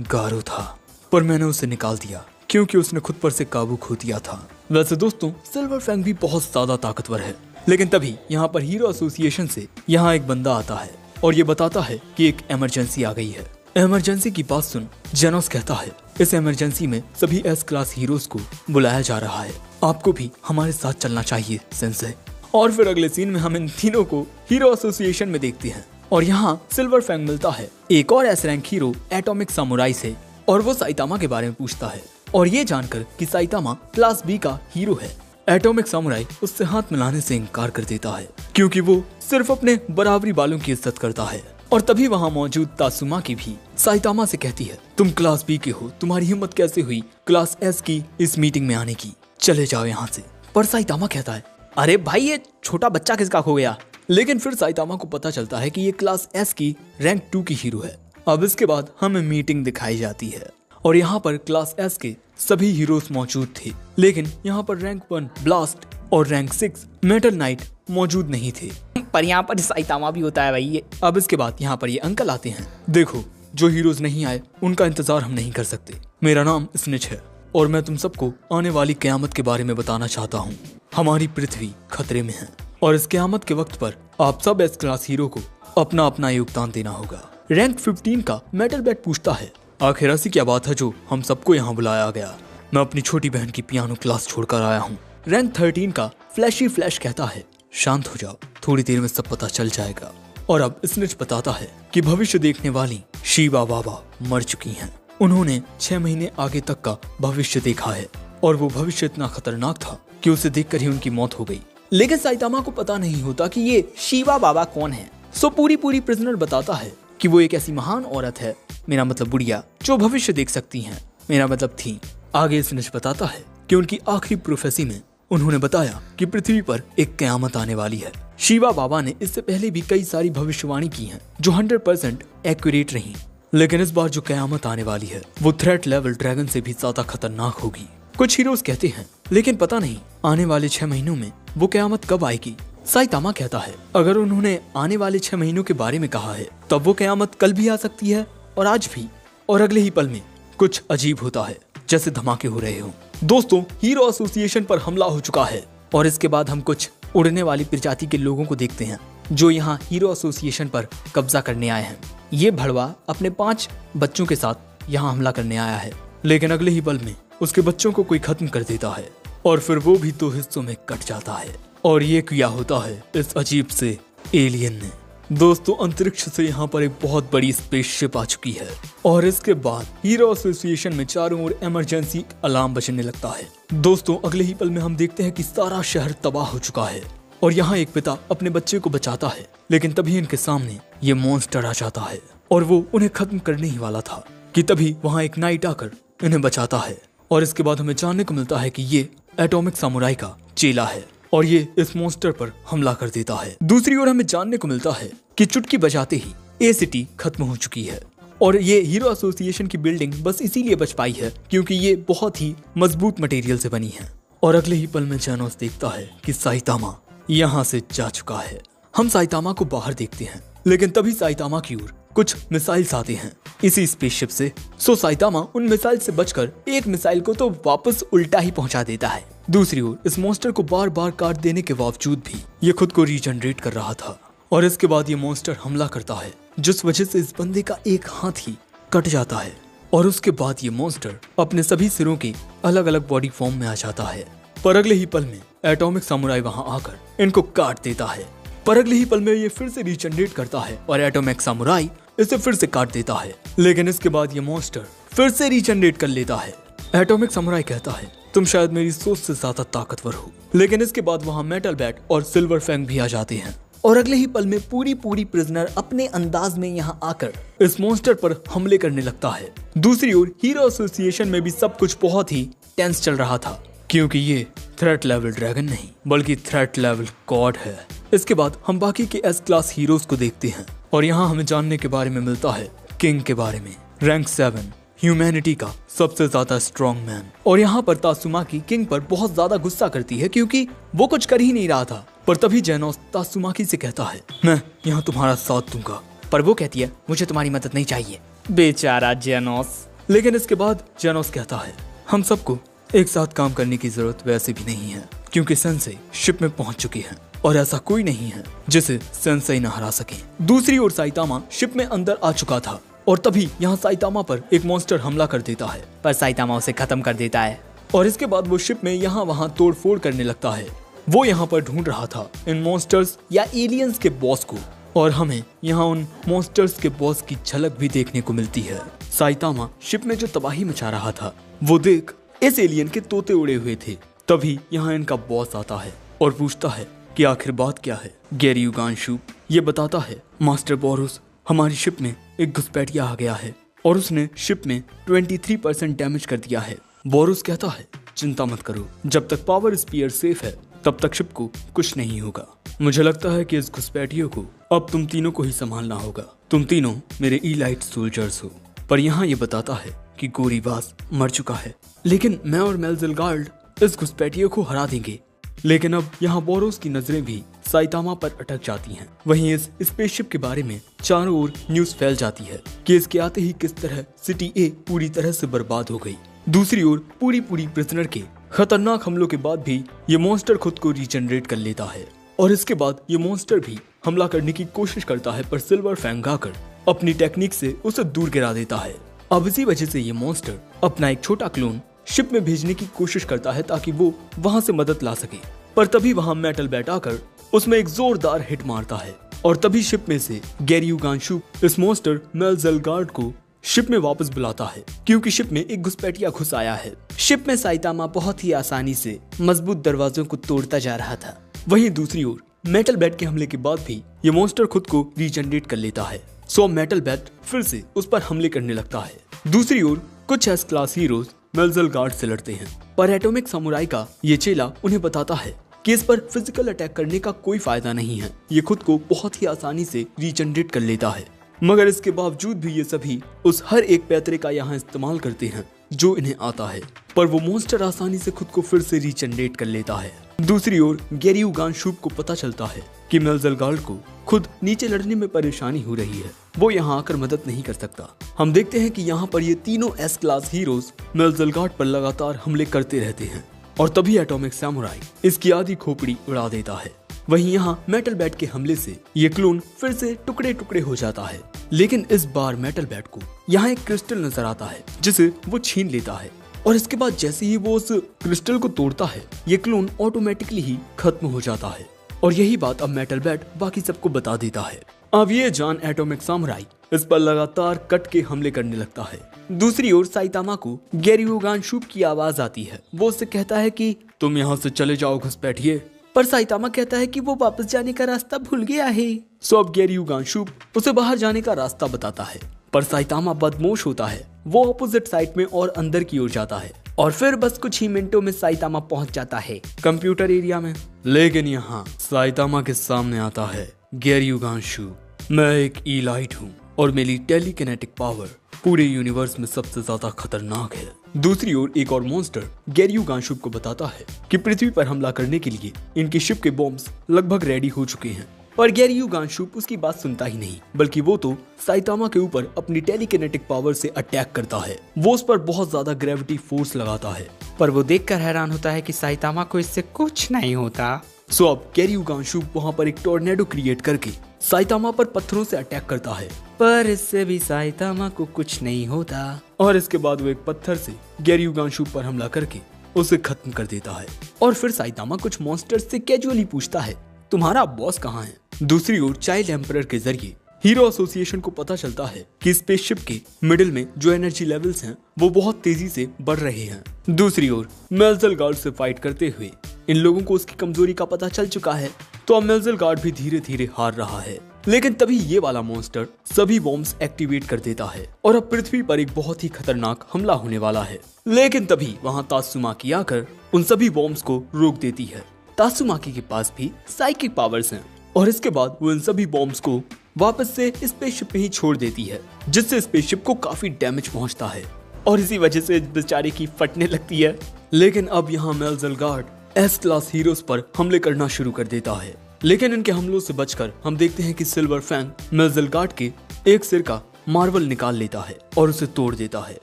गारो था, पर मैंने उसे निकाल दिया क्योंकि उसने खुद पर से काबू खो दिया था। वैसे दोस्तों सिल्वर फैंग भी बहुत ज्यादा ताकतवर है। लेकिन तभी यहाँ पर हीरो एसोसिएशन से यहाँ एक बंदा आता है और ये बताता है कि एक इमरजेंसी आ गई है। इमरजेंसी की बात सुन जेनोस कहता है इस इमरजेंसी में सभी एस क्लास हीरोज को बुलाया जा रहा है, आपको भी हमारे साथ चलना चाहिए सेंसे। और फिर अगले सीन में हम इन तीनों को हीरो एसोसिएशन में देखते हैं और यहाँ सिल्वर फैंग मिलता है एक और S rank hero atomic samurai से और वो साइतामा के बारे में पूछता है। और ये जानकर कि साइतामा क्लास बी का हीरो है, एटॉमिक सामुराई उससे हाथ मिलाने से इनकार कर देता है क्योंकि वो सिर्फ अपने बराबरी वालों की इज्जत करता है। और तभी वहाँ मौजूद तात्सुमाकी भी साइतामा से कहती है तुम क्लास बी के हो, तुम्हारी हिम्मत कैसे हुई क्लास एस की इस मीटिंग में आने की, चले जाओ यहाँ से। पर साइतामा कहता है अरे भाई ये छोटा बच्चा किसका खो गया। लेकिन फिर साइतामा को पता चलता है कि ये क्लास एस की रैंक 2 की हीरो है। अब इसके बाद हमें मीटिंग दिखाई जाती है और यहाँ पर क्लास एस के सभी हीरोज मौजूद थे, लेकिन यहाँ पर रैंक 1 ब्लास्ट और रैंक 6 मेटल नाइट मौजूद नहीं थे। पर यहाँ पर साइतामा भी होता है भाई ये। अब इसके बाद यहाँ पर ये अंकल आते हैं। देखो जो हीरोज नहीं आए उनका इंतजार हम नहीं कर सकते। मेरा नाम स्निच है और मैं तुम सबको आने वाली कयामत के बारे में बताना चाहता हूँ। हमारी पृथ्वी खतरे में है और इस क़यामत के वक्त पर आप सब एस क्लास हीरो को अपना अपना योगदान देना होगा। रैंक 15 का मेटल बैट पूछता है, आखिर ऐसी क्या बात है जो हम सबको यहाँ बुलाया गया? मैं अपनी छोटी बहन की पियानो क्लास छोड़कर आया हूँ। रैंक 13 का फ्लैशी फ्लैश कहता है, शांत हो जाओ, थोड़ी देर में सब पता चल जाएगा। और अब स्निच बताता है कि भविष्य देखने वाली शिवा बाबा मर चुकी हैं। उन्होंने 6 महीने आगे तक का भविष्य देखा है और वो भविष्य इतना खतरनाक था कि उसे देखकर ही उनकी मौत हो गई। लेकिन साइतामा को पता नहीं होता कि ये शिवा बाबा कौन है। सो पूरी प्रिजनर बताता है कि वो एक ऐसी महान औरत है, मेरा मतलब बुढ़िया, जो भविष्य देख सकती हैं, मेरा मतलब थी। आगे स्निच बताता है कि उनकी आखिरी प्रोफेसी में उन्होंने बताया कि पृथ्वी पर एक क़यामत आने वाली है। शिवा बाबा ने इससे पहले भी कई सारी भविष्यवाणी की हैं जो 100% एक्यूरेट रही, लेकिन इस बार जो क़यामत आने वाली है वो थ्रेट लेवल ड्रैगन से भी ज्यादा खतरनाक होगी। कुछ हीरोज कहते हैं, लेकिन पता नहीं आने वाले 6 महीनों में वो क़यामत कब आएगी। साइतामा कहता है, अगर उन्होंने आने वाले 6 महीनों के बारे में कहा है तब वो क़यामत कल भी आ सकती है और आज भी, और अगले ही पल में कुछ अजीब होता है, जैसे धमाके हो रहे हो। दोस्तों, हीरो एसोसिएशन पर हमला हो चुका है और इसके बाद हम कुछ उड़ने वाली प्रजाति के लोगों को देखते हैं जो यहाँ हीरो एसोसिएशन पर कब्जा करने आए हैं। ये भड़वा अपने 5 बच्चों के साथ यहाँ हमला करने आया है, लेकिन अगले ही पल में उसके बच्चों को कोई खत्म कर देता है और फिर वो भी 2 हिस्सों में कट जाता है। और ये किया होता है इस अजीब से एलियन ने। दोस्तों, अंतरिक्ष से यहाँ पर एक बहुत बड़ी स्पेसशिप आ चुकी है और इसके बाद हीरो एसोसिएशन में चारों ओर इमरजेंसी अलार्म बजने लगता है। दोस्तों, अगले ही पल में हम देखते हैं कि सारा शहर तबाह हो चुका है और यहाँ एक पिता अपने बच्चे को बचाता है, लेकिन तभी इनके सामने ये मॉन्स्टर आ जाता है और वो उन्हें खत्म करने ही वाला था कि तभी वहाँ एक नाइट आकर इन्हें बचाता है। और इसके बाद हमें जानने को मिलता है कि ये एटॉमिक सामुराई का चेला है और ये इस मॉन्स्टर पर हमला कर देता है। दूसरी ओर हमें जानने को मिलता है कि चुटकी बजाते ही ए सिटी खत्म हो चुकी है और ये हीरो एसोसिएशन की बिल्डिंग बस इसीलिए बच पाई है क्योंकि ये बहुत ही मजबूत मटेरियल से बनी है। और अगले ही पल में जेनोस देखता है कि साइतामा यहाँ से जा चुका है। हम साइतामा को बाहर देखते हैं, लेकिन तभी साइतामा की ओर कुछ मिसाइल्स आते हैं इसी स्पेसशिप से। सो साइतामा उन मिसाइल से बचकर एक मिसाइल को तो वापस उल्टा ही पहुंचा देता है। दूसरी ओर इस मॉन्स्टर को बार बार काट देने के बावजूद भी ये खुद को रीजनरेट कर रहा था और इसके बाद ये मॉन्स्टर हमला करता है, जिस वजह से इस बंदे का एक हाथ ही कट जाता है और उसके बाद ये मॉन्स्टर अपने सभी सिरों के अलग अलग बॉडी फॉर्म में आ जाता है। पर अगले ही पल में एटॉमिक सामुराई वहां आकर इनको काट देता है। पर अगले ही पल में ये फिर से रीजनरेट करता है और एटॉमिक सामुराई इसे फिर से काट देता है, लेकिन इसके बाद ये मॉन्स्टर फिर से रीजनरेट कर लेता है। एटॉमिक सामुराई कहता है, तुम शायद मेरी सोच से ज्यादा ताकतवर हो। लेकिन इसके बाद वहाँ मेटल बैट और सिल्वर फैंग भी आ जाते हैं और अगले ही पल में पूरी प्रिजनर अपने अंदाज में यहाँ आकर इस मॉन्स्टर पर हमले करने लगता है। दूसरी ओर हीरो एसोसिएशन में भी सब कुछ बहुत ही टेंस चल रहा था क्योंकि ये थ्रेट लेवल ड्रैगन नहीं बल्कि थ्रेट लेवल गॉड है। इसके बाद हम बाकी के एस क्लास हीरोज को देखते हैं और यहाँ हमें जानने के बारे में मिलता है किंग के बारे में, रैंक 7, ह्यूमैनिटी का सबसे ज्यादा स्ट्रॉन्ग मैन। और यहाँ पर तात्सुमाकी किंग पर बहुत ज्यादा गुस्सा करती है क्योंकि वो कुछ कर ही नहीं रहा था। पर तभी जेनोस तात्सुमाकी से कहता है, मैं यहाँ तुम्हारा साथ दूंगा। पर वो कहती है, मुझे तुम्हारी मदद नहीं चाहिए। बेचारा जेनोस। लेकिन इसके बाद जेनोस कहता है, हम सबको एक साथ काम करने की जरूरत वैसे भी नहीं है क्योंकि सेंसेई शिप में पहुंच चुकी है और ऐसा कोई नहीं है जिसे सेंसेई न हरा सके। दूसरी ओर साइतामा शिप में अंदर आ चुका था और तभी यहाँ साइतामा पर एक मॉन्स्टर हमला कर देता है, पर साइतामा उसे खत्म कर देता है और इसके बाद वो शिप में यहाँ वहाँ तोड़फोड़ करने लगता है। वो यहाँ पर ढूंढ रहा था इन मॉन्स्टर्स या एलियंस के बॉस को और हमें यहाँ उन मॉन्स्टर्स के बॉस की झलक भी देखने को मिलती है। साइतामा शिप में जो तबाही मचा रहा था वो देख इस एलियन के तोते उड़े हुए थे। तभी यहाँ इनका बॉस आता है और पूछता है कि आखिर बात क्या है। गेरियुगांशु ये बताता है, मास्टर बोरुस, हमारी शिप में एक घुसपैठिया आ गया है और उसने शिप में 23% डैमेज कर दिया है। बोरुस कहता है, चिंता मत करो, जब तक पावर स्पीयर सेफ है तब तक शिप को कुछ नहीं होगा। मुझे लगता है कि इस घुसपैठियों को अब तुम तीनों को ही संभालना होगा। तुम तीनों मेरे इलाइट सोल्जर्स हो। पर यहाँ ये बताता है कि गोरीबाज मर चुका है, लेकिन मैं और मेल्जिलगार्ड इस घुसपैठियों को हरा देंगे। लेकिन अब यहाँ बोरोस की नजरें भी साइतामा पर अटक जाती हैं। वहीं इस स्पेसशिप के बारे में चारों ओर न्यूज फैल जाती है कि इसके आते ही किस तरह सिटी ए पूरी तरह से बर्बाद हो गई। दूसरी ओर पूरी प्रिजनर के खतरनाक हमलों के बाद भी ये मॉन्स्टर खुद को रीजनरेट कर लेता है और इसके बाद ये मॉन्स्टर भी हमला करने की कोशिश करता है, पर सिल्वर फैंग आकर अपनी टेक्निक से उसे दूर गिरा देता है। अब इसी वजह से ये मॉन्स्टर अपना एक छोटा क्लोन शिप में भेजने की कोशिश करता है ताकि वो वहां से मदद ला सके, पर तभी वहां मेटल बैट आकर उसमें एक जोरदार हिट मारता है और तभी शिप में से गैरयू गानशूक इस मॉन्स्टर मेलज़ेलगार्ड को शिप में वापस बुलाता है, क्योंकि शिप में एक घुसपैठिया घुस आया है। शिप में साइतामा बहुत ही आसानी से मजबूत दरवाजों को तोड़ता जा रहा था। वहीं दूसरी ओर मेटल बैट के हमले के बाद भी ये मॉन्स्टर खुद को रीजनरेट कर लेता है। सो मेटल बैट फिर से उस पर हमले करने लगता है। दूसरी ओर कुछ एस क्लास हीरोज मेलज़ेलगार्ड से लड़ते हैं, पर एटॉमिक समुराई का ये चेला उन्हें बताता है कि इस पर फिजिकल अटैक करने का कोई फायदा नहीं है, ये खुद को बहुत ही आसानी से रीजनरेट कर लेता है। मगर इसके बावजूद भी ये सभी उस हर एक पैतरे का यहाँ इस्तेमाल करते हैं जो इन्हें आता है, पर वो मॉन्स्टर आसानी से खुद को फिर से रीजनरेट कर लेता है। दूसरी ओर गैरयू गानशूक को पता चलता है कि मेलज़ेलगार्ड को खुद नीचे लड़ने में परेशानी हो रही है, वो यहाँ आकर मदद नहीं कर सकता। हम देखते हैं कि यहाँ पर ये तीनों एस क्लास हीरोज मेलज़ेलगार्ड पर लगातार हमले करते रहते हैं और तभी एटॉमिक सैमुराई इसकी आधी खोपड़ी उड़ा देता है। वहीं यहाँ मेटल बैट के हमले से ये क्लोन फिर से टुकड़े टुकड़े हो जाता है, लेकिन इस बार मेटल बैट को यहाँ एक क्रिस्टल नजर आता है जिसे वो छीन लेता है और इसके बाद जैसे ही वो उस क्रिस्टल को तोड़ता है ये क्लोन ऑटोमेटिकली ही खत्म हो जाता है। और यही बात अब मेटल बैट बाकी सबको बता देता है। अब ये जान एटॉमिक सैमुराई इस पर लगातार कट के हमले करने लगता है। दूसरी ओर साइतामा को गैरयू गानशूक की आवाज आती है। वो उससे कहता है कि तुम यहाँ से चले जाओ घुसपैठिए, पर साइतामा कहता है कि वो वापस जाने का रास्ता भूल गया है। सो अब गैरयू गानशूक उसे बाहर जाने का रास्ता बताता है, पर साइतामा बदमोश होता है। वो ऑपोजिट साइड में और अंदर की ओर जाता है और फिर बस कुछ ही मिनटों में साइतामा पहुंच जाता है कंप्यूटर एरिया में। लेकिन यहाँ साइतामा के सामने आता है गैरयू गानशूक। मैं एक ईलाइट हूँ और मेरी टेलीकिनेटिक पावर पूरे यूनिवर्स में सबसे ज्यादा खतरनाक है। दूसरी ओर एक और मॉन्स्टर गैरयू गानशूक को बताता है कि पृथ्वी पर हमला करने के लिए इनकी शिप के बॉम्ब्स लगभग रेडी हो चुके हैं, पर गैरयू गानशूक उसकी बात सुनता ही नहीं, बल्कि वो तो साइतामा के ऊपर अपनी टेलीकिनेटिक पावर से अटैक करता है। वो उस पर बहुत ज्यादा ग्रेविटी फोर्स लगाता है, पर वो देखकर हैरान होता है कि साइतामा को इससे कुछ नहीं होता। सो अब गैरयू गानशूक वहाँ पर एक टोर्नेडो क्रिएट करके साइतामा पर पत्थरों से अटैक करता है, पर इससे भी साइतामा को कुछ नहीं होता। और इसके बाद वो एक पत्थर से गैरयू गानशूक पर हमला करके उसे खत्म कर देता है। और फिर साइतामा कुछ मॉन्स्टर्स से कैजुअली पूछता है तुम्हारा बॉस कहाँ है। दूसरी ओर चाइल्ड एम्परर के जरिए हीरो एसोसिएशन को पता चलता है कि स्पेसशिप के मिडिल में जो एनर्जी लेवल्स हैं वो बहुत तेजी से बढ़ रहे हैं। दूसरी ओर मेलज़ेलगार्ड से फाइट करते हुए इन लोगों को उसकी कमजोरी का पता चल चुका है, तो अब मेलज़ेलगार्ड भी धीरे धीरे हार रहा है। लेकिन तभी ये वाला मॉन्स्टर सभी बॉम्ब्स एक्टिवेट कर देता है और अब पृथ्वी पर एक बहुत ही खतरनाक हमला होने वाला है। लेकिन तभी वहाँ तात्सुमाकी आकर उन सभी बॉम्ब्स को रोक देती है। तात्सुमाकी के पास भी साइकिक पावर्स हैं और इसके बाद वो इन सभी बॉम्ब्स को वापस से स्पेसशिप में ही छोड़ देती है, जिससे स्पेसशिप को काफी डैमेज पहुंचता है और इसी वजह से बेचारे की फटने लगती है। लेकिन अब यहाँ मेलज़ेलगार्ड एस क्लास हीरोज पर हमले करना शुरू कर देता है, लेकिन इनके हमलों से बचकर हम देखते हैं कि सिल्वर फैंग मेलज़ेलगार्ड के एक सिर का मार्बल निकाल लेता है और उसे तोड़ देता है।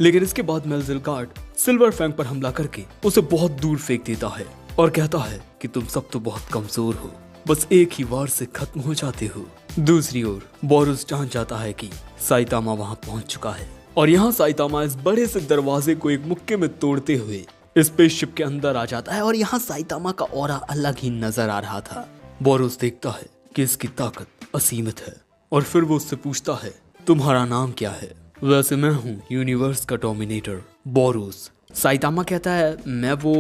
लेकिन इसके बाद मेलज़ेलगार्ड सिल्वर फैंग पर हमला करके उसे बहुत दूर फेंक देता है और कहता है कि तुम सब तो बहुत कमजोर हो, बस एक ही वार से खत्म हो जाते हो। दूसरी ओर बोरुस जान जाता है कि साइतामा वहां पहुंच चुका है और यहाँ साइतामा इस बड़े से दरवाजे को एक मुक्के में तोड़ते हुए स्पेसशिप के अंदर आ जाता है और यहाँ साइतामा का ऑरा अलग ही नजर आ रहा था। बोरुस देखता है कि इसकी ताकत असीमित है और फिर वो उससे पूछता है तुम्हारा नाम क्या है। वैसे मैं हूँ यूनिवर्स का डोमिनेटर बोरुस। साइतामा कहता है मैं वो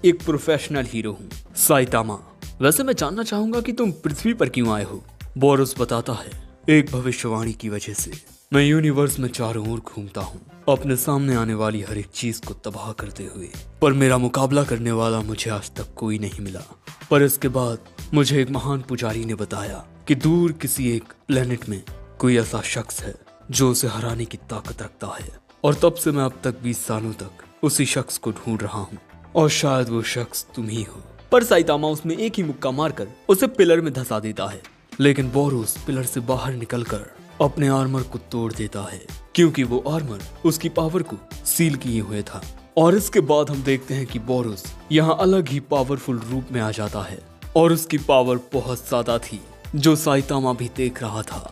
एक प्रोफेशनल हीरो हूँ। साइतामा वैसे मैं जानना चाहूंगा कि तुम पृथ्वी पर क्यों आए हो। बोरुस बताता है एक भविष्यवाणी की वजह से मैं यूनिवर्स में चारों ओर घूमता हूँ, अपने सामने आने वाली हर एक चीज को तबाह करते हुए, पर मेरा मुकाबला करने वाला मुझे आज तक कोई नहीं मिला। पर इसके बाद मुझे एक महान पुजारी ने बताया कि दूर किसी एक प्लेनेट में कोई ऐसा शख्स है जो उसे हराने की ताकत रखता है, और तब से मैं अब तक 20 सालों तक उसी शख्स को ढूंढ रहा हूँ और शायद वो शख्स तुम ही हो। पर साइतामा उसमें एक ही मुक्का मारकर उसे पिलर में धंसा देता है, लेकिन बोरुस पिलर से बाहर निकलकर अपने आर्मर को तोड़ देता है, क्योंकि वो आर्मर उसकी पावर को सील किए हुए था। और इसके बाद हम देखते हैं कि बोरुस यहाँ अलग ही पावरफुल रूप में आ जाता है और उसकी पावर बहुत ज्यादा थी जो साइतामा भी देख रहा था।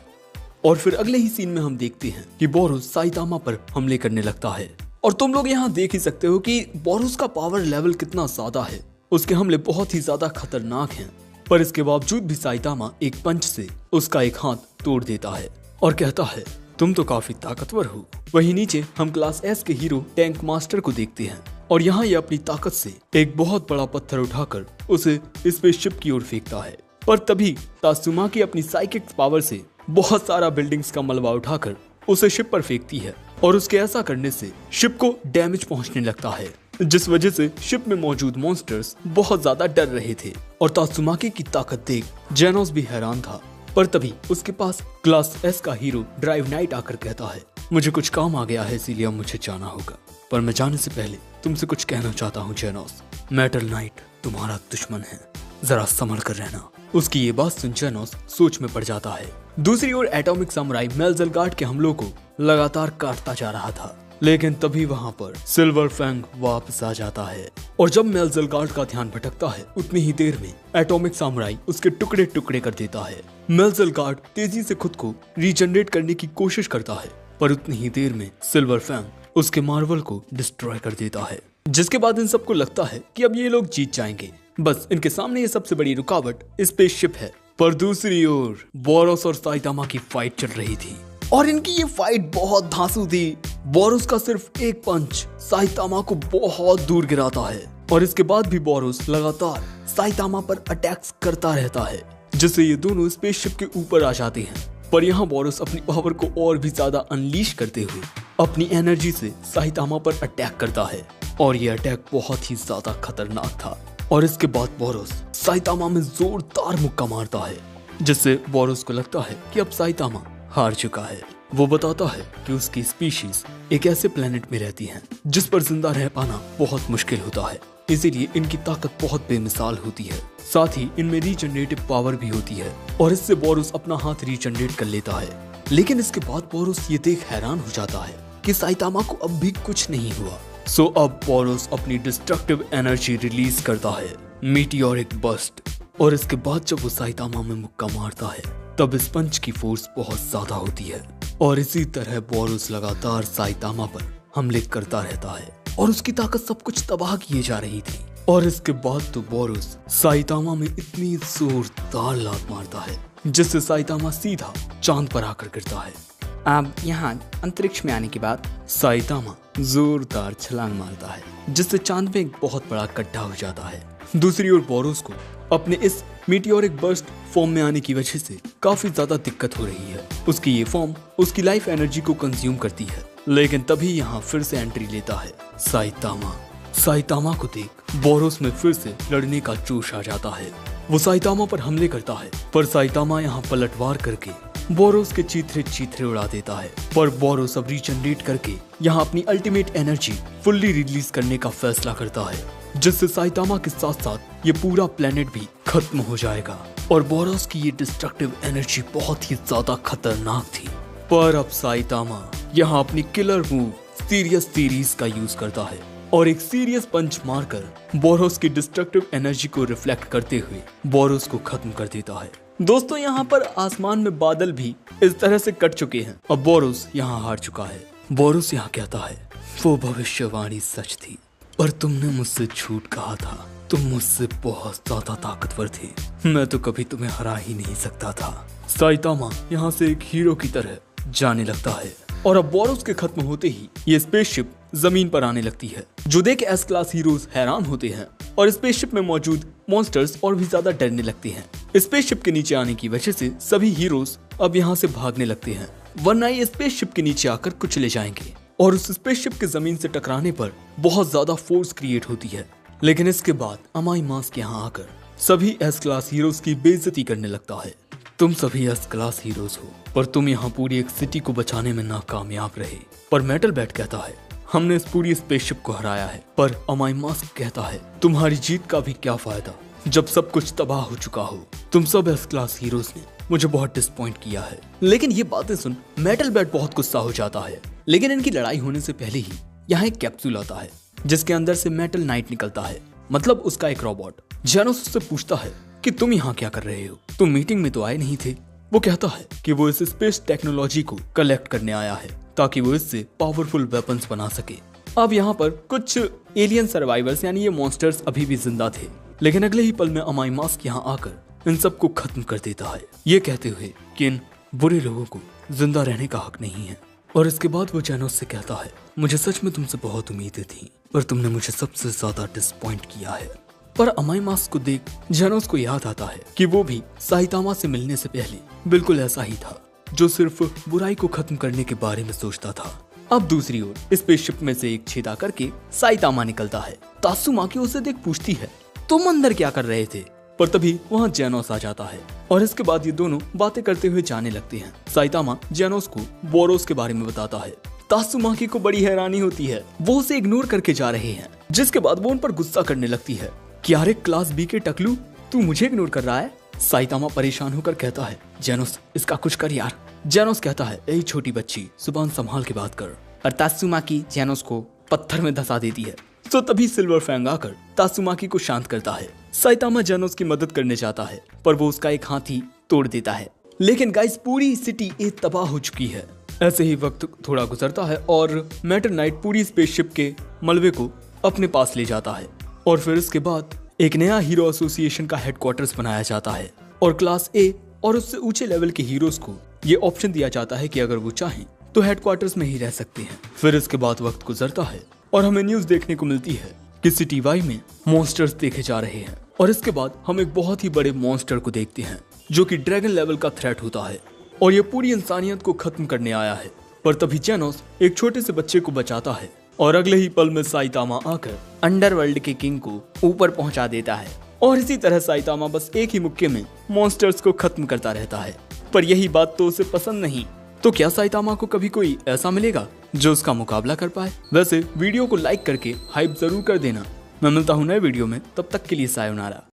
और फिर अगले ही सीन में हम देखते हैं कि बोरुस साइतामा पर हमले करने लगता है और तुम लोग यहाँ देख ही सकते हो कि बोरुस का पावर लेवल कितना ज्यादा है। उसके हमले बहुत ही ज्यादा खतरनाक हैं, पर इसके बावजूद भी साइतामा एक पंच से उसका एक हाथ तोड़ देता है और कहता है तुम तो काफी ताकतवर हो। वहीं नीचे हम क्लास एस के हीरो टैंक मास्टर को देखते हैं और यहाँ ये अपनी ताकत से एक बहुत बड़ा पत्थर उठाकर उसे स्पेसशिप की ओर फेंकता है। पर तभी तात्सुमाकी अपनी साइकिक पावर से बहुत सारा बिल्डिंग्स का मलबा उठाकर उसे शिप पर फेंकती है और उसके ऐसा करने से शिप को डैमेज पहुंचने लगता है, जिस वजह से शिप में मौजूद मॉन्स्टर्स बहुत ज्यादा डर रहे थे। और तात्सुमाकी की ताकत देख जेनोस भी हैरान था। पर तभी उसके पास क्लास एस का हीरो ड्राइव नाइट आकर कहता है मुझे कुछ काम आ गया है इसीलिए मुझे जाना होगा, पर मैं जाने से पहले तुमसे कुछ कहना चाहता हूँ जेनोस। मेटल नाइट तुम्हारा दुश्मन है, जरा संभल कर रहना। उसकी ये बात सुन जेनोस सोच में पड़ जाता है। दूसरी ओर एटॉमिक समुराई मेलज़लगार्ड के हमलों को लगातार काटता जा रहा था, लेकिन तभी वहां पर सिल्वर फैंग वापस आ जाता है और जब मेलज़लगार्ड का ध्यान भटकता है उतनी ही देर में एटॉमिक समुराई उसके टुकड़े टुकड़े कर देता है। मेलज़लगार्ड तेजी से खुद को रीजनरेट करने की कोशिश करता है, पर उतनी ही देर में सिल्वर फैंग उसके मार्वल को डिस्ट्रॉय कर देता है, जिसके बाद इन सबको लगता है कि अब ये लोग जीत जाएंगे। बस इनके सामने ये सबसे बड़ी रुकावट स्पेसशिप है। पर दूसरी ओर बोरुस और साइतामा की फाइट चल रही थी और इनकी ये फाइट बहुत धांसू थी। बोरुस का सिर्फ एक पंच साइतामा को बहुत दूर गिराता है और इसके बाद भी बोरुस लगातार साइतामा पर अटैक्स करता रहता है, जिससे ये दोनों स्पेसशिप के ऊपर आ जाते हैं। पर यहाँ बोरुस अपनी पावर को और भी ज्यादा अनलीश करते हुए अपनी एनर्जी से साइतामा पर अटैक करता है और ये अटैक बहुत ही ज्यादा खतरनाक था। और इसके बाद बोरुस साइतामा में जोरदार मुक्का मारता है, जिससे बोरुस को लगता है कि अब साइतामा हार चुका है। वो बताता है कि उसकी स्पीशीज एक ऐसे प्लेनेट में रहती है जिस पर जिंदा रह पाना बहुत मुश्किल होता है, इसीलिए इनकी ताकत बहुत बेमिसाल होती है। साथ ही इनमें रीजनरेटिव पावर भी होती है और इससे बोरुस अपना हाथ रीजनरेट कर लेता है। लेकिन इसके बाद बोरुस ये देख हैरान हो जाता है कि साइतामा को अब भी कुछ नहीं हुआ। सो अब बोरुस अपनी डिस्ट्रक्टिव एनर्जी रिलीज करता है, मीटियोरिक बस्ट। और इसके बाद जब वो साइतामा में मुक्का मारता है तब इस पंच की फोर्स बहुत ज्यादा होती है और इसी तरह बोरुस लगातार साइतामा पर हमले करता रहता है और उसकी ताकत सब कुछ तबाह किए जा रही थी। और इसके बाद तो बोरुस साइतामा में इतनी जोरदार लात मारता है जिससे साइतामा सीधा चांद पर आकर गिरता है। अब यहाँ अंतरिक्ष में आने के बाद साइतामा जोरदार छलांग मारता है जिससे चांद में एक बहुत बड़ा गड्ढा हो जाता है। दूसरी ओर बोरुस को अपने इस मीटियोरिक बर्स्ट फॉर्म में आने की वजह से काफी ज्यादा दिक्कत हो रही है। उसकी ये फॉर्म उसकी लाइफ एनर्जी को कंज्यूम करती है, लेकिन तभी यहाँ फिर से एंट्री लेता है साइतामा। साइतामा को देख बोरुस में फिर से लड़ने का जोश आ जाता है। वो साइतामा पर हमले करता है, पर साइतामा यहाँ पलटवार करके बोरुस के चीथड़े उड़ा देता है। पर बोरुस अब रीजनरेट करके यहाँ अपनी अल्टीमेट एनर्जी फुल्ली रिलीज करने का फैसला करता है, जिससे साइतामा के साथ साथ ये पूरा प्लेनेट भी खत्म हो जाएगा। और बोरुस की ये डिस्ट्रक्टिव एनर्जी बहुत ही ज्यादा खतरनाक थी। पर अब साइतामा यहाँ अपनी किलर मूव सीरियस सीरीज का यूज करता है और एक सीरियस पंच मारकर बोरुस की डिस्ट्रक्टिव एनर्जी को रिफ्लेक्ट करते हुए बोरुस को खत्म कर देता है। दोस्तों यहाँ पर आसमान में बादल भी इस तरह से कट चुके हैं। अब बोरुस यहाँ हार चुका है। बोरुस यहाँ कहता है वो भविष्यवाणी सच थी, पर तुमने मुझसे झूठ कहा था। तुम मुझसे बहुत ज्यादा ताकतवर थे, मैं तो कभी तुम्हें हरा ही नहीं सकता था। साइतामा यहाँ से एक हीरो की तरह जाने लगता है और अब बोरुस के खत्म होते ही ये स्पेसशिप जमीन पर आने लगती है, जो देख एस क्लास हीरोज हैरान होते हैं और स्पेसशिप में मौजूद मॉन्स्टर्स और भी ज्यादा डरने लगते हैं। स्पेसशिप के नीचे आने की वजह से सभी हीरोज अब यहाँ से भागने लगते हैं, वरना ये स्पेसशिप के नीचे आकर कुचले जाएंगे। और उस स्पेसशिप के जमीन से टकराने पर बहुत ज्यादा फोर्स क्रिएट होती है। लेकिन इसके बाद अमाई मास्क यहाँ आकर सभी एस क्लास हीरोज की बेइज्जती करने लगता है। तुम सभी एस क्लास हीरोज हो, पर तुम यहाँ पूरी एक सिटी को बचाने में नाकामयाब रहे। पर मेटल बैट कहता है हमने इस पूरी स्पेसशिप को हराया है। पर अमाई मास्क कहता है तुम्हारी जीत का भी क्या फायदा जब सब कुछ तबाह हो चुका हो। तुम सब एस क्लास हीरोज ने मुझे बहुत डिसपॉइंट किया है। लेकिन ये बातें सुन मेटल बैट बहुत गुस्सा हो जाता है। लेकिन इनकी लड़ाई होने से पहले ही यहाँ एक कैप्सूल आता है जिसके अंदर से मेटल नाइट निकलता है, मतलब उसका एक रोबोट। जेनोस उससे पूछता है कि तुम यहाँ क्या कर रहे हो, तुम मीटिंग में तो आए नहीं थे। वो कहता है कि वो इस स्पेस टेक्नोलॉजी को कलेक्ट करने आया है ताकि वो इससे पावरफुल वेपन्स बना सके। अब यहाँ पर कुछ एलियन सर्वाइवर्स यानी ये मॉन्स्टर्स अभी भी जिंदा थे, लेकिन अगले ही पल में अमाई मास्क यहाँ आकर इन सबको खत्म कर देता है, ये कहते हुए कि इन बुरे लोगों को जिंदा रहने का हक नहीं है। और इसके बाद वो जेनोस से कहता है, मुझे सच में तुमसे बहुत उम्मीदें थी पर तुमने मुझे सबसे ज्यादा डिसपॉइंट किया है। पर अमाई मास्क को देख जेनोस को याद आता है कि वो भी साइतामा से मिलने से पहले बिल्कुल ऐसा ही था, जो सिर्फ बुराई को खत्म करने के बारे में सोचता था। अब दूसरी ओर स्पेसशिप में से एक छेदा करके साइतामा निकलता है। तात्सुमाकी उसे देख पूछती है, तुम अंदर क्या कर रहे थे? पर तभी वहाँ जेनोस आ जाता है और इसके बाद ये दोनों बातें करते हुए जाने लगते हैं। साइतामा जेनोस को बोरोस के बारे में बताता है। तात्सुमाकी को बड़ी हैरानी होती है, वो उसे इग्नोर करके जा रहे हैं, जिसके बाद वो उन पर गुस्सा करने लगती है कि अरे क्लास बी के टकलू, तू मुझे इग्नोर कर रहा है। साइतामा परेशान होकर कहता है, जेनोस इसका कुछ कर यार। जेनोस कहता है, ए छोटी बच्ची, जुबान संभाल के बात कर। और तात्सुमाकी जेनोस को पत्थर में धंसा देती है। तो तभी सिल्वर फैंग आकर तात्सुमाकी को शांत करता है। साइतामा जेनोस की मदद करने जाता है पर वो उसका एक हाथ ही तोड़ देता है। लेकिन गाइस पूरी सिटी एक तबाह हो चुकी है। ऐसे ही वक्त थोड़ा गुजरता है और मैटर नाइट पूरी स्पेसशिप के मलबे को अपने पास ले जाता है और फिर इसके बाद एक नया हीरो एसोसिएशन का हेडक्वार्टर्स बनाया जाता है और क्लास ए और उससे ऊंचे लेवल के हीरोज को ये ऑप्शन दिया जाता है कि अगर वो चाहें तो हेडक्वार्टर्स में ही रह सकते हैं। फिर इसके बाद वक्त गुजरता है और हमें न्यूज देखने को मिलती है कि सिटी वाई में मॉन्स्टर्स देखे जा रहे हैं और इसके बाद हम एक बहुत ही बड़े मॉन्स्टर को देखते हैं जो कि ड्रैगन लेवल का थ्रेट होता है और ये पूरी इंसानियत को खत्म करने आया है। पर तभी जेनोस एक छोटे से बच्चे को बचाता है और अगले ही पल में साइतामा आकर अंडरवर्ल्ड के किंग को ऊपर पहुंचा देता है और इसी तरह साइतामा बस एक ही मुक्के में मॉन्स्टर्स को खत्म करता रहता है। पर यही बात तो उसे पसंद नहीं। तो क्या साइतामा को कभी कोई ऐसा मिलेगा जो उसका मुकाबला कर पाए? वैसे वीडियो को लाइक करके हाइप जरूर कर देना। मैं मिलता हूँ नए वीडियो में, तब तक के लिए सायोनारा।